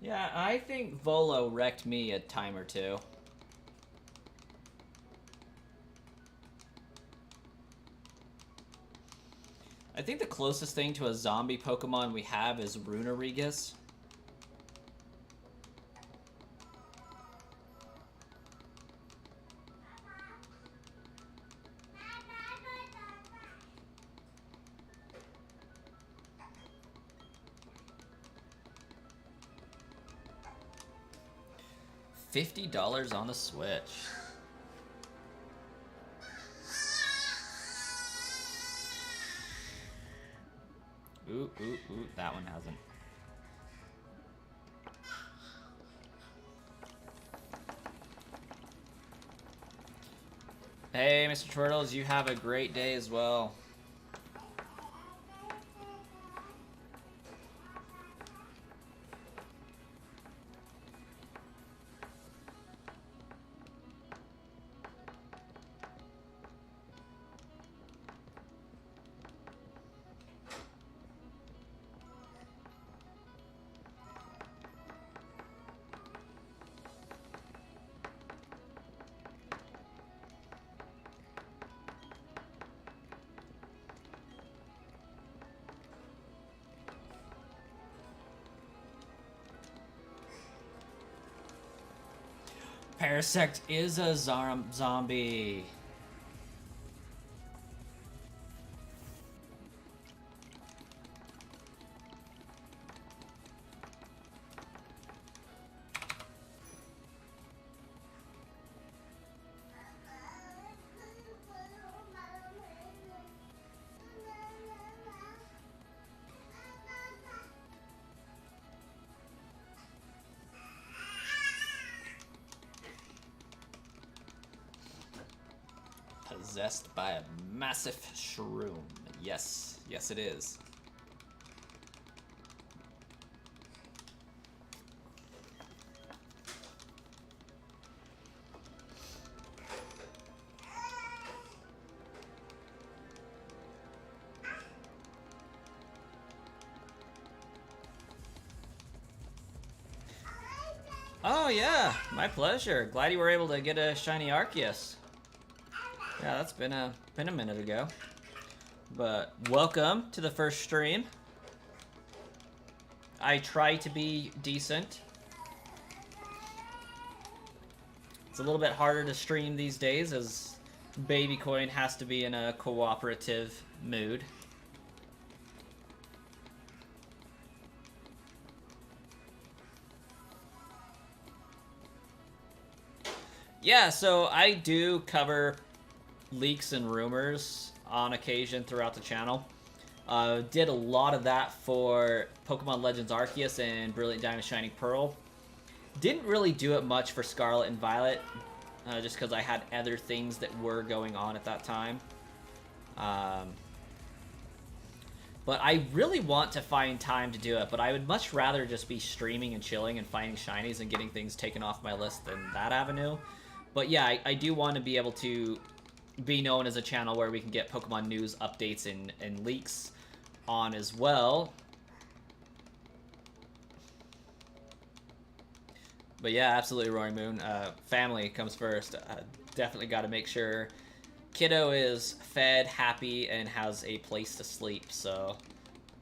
S2: Yeah, I think Volo wrecked me a time or two. I think the closest thing to a zombie Pokemon we have is Runerigus. $50 on the Switch. Ooh, that one hasn't. Hey, Mr. Turtles, you have a great day as well. Parasect is a zombie. Possessed by a massive shroom. Yes, yes it is. Oh yeah, my pleasure. Glad you were able to get a shiny Arceus. Yeah, that's been a minute ago. But welcome to the first stream. I try to be decent. It's a little bit harder to stream these days as Babycoin has to be in a cooperative mood. Yeah, so I do cover leaks and rumors on occasion throughout the channel. Did a lot of that for Pokemon Legends Arceus and Brilliant Diamond Shining Pearl. Didn't really do it much for Scarlet and Violet, just because I had other things that were going on at that time. But I really want to find time to do it, but I would much rather just be streaming and chilling and finding shinies and getting things taken off my list than that avenue. But yeah, I do want to be able to be known as a channel where we can get Pokemon news, updates, and leaks on as well. But yeah, absolutely, Roaring Moon. Family comes first. Definitely got to make sure Kiddo is fed, happy, and has a place to sleep. So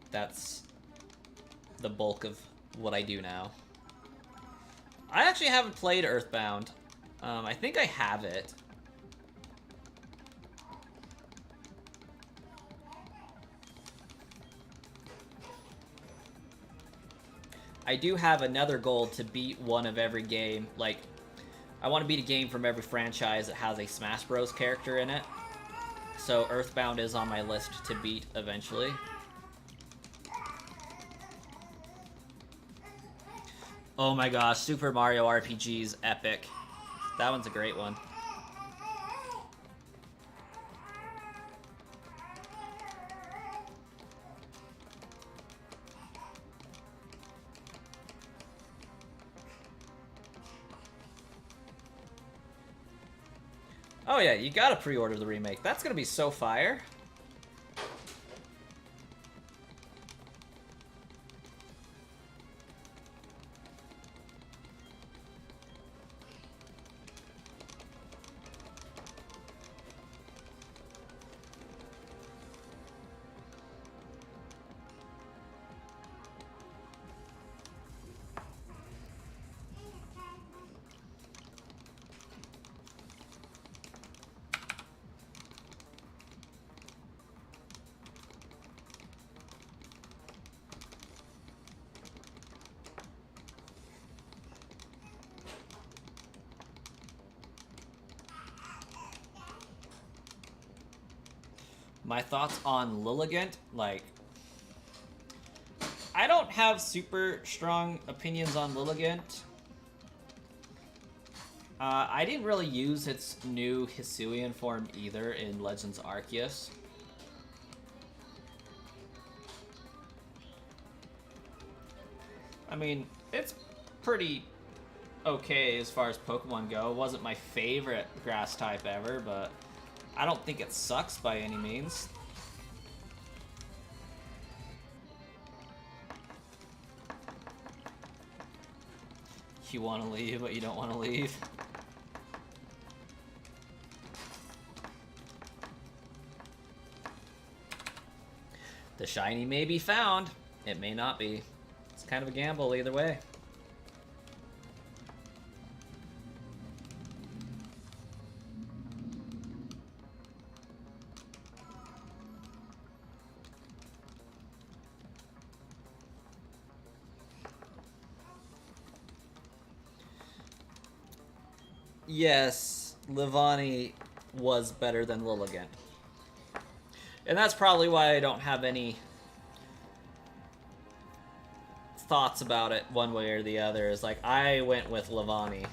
S2: that's the bulk of what I do now. I actually haven't played Earthbound. I think I have it. I do have another goal to beat one of every game. Like, I want to beat a game from every franchise that has a Smash Bros. Character in it. So Earthbound is on my list to beat eventually. Oh my gosh, Super Mario RPG's epic. That one's a great one. Oh yeah, you gotta pre-order the remake. That's gonna be so fire. My thoughts on Lilligant, like, I don't have super strong opinions on Lilligant. I didn't really use its new Hisuian form either in Legends Arceus. I mean, it's pretty okay as far as Pokemon go. It wasn't my favorite grass type ever, but I don't think it sucks by any means. You want to leave, but you don't want to leave. The shiny may be found. It may not be. It's kind of a gamble either way. Yes, Livani was better than Lilligant. And that's probably why I don't have any thoughts about it one way or the other. Is like, I went with Livani.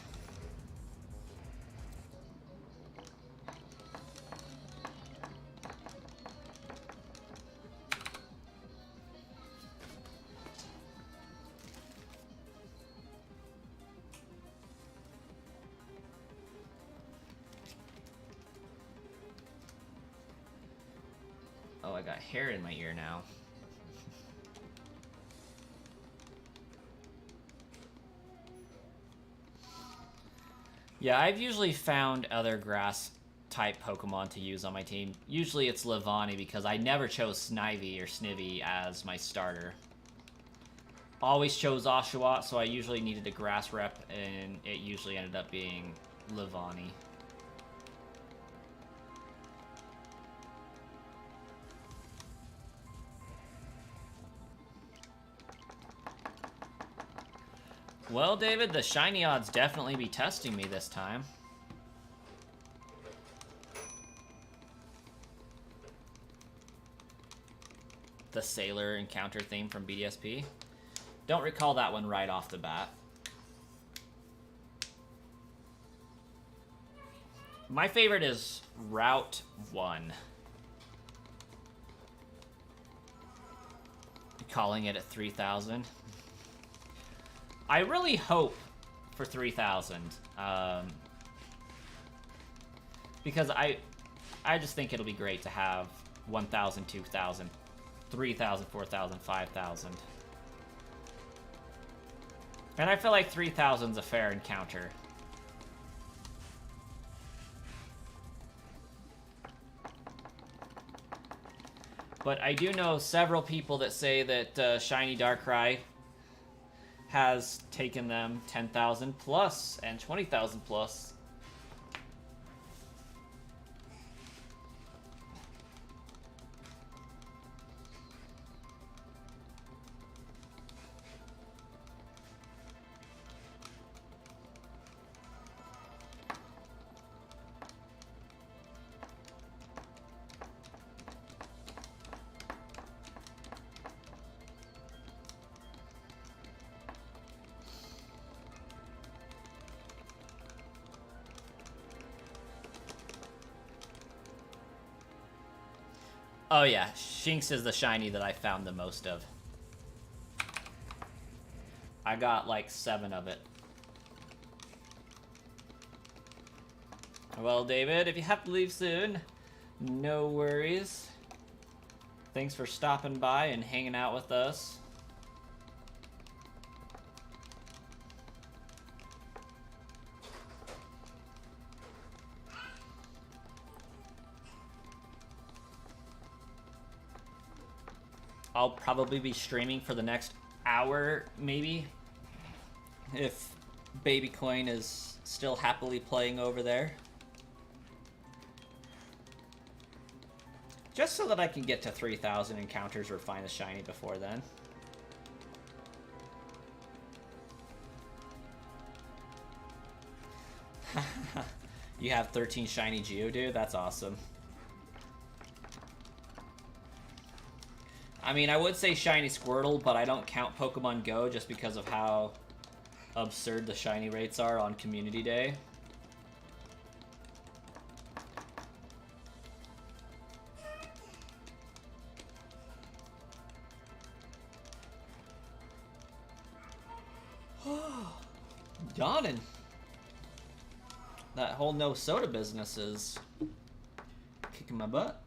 S2: Oh, I got hair in my ear now. Yeah, I've usually found other grass type Pokemon to use on my team. Usually it's Levani because I never chose Snivy or Snivy as my starter. Always chose Oshawott, so I usually needed a grass rep, and it usually ended up being Levani. Well, David, the shiny odds definitely be testing me this time. The Sailor encounter theme from BDSP. Don't recall that one right off the bat. My favorite is Route 1. Calling it at 3,000. I really hope for 3,000. Because I just think it'll be great to have 1,000, 2,000, 3,000, 4,000, 5,000. And I feel like 3,000's a fair encounter. But I do know several people that say that Shiny Darkrai has taken them 10,000 plus and 20,000 plus. Oh yeah, Shinx is the shiny that I found the most of. I got like 7 of it. Well, David, if you have to leave soon, no worries. Thanks for stopping by and hanging out with us. I'll probably be streaming for the next hour, maybe, if Baby Coin is still happily playing over there. Just so that I can get to 3,000 encounters or find a shiny before then. You have 13 shiny Geodude? That's awesome. I mean, I would say shiny Squirtle, but I don't count Pokemon Go just because of how absurd the shiny rates are on Community Day. Yawning. That whole no soda business is kicking my butt.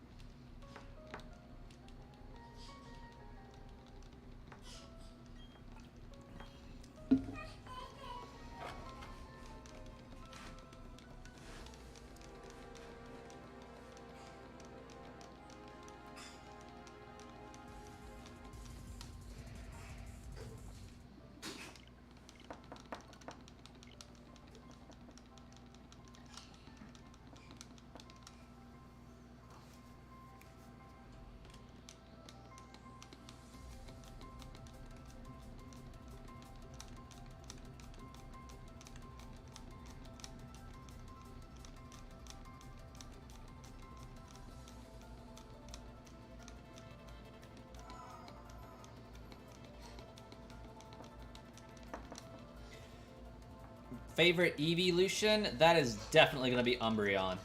S2: Favorite evolution? That is definitely going to be Umbreon.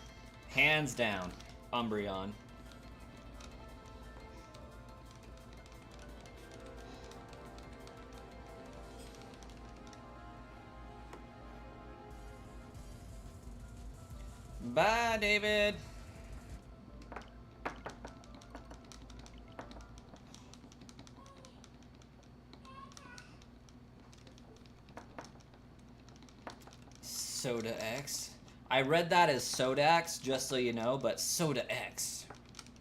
S2: Hands down, Umbreon. Bye, David. Soda X. I read that as Sodax, just so you know, but Soda X,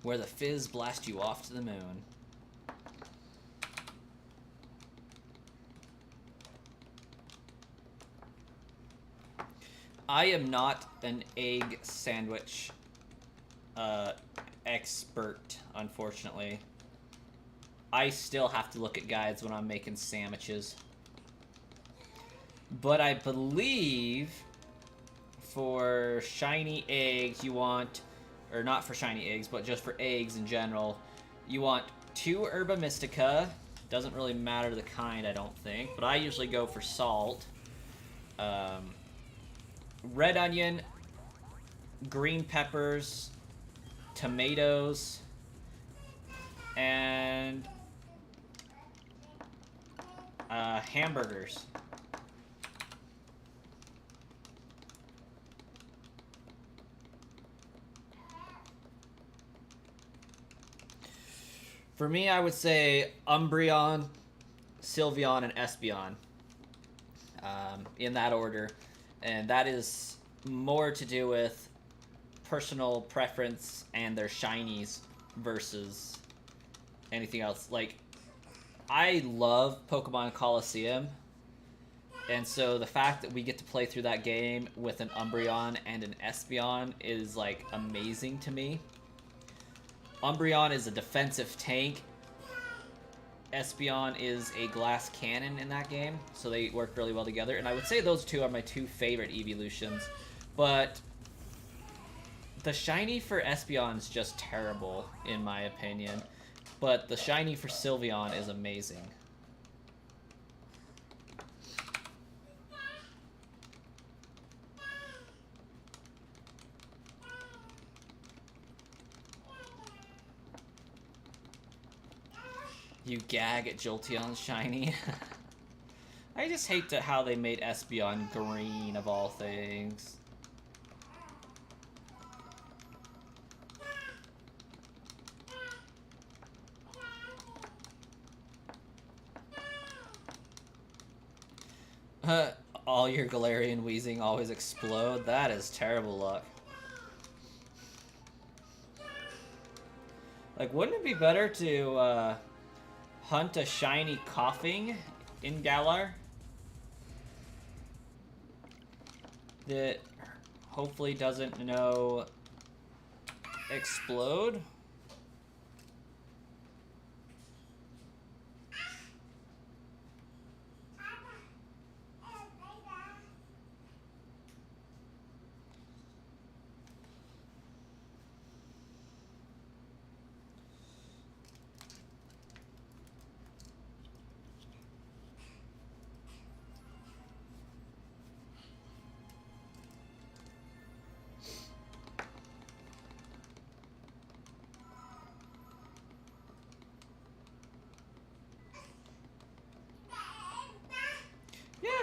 S2: where the fizz blast you off to the moon. I am not an egg sandwich expert, unfortunately. I still have to look at guides when I'm making sandwiches. But I believe for shiny eggs you want, or not for shiny eggs, but just for eggs in general, you want 2 Herba Mystica. Doesn't really matter the kind, I don't think, but I usually go for salt. Red onion, green peppers, tomatoes, and hamburgers. For me, I would say Umbreon, Sylveon, and Espeon. In that order. And that is more to do with personal preference and their shinies versus anything else. Like, I love Pokemon Coliseum, and so the fact that we get to play through that game with an Umbreon and an Espeon is, like, amazing to me. Umbreon is a defensive tank. Espeon is a glass cannon in that game, so they work really well together. And I would say those two are my 2 favorite evolutions. But the shiny for Espeon is just terrible, in my opinion. But the shiny for Sylveon is amazing. You gag at Jolteon's shiny. I just hate how they made Espeon green, of all things. All your Galarian Weezing always explode? That is terrible luck. Like, wouldn't it be better to, hunt a shiny Coughing in Galar that hopefully doesn't explode?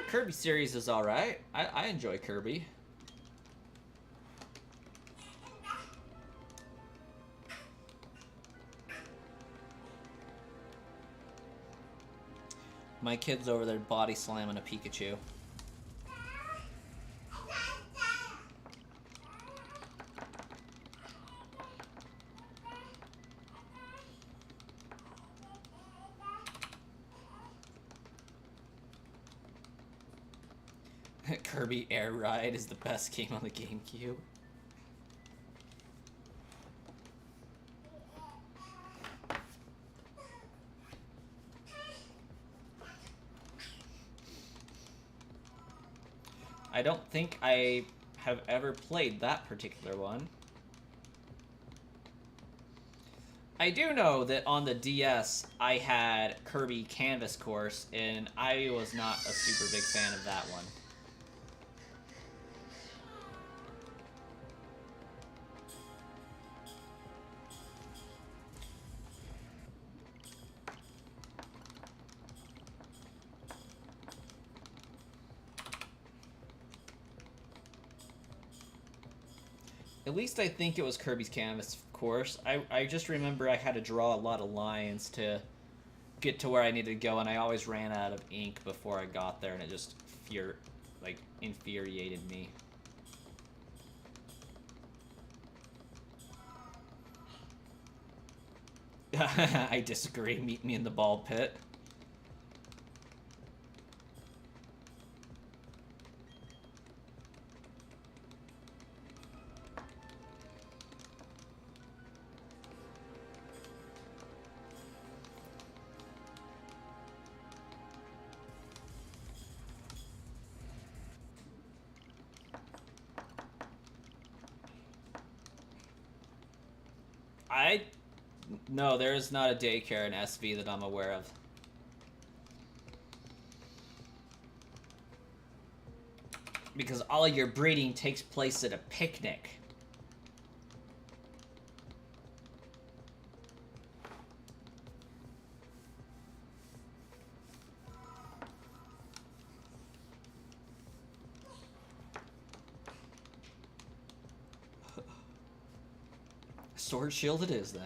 S2: Kirby series is alright. I enjoy Kirby. My kid's over there body slamming a Pikachu. Kirby Air Ride is the best game on the GameCube. I don't think I have ever played that particular one. I do know that on the DS, I had Kirby Canvas Course, and I was not a super big fan of that one. At least I think it was Kirby's Canvas Course. I just remember I had to draw a lot of lines to get to where I needed to go, and I always ran out of ink before I got there, and it just like, infuriated me. I disagree. Meet me in the ball pit. No, there is not a daycare in SV that I'm aware of. Because all of your breeding takes place at a picnic. Sword shield it is, then.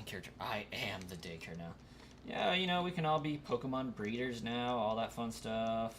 S2: Character. I am the daycare now. Yeah, you know, we can all be Pokemon breeders now, all that fun stuff.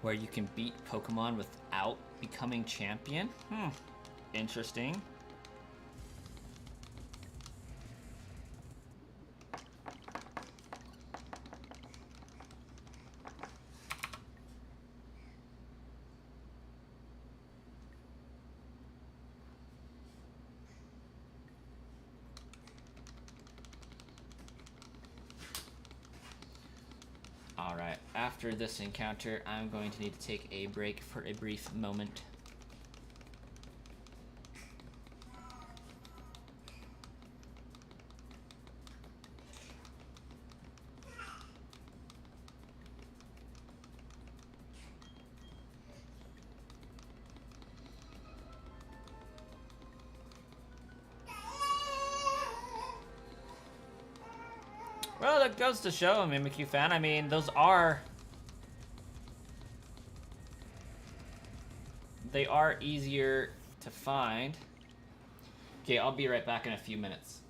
S2: Where you can beat Pokemon without becoming champion? Interesting. Alright, after this encounter, I'm going to need to take a break for a brief moment. Well, that goes to show, Mimikyu fan. I mean, those are... They are easier to find. Okay, I'll be right back in a few minutes.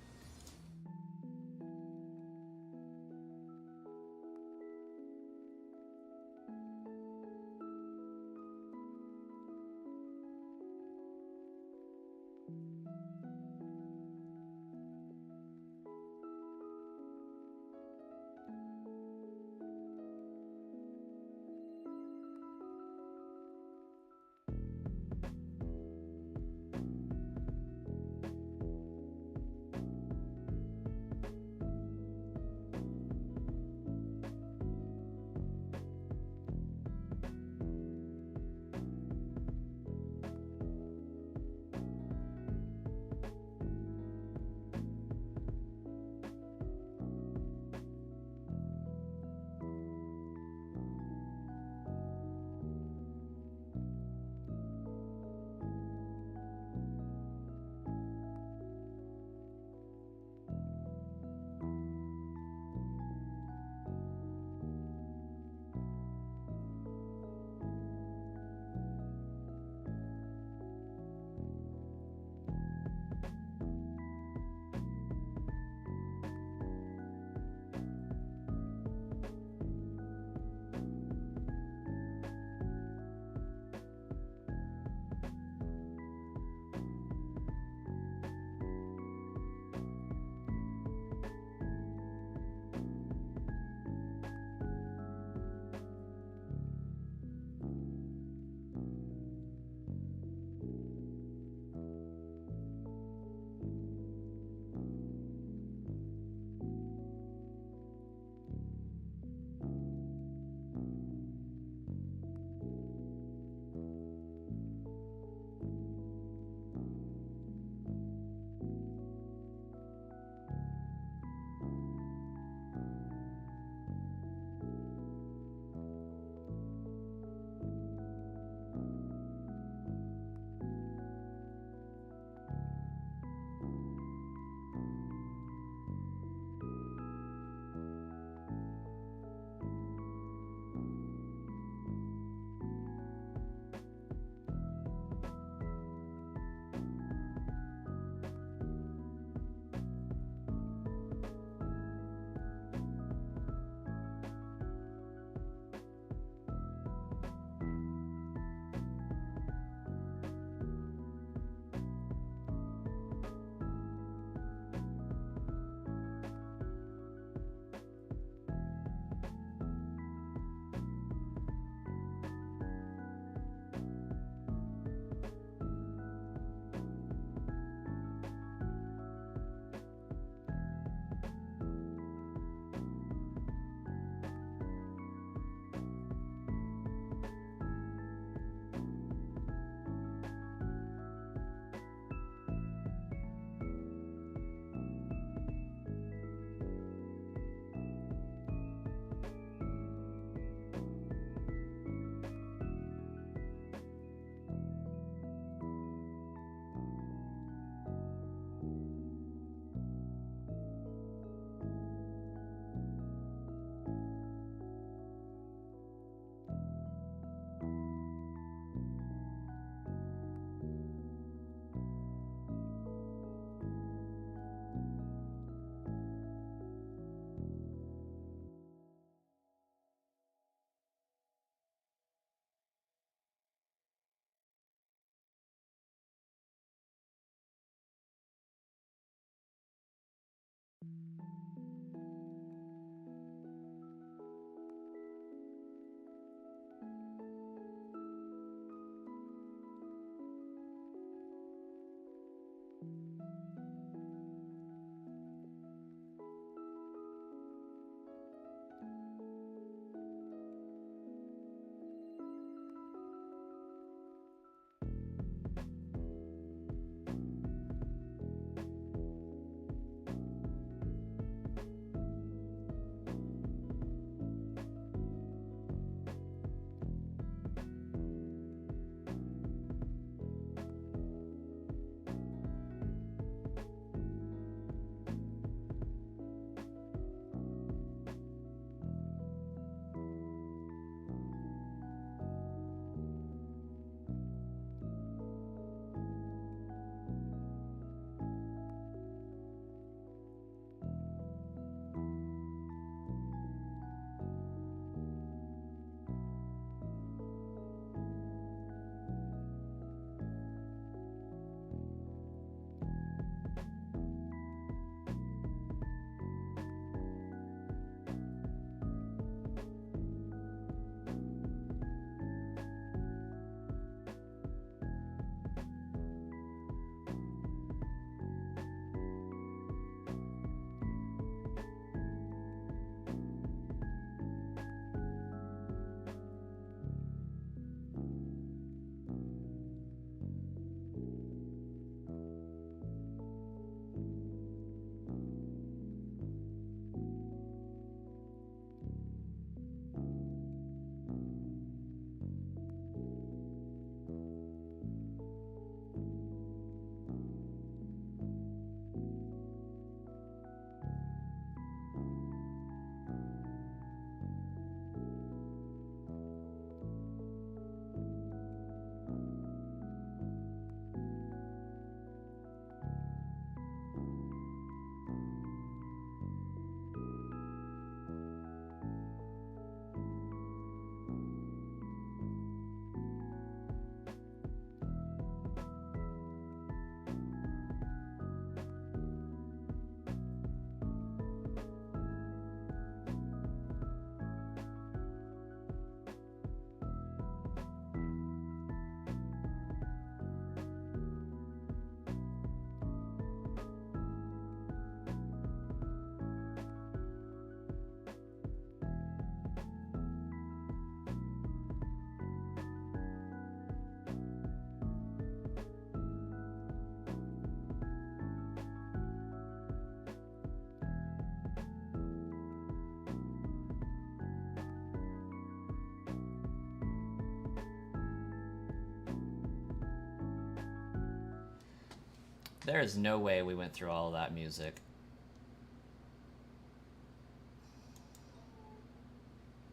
S2: There is no way we went through all of that music.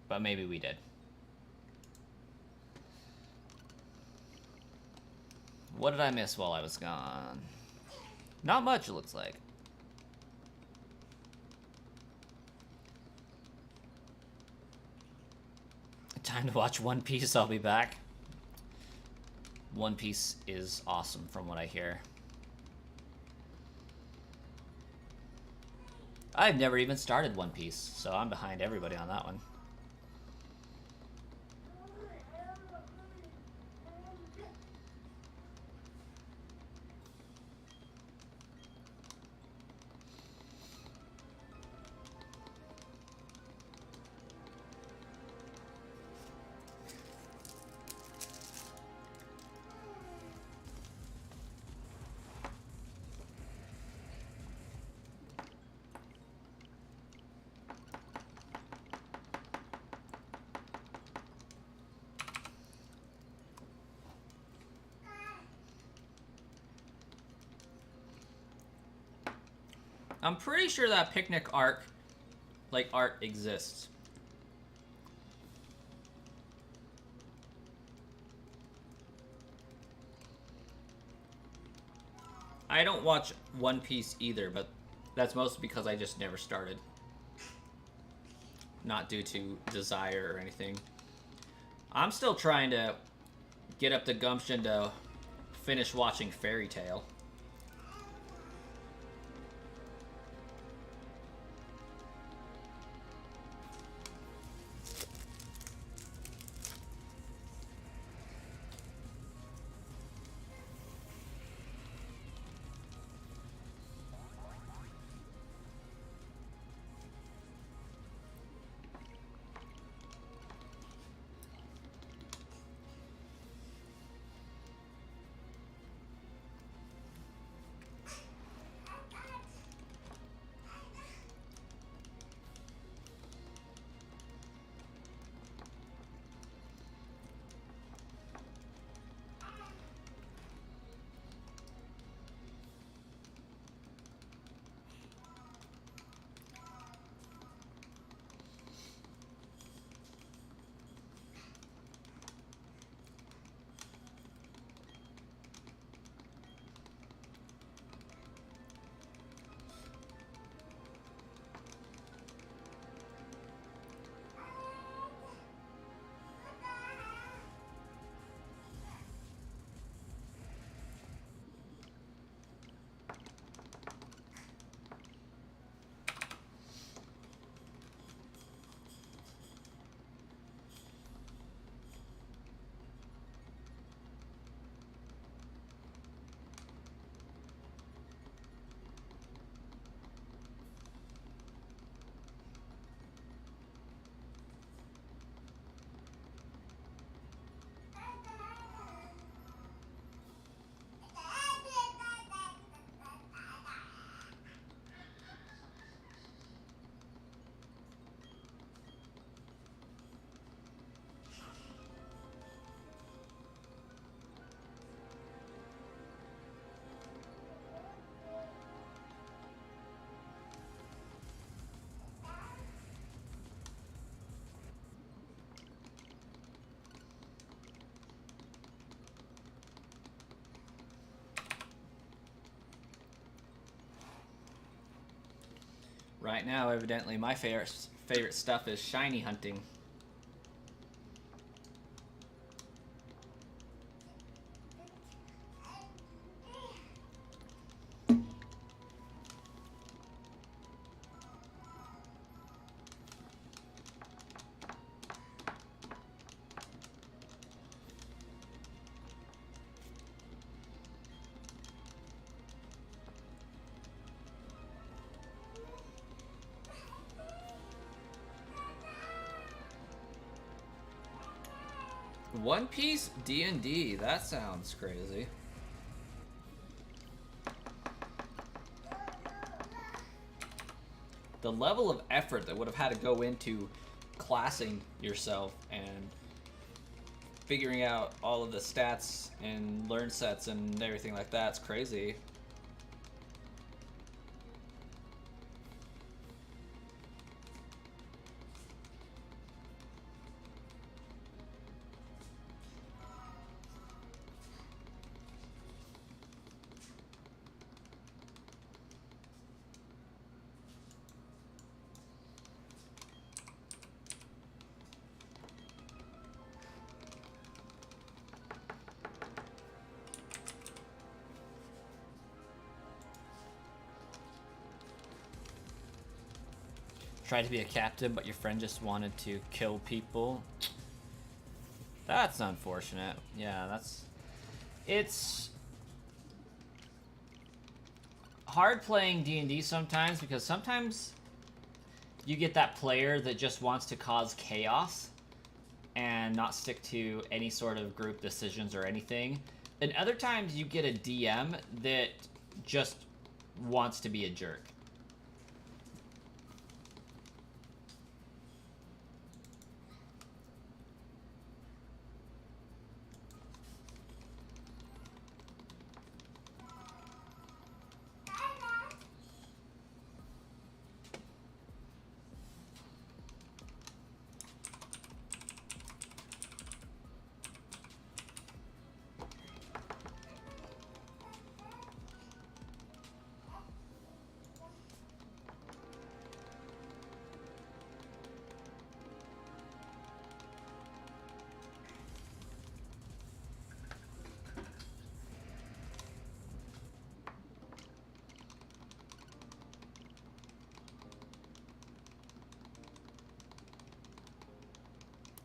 S2: But maybe we did. What did I miss while I was gone? Not much, it looks like. Time to watch One Piece, I'll be back. One Piece is awesome from what I hear. I've never even started One Piece, so I'm behind everybody on that one. I'm pretty sure that picnic art exists. I don't watch One Piece either, but that's mostly because I just never started. Not due to desire or anything. I'm still trying to get up the gumption to finish watching Fairy Tail. Right now, evidently, my favorite stuff is shiny hunting. One Piece D&D, that sounds crazy. The level of effort that would have had to go into classing yourself and figuring out all of the stats and learn sets and everything like that's crazy. Tried to be a captain, but your friend just wanted to kill people. That's unfortunate. Yeah, it's hard playing D&D sometimes, because sometimes you get that player that just wants to cause chaos and not stick to any sort of group decisions or anything. And other times you get a DM that just wants to be a jerk.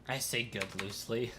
S2: I say good loosely.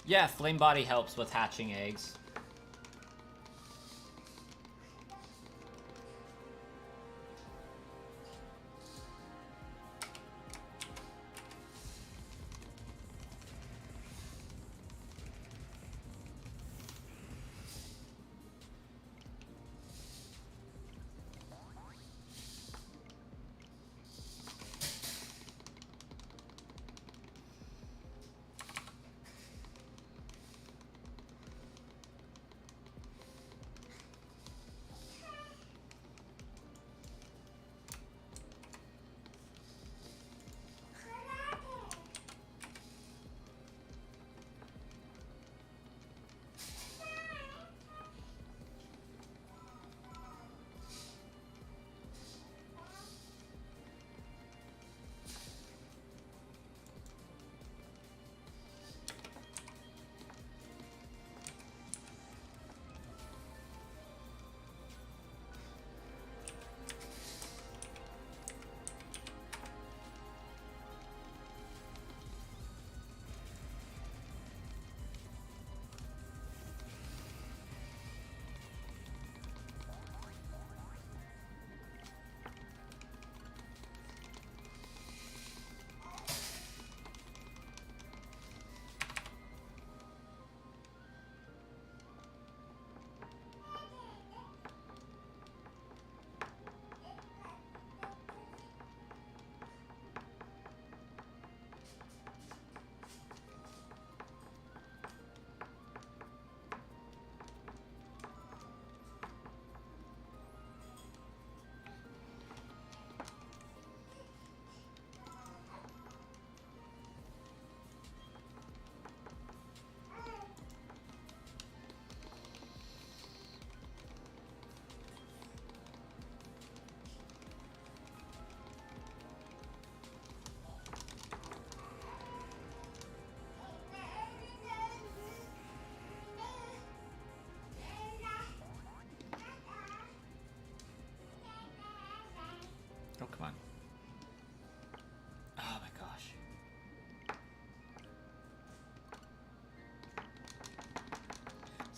S2: Yeah, Flame Body helps with hatching eggs.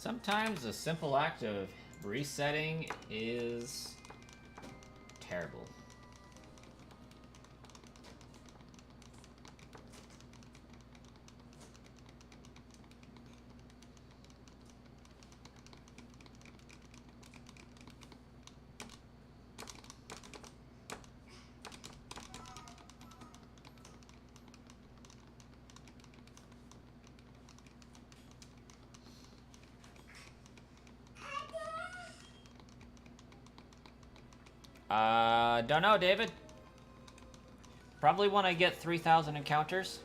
S2: Sometimes a simple act of resetting is terrible. Don't know, David. Probably when I get 3,000 encounters.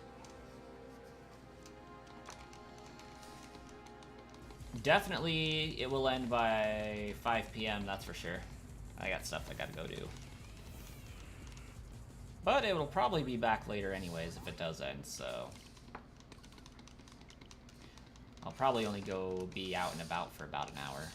S2: Definitely it will end by 5 p.m., that's for sure. I got stuff I gotta go do. But it will probably be back later anyways if it does end, so... I'll probably only go be out and about for about an hour.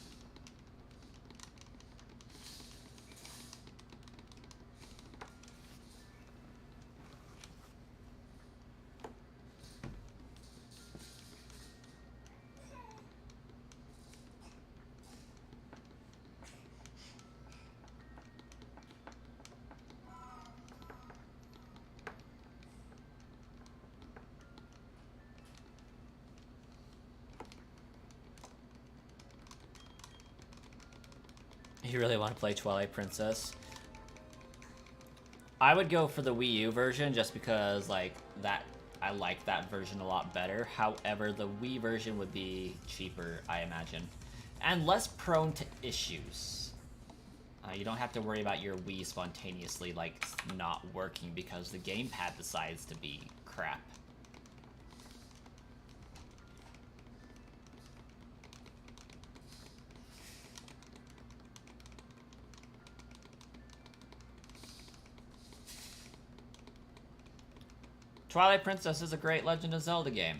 S2: You really want to play Twilight Princess? I would go for the Wii U version just because, like, that I like that version a lot better. However, the Wii version would be cheaper, I imagine, and less prone to issues. You don't have to worry about your Wii spontaneously, like, not working because the gamepad decides to be crap. Twilight Princess is a great Legend of Zelda game.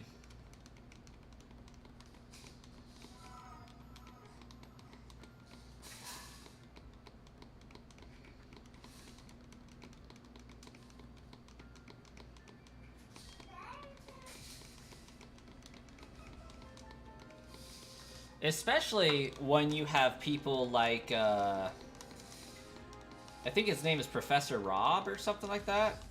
S2: Especially when you have people like, I think his name is Professor Rob or something like that.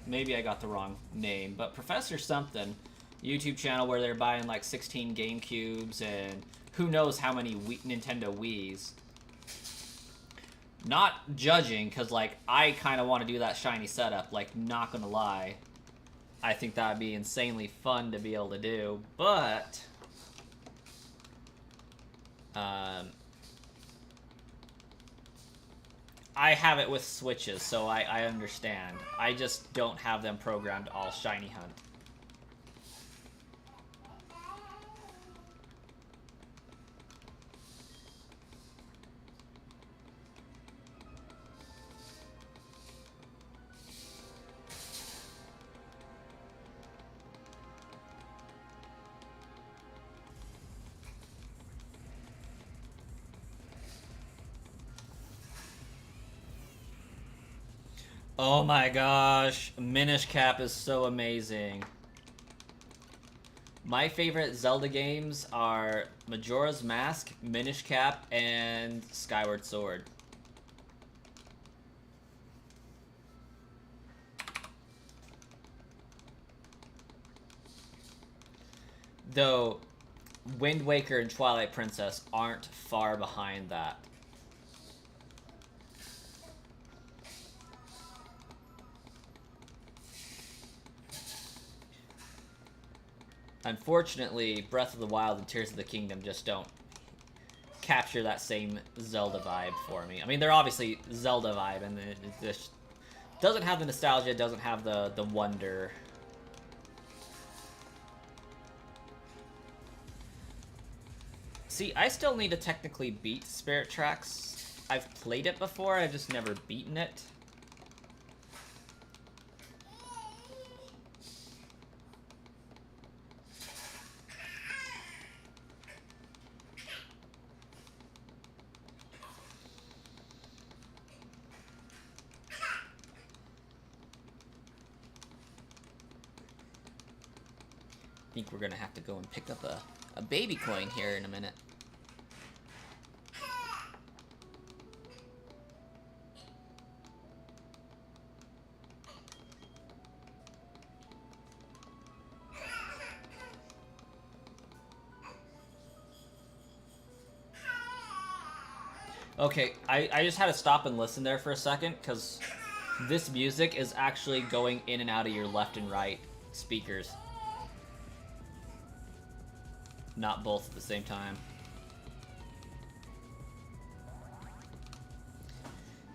S2: Maybe I got the wrong name, but Professor something, YouTube channel where they're buying like 16 GameCubes and who knows how many Nintendo Wiis. Not judging, because like I kind of want to do that shiny setup, like not gonna lie. I think that would be insanely fun to be able to do, but... I have it with Switches, so I understand. I just don't have them programmed all shiny hunt. Oh my gosh, Minish Cap is so amazing. My favorite Zelda games are Majora's Mask, Minish Cap, and Skyward Sword. Though, Wind Waker and Twilight Princess aren't far behind that. Unfortunately, Breath of the Wild and Tears of the Kingdom just don't capture that same Zelda vibe for me. I mean, they're obviously Zelda vibe, and it just doesn't have the nostalgia, doesn't have the wonder. See, I still need to technically beat Spirit Tracks. I've played it before, I've just never beaten it. I think we're gonna have to go and pick up a a baby coin here in a minute. Okay, I just had to stop and listen there for a second, because this music is actually going in and out of your left and right speakers. Not both at the same time.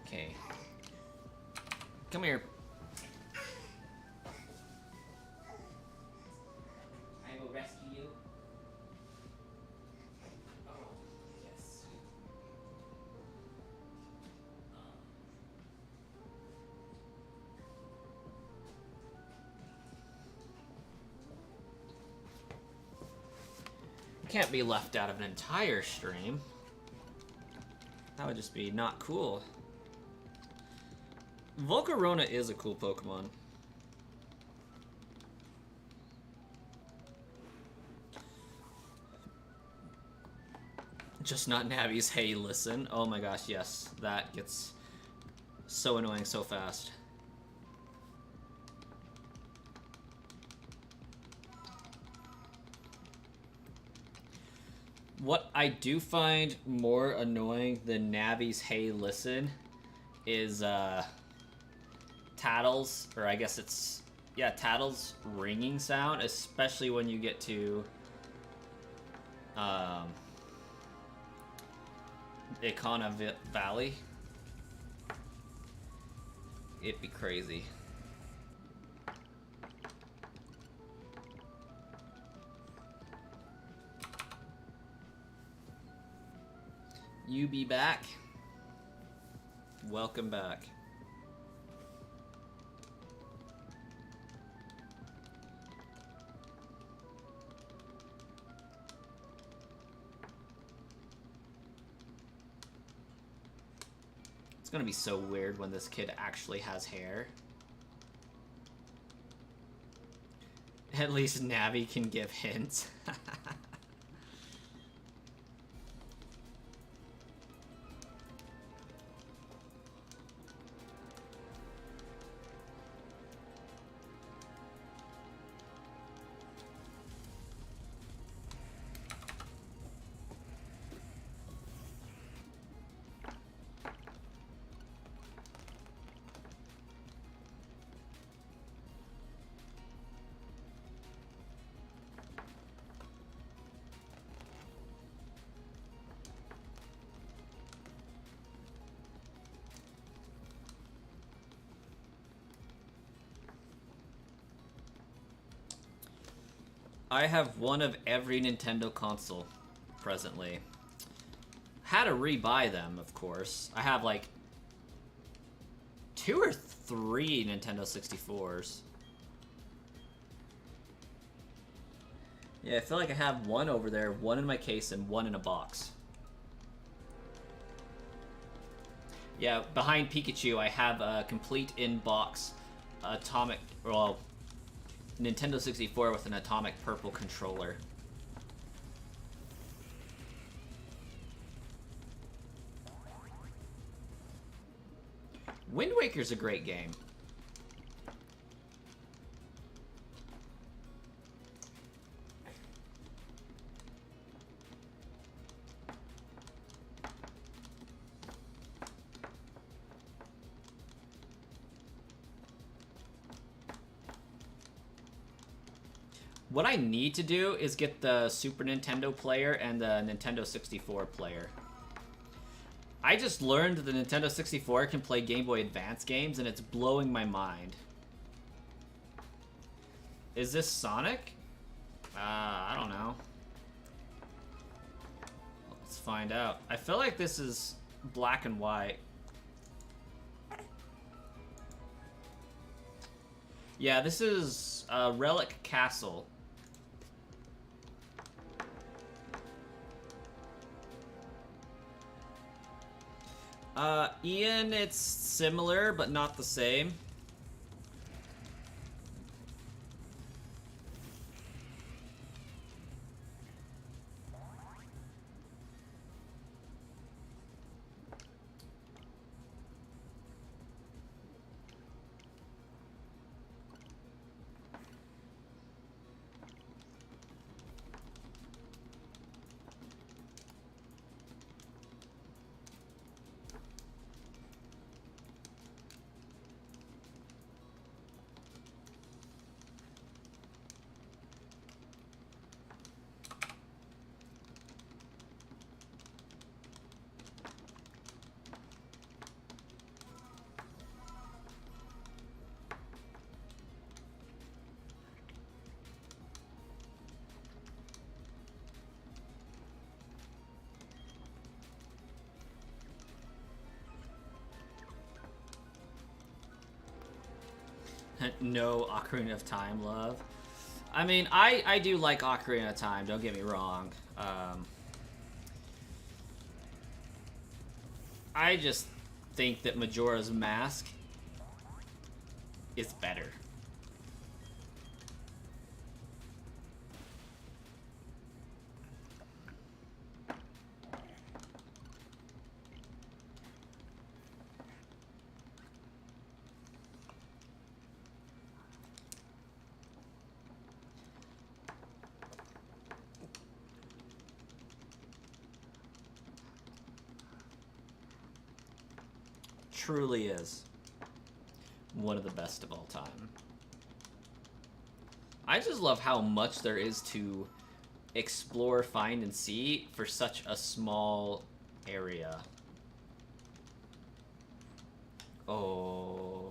S2: Okay. Come here. I will rescue you. Oh, yes. Can't be left out of an entire stream. That would just be not cool. Volcarona is a cool Pokemon. Just not Navi's Hey Listen. Oh my gosh, yes. That gets so annoying so fast. What I do find more annoying than Navi's Hey Listen is Tattle's, or I guess it's, yeah, Tattle's ringing sound, especially when you get to Ikana Valley. It'd be crazy. You be back. Welcome back. It's gonna be so weird when this kid actually has hair. At least Navi can give hints. I have one of every Nintendo console presently. Had to rebuy them, of course. I have like 2 or 3 Nintendo 64s. Yeah, I feel like I have one over there, one in my case, and one in a box. Yeah, behind Pikachu, I have a complete in-box atomic, well, Nintendo 64 with an atomic purple controller. Wind Waker's a great game. What I need to do is get the Super Nintendo player and the Nintendo 64 player. I just learned that the Nintendo 64 can play Game Boy Advance games, and it's blowing my mind. Is this Sonic? I don't know. Let's find out. I feel like this is black and white. Yeah, this is Relic Castle. Ian, it's similar, but not the same. No Ocarina of Time love. I mean, I do like Ocarina of Time, don't get me wrong. I just think that Majora's Mask is better. Truly is one of the best of all time. I just love how much there is to explore, find, and see for such a small area. Oh.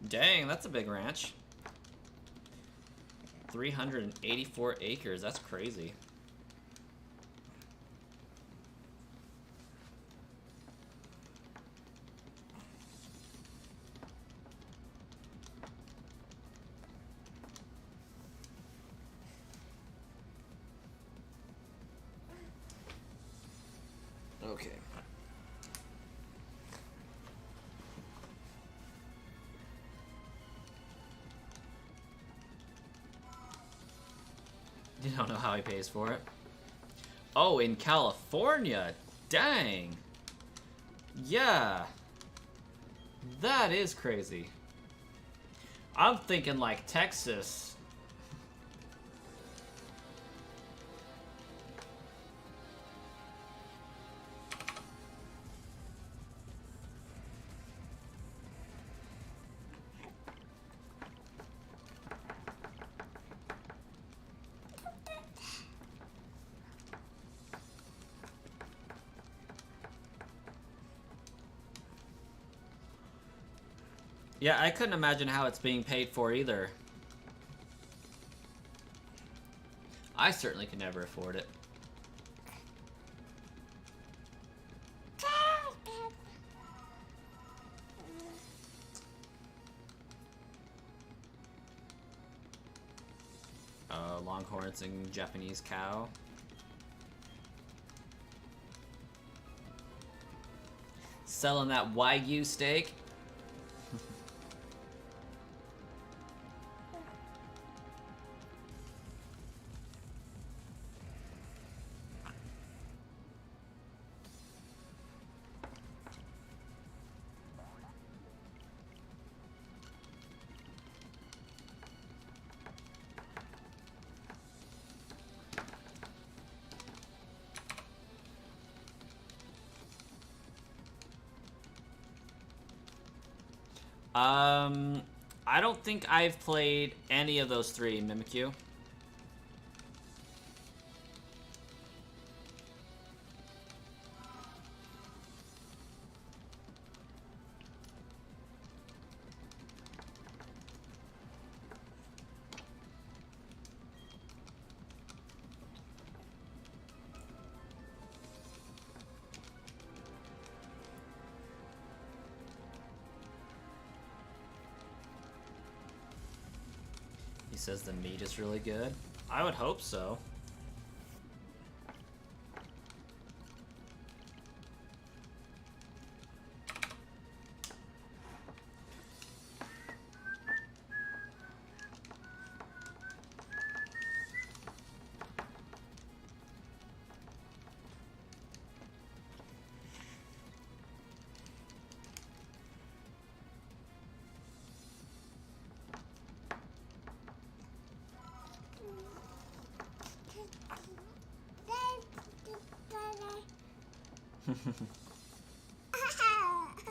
S2: Dang, that's a big ranch. 384 acres, that's crazy. Okay. You don't know how he pays for it. Oh, in California? Dang. Yeah. That is crazy. I'm thinking like Texas. Yeah, I couldn't imagine how it's being paid for either. I certainly could never afford it. Longhorns and Japanese cow. Selling that Wagyu steak. I don't think I've played any of those three, Mimikyu. He says the meat is really good. I would hope so.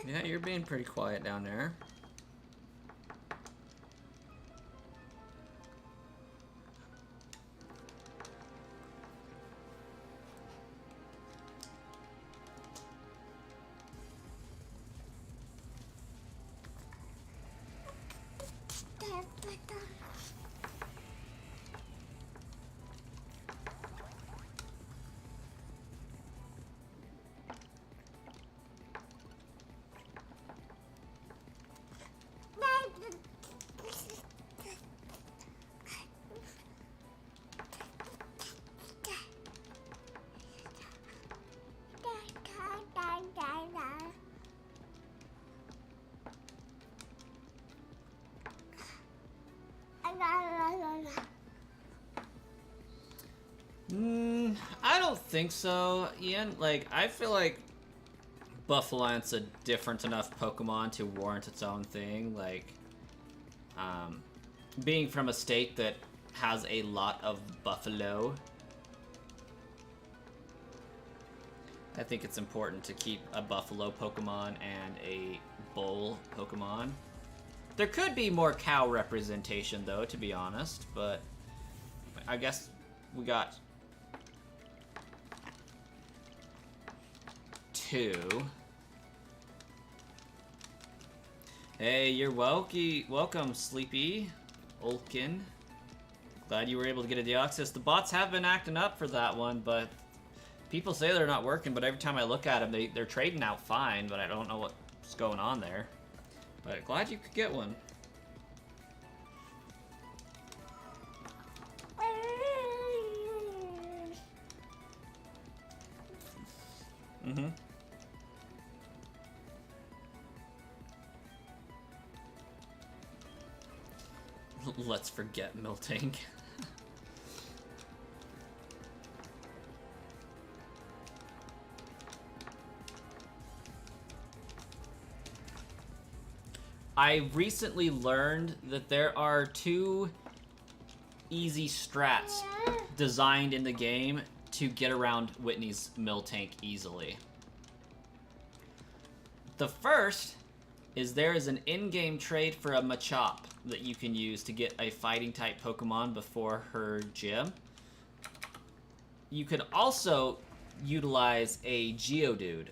S2: Yeah, you're being pretty quiet down there. don't think so, Ian. Like, I feel like Buffalant's a different enough Pokemon to warrant its own thing. Like, being from a state that has a lot of buffalo, I think it's important to keep a buffalo Pokemon and a bull Pokemon. There could be more cow representation, though, to be honest, but I guess we got 2. Hey, you're welcome, Sleepy Olkin. Glad you were able to get a Deoxys. The bots have been acting up for that one, but people say they're not working, but every time I look at them, they're trading out fine, but I don't know what's going on there. But glad you could get one. Mm-hmm. Let's forget Miltank. I recently learned that there are 2 easy strats designed in the game to get around Whitney's Miltank easily. The first is there is an in-game trade for a Machop that you can use to get a fighting-type Pokemon before her gym. You can also utilize a Geodude.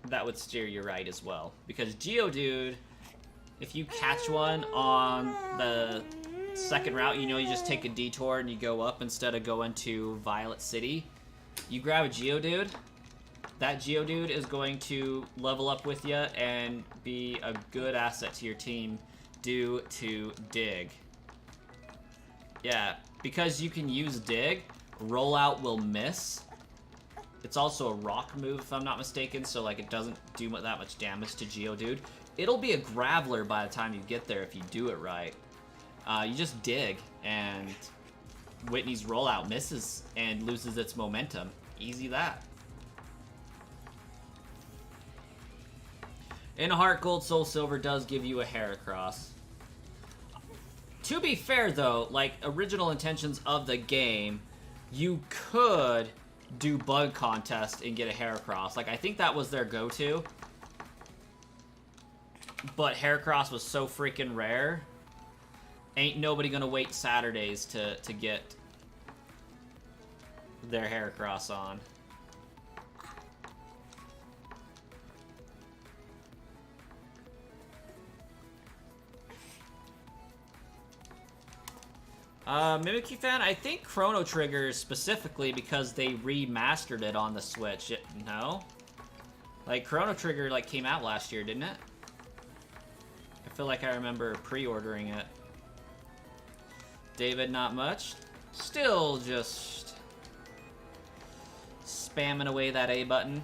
S2: That would steer you right as well. Because Geodude, if you catch one on the second route, you know, you just take a detour and you go up instead of going to Violet City. You grab a Geodude. That Geodude is going to level up with you and be a good asset to your team due to Dig. Yeah, because you can use Dig, Rollout will miss. It's also a rock move, if I'm not mistaken, so like it doesn't do that much damage to Geodude. It'll be a Graveler by the time you get there if you do it right. You just Dig, and Whitney's Rollout misses and loses its momentum. Easy that. And Heart Gold Soul Silver does give you a Heracross. To be fair though, like original intentions of the game, you could do Bug Contest and get a Heracross. Like I think that was their go-to. But Heracross was so freaking rare. Ain't nobody gonna wait Saturdays to get their Heracross on. Mimikyu fan, I think Chrono Trigger specifically because they remastered it on the Switch. No? Like, Chrono Trigger, like, came out last year, didn't it? I feel like I remember pre-ordering it. David, not much. Still just spamming away that A button.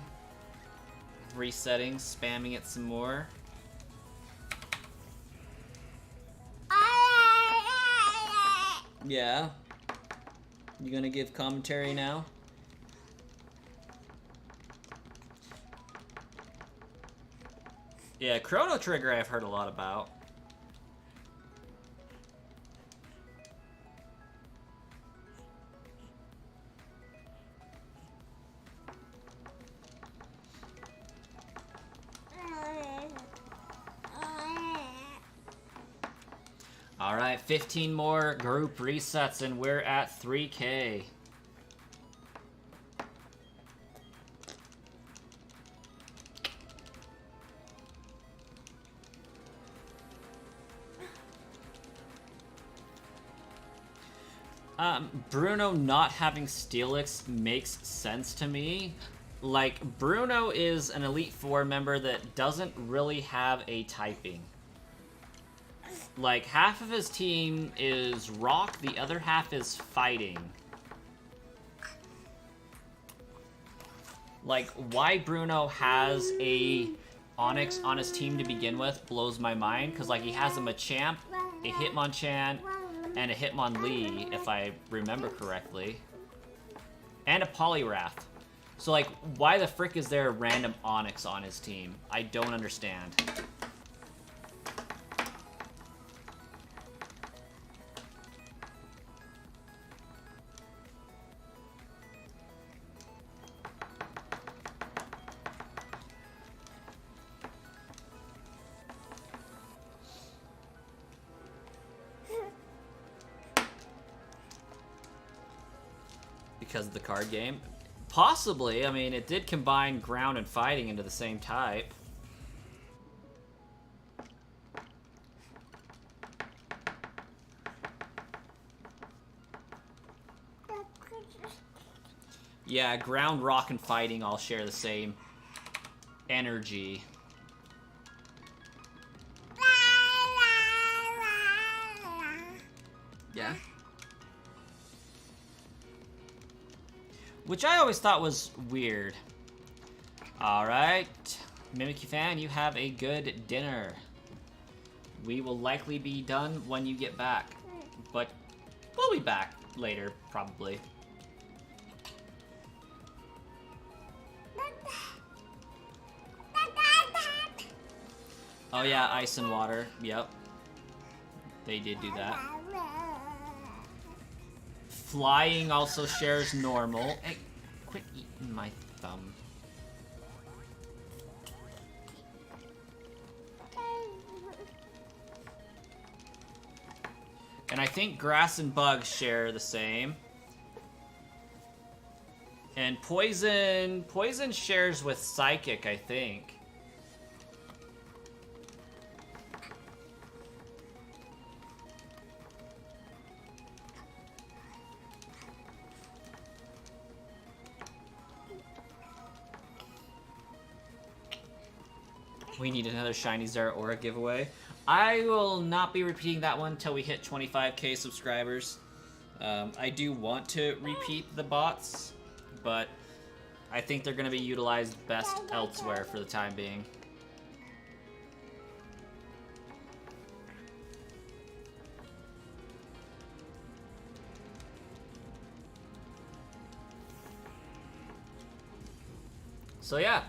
S2: Resetting, spamming it some more. Yeah. You gonna give commentary now? Yeah, Chrono Trigger I've heard a lot about. Alright, 15 more group resets and we're at 3K. Bruno not having Steelix makes sense to me. Like, Bruno is an Elite Four member that doesn't really have a typing. Like, half of his team is rock, the other half is fighting. Like, why Bruno has a Onyx on his team to begin with blows my mind, because, like, he has a Machamp, a Hitmonchan, and a Hitmonlee, if I remember correctly. And a Poliwrath. So, like, why the frick is there a random Onyx on his team? I don't understand. Because of the card game? Possibly. I mean, it did combine ground and fighting into the same type. Yeah, ground, rock, and fighting all share the same energy. Yeah. Which I always thought was weird. Alright. Mimikyu fan, you have a good dinner. We will likely be done when you get back. But we'll be back later, probably. Oh yeah, ice and water. Yep. They did do that. Flying also shares normal. Hey, quit eating my thumb. And I think grass and bugs share the same. And poison shares with psychic, I think. We need another Shiny Zeraora giveaway. I will not be repeating that one until we hit 25k subscribers. I do want to repeat the bots, but I think they're going to be utilized best elsewhere for the time being. So yeah.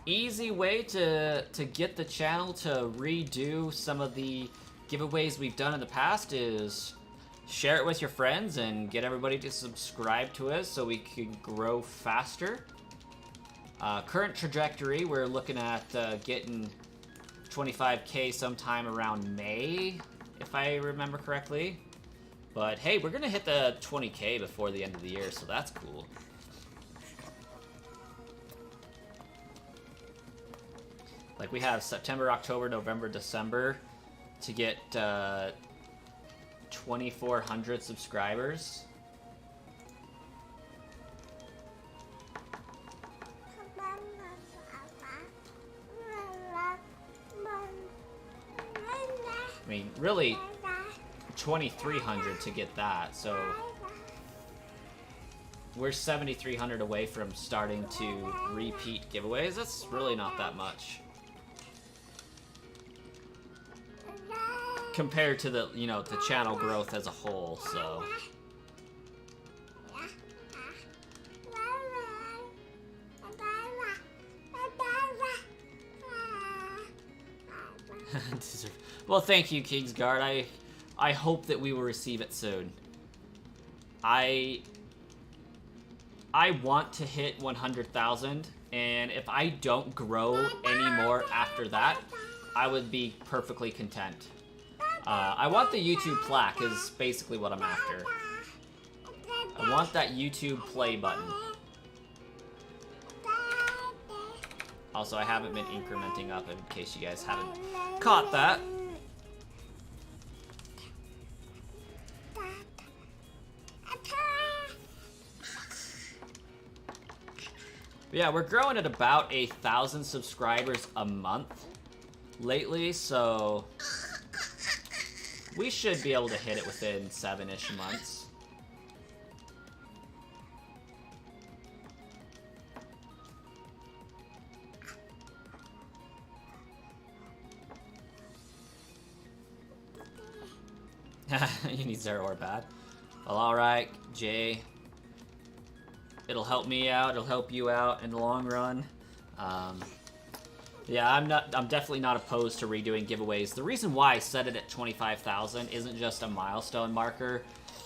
S2: Easy way to get the channel to redo some of the giveaways we've done in the past is share it with your friends and get everybody to subscribe to us so we can grow faster. Current trajectory, we're looking at getting 25k sometime around May, if I remember correctly. But hey, we're gonna hit the 20k before the end of the year, so that's cool. Like, we have September, October, November, December to get 2,400 subscribers. I mean, really, 2,300 to get that, so we're 7,300 away from starting to repeat giveaways. That's really not that much. Compared to the, you know, the channel growth as a whole, so. Well, thank you, Kingsguard. I hope that we will receive it soon. I want to hit 100,000, and if I don't grow anymore after that, I would be perfectly content. I want the YouTube plaque is basically what I'm after. I want that YouTube play button. Also, I haven't been incrementing up in case you guys haven't caught that. But yeah, we're growing at about 1,000 subscribers a month lately, so we should be able to hit it within 7-ish months. You need Zeraora bad. Well, alright, Jay. It'll help me out. It'll help you out in the long run. Yeah, I'm definitely not opposed to redoing giveaways. The reason why I set it at 25,000 isn't just a milestone marker.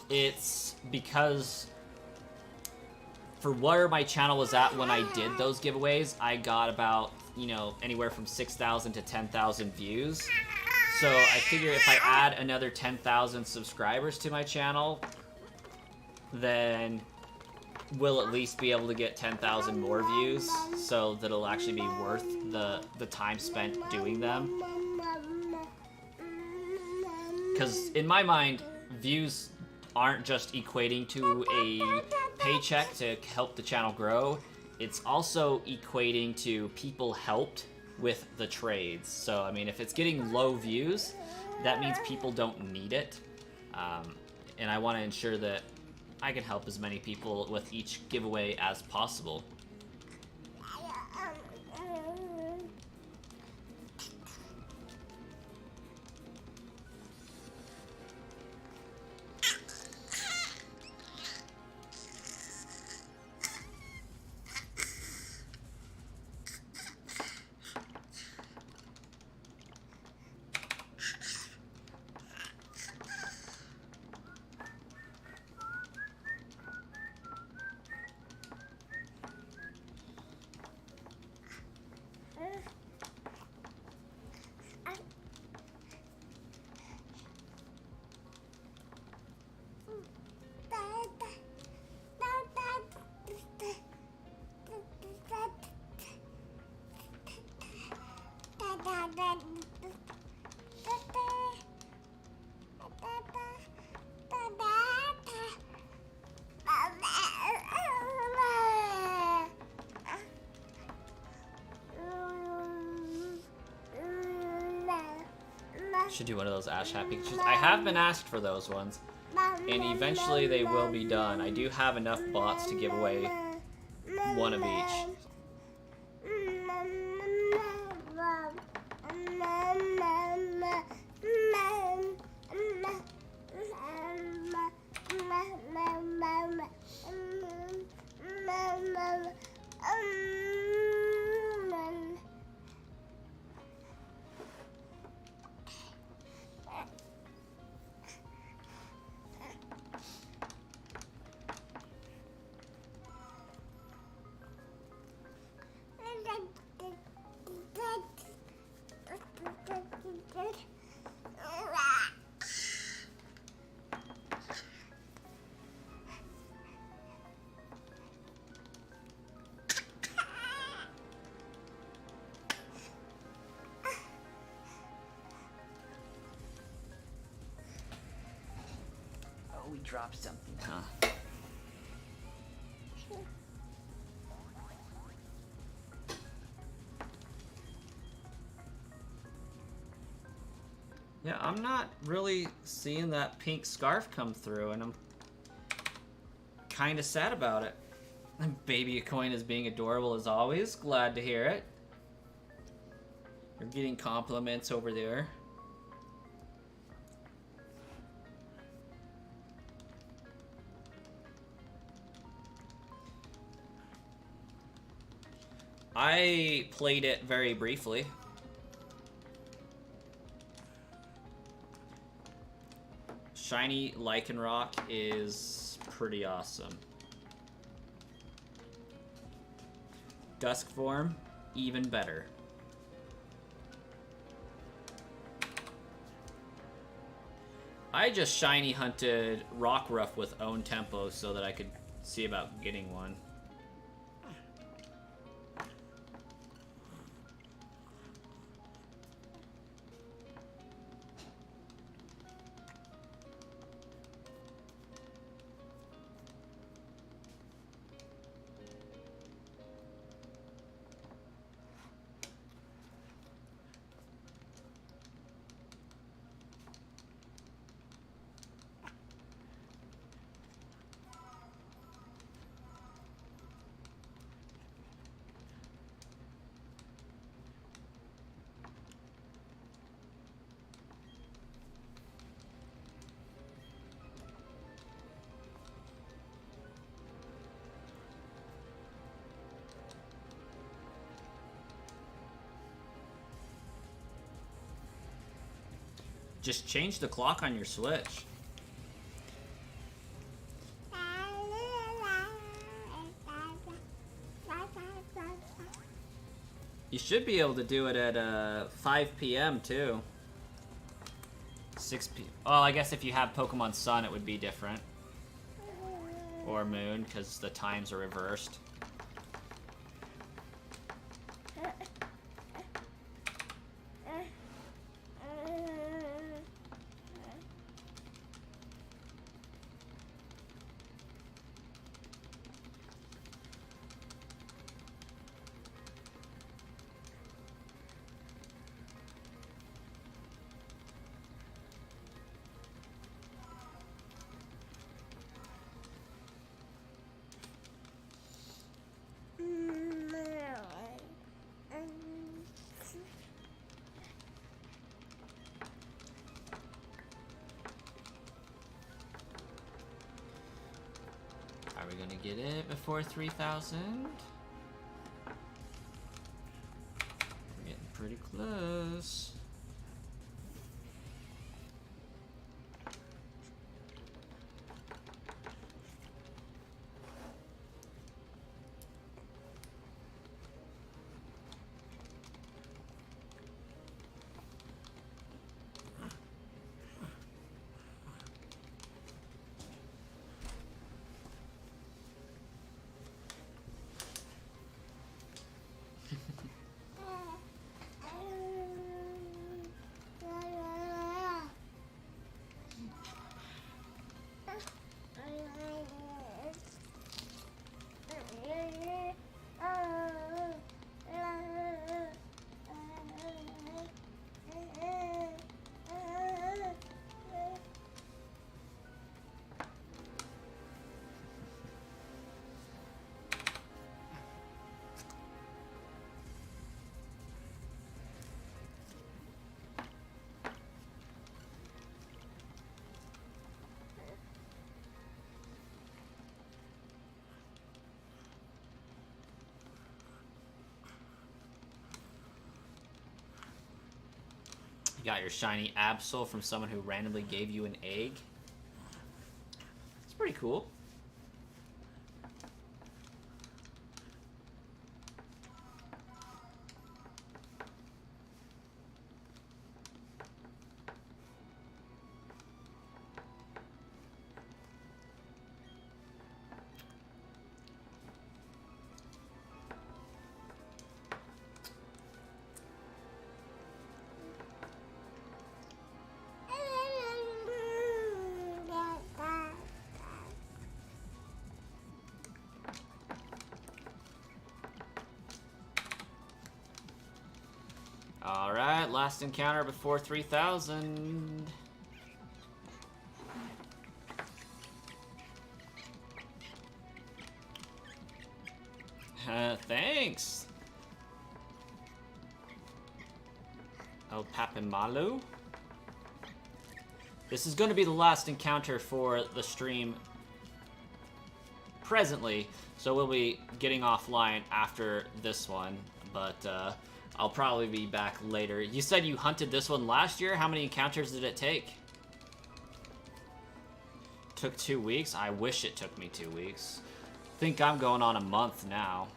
S2: It's because for where my channel was at when I did those giveaways, I got about, you know, anywhere from 6,000 to 10,000 views. So I figure if I add another 10,000 subscribers to my channel, then we'll at least be able to get 10,000 more views, so that it'll actually be worth the time spent doing them. Because in my mind, views aren't just equating to a paycheck to help the channel grow. It's also equating to people helped with the trades. So, I mean, if it's getting low views, that means people don't need it. And I want to ensure that I can help as many people with each giveaway as possible. Should do one of those Ash Hat Pikachu's. I have been asked for those ones, and eventually they will be done. I do have enough bots to give away one of each. We dropped something, huh? Yeah, I'm not really seeing that pink scarf come through, and I'm kind of sad about it. Baby Coin is being adorable as always. Glad to hear it. You're getting compliments over there. I played it very briefly. Shiny Lycanroc is pretty awesome. Dusk form, even better. I just shiny hunted Rockruff with own tempo so that I could see about getting one. Just change the clock on your Switch. You should be able to do it at 5 p.m. too.
S1: 6 p.m. Well, I guess if you have Pokemon Sun, it would be different. Or Moon, because the times are reversed. Are we gonna get it before 3,000? We're getting pretty close. You got your shiny Absol from someone who randomly gave you an egg. It's pretty cool. Alright, last encounter before 3,000. Thanks. El Papimalu. This is going to be the last encounter for the stream presently, so we'll be getting offline after this one, but I'll probably be back later. You said you hunted this one last year? How many encounters did it take? Took 2 weeks? I wish it took me 2 weeks. Think I'm going on a month now.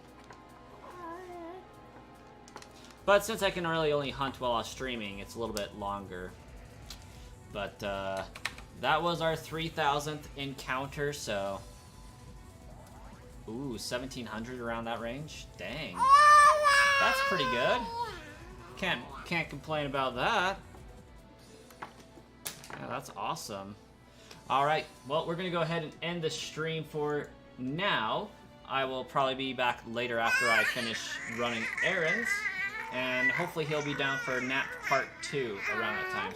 S1: But since I can really only hunt while I'm streaming, it's a little bit longer. But that was our 3,000th encounter, so... Ooh, 1,700 around that range? Dang. That's pretty good. Can't complain about that. Yeah, that's awesome. Alright, well, we're gonna go ahead and end the stream for now. I will probably be back later after I finish running errands. And hopefully he'll be down for Nap Part 2 around that time.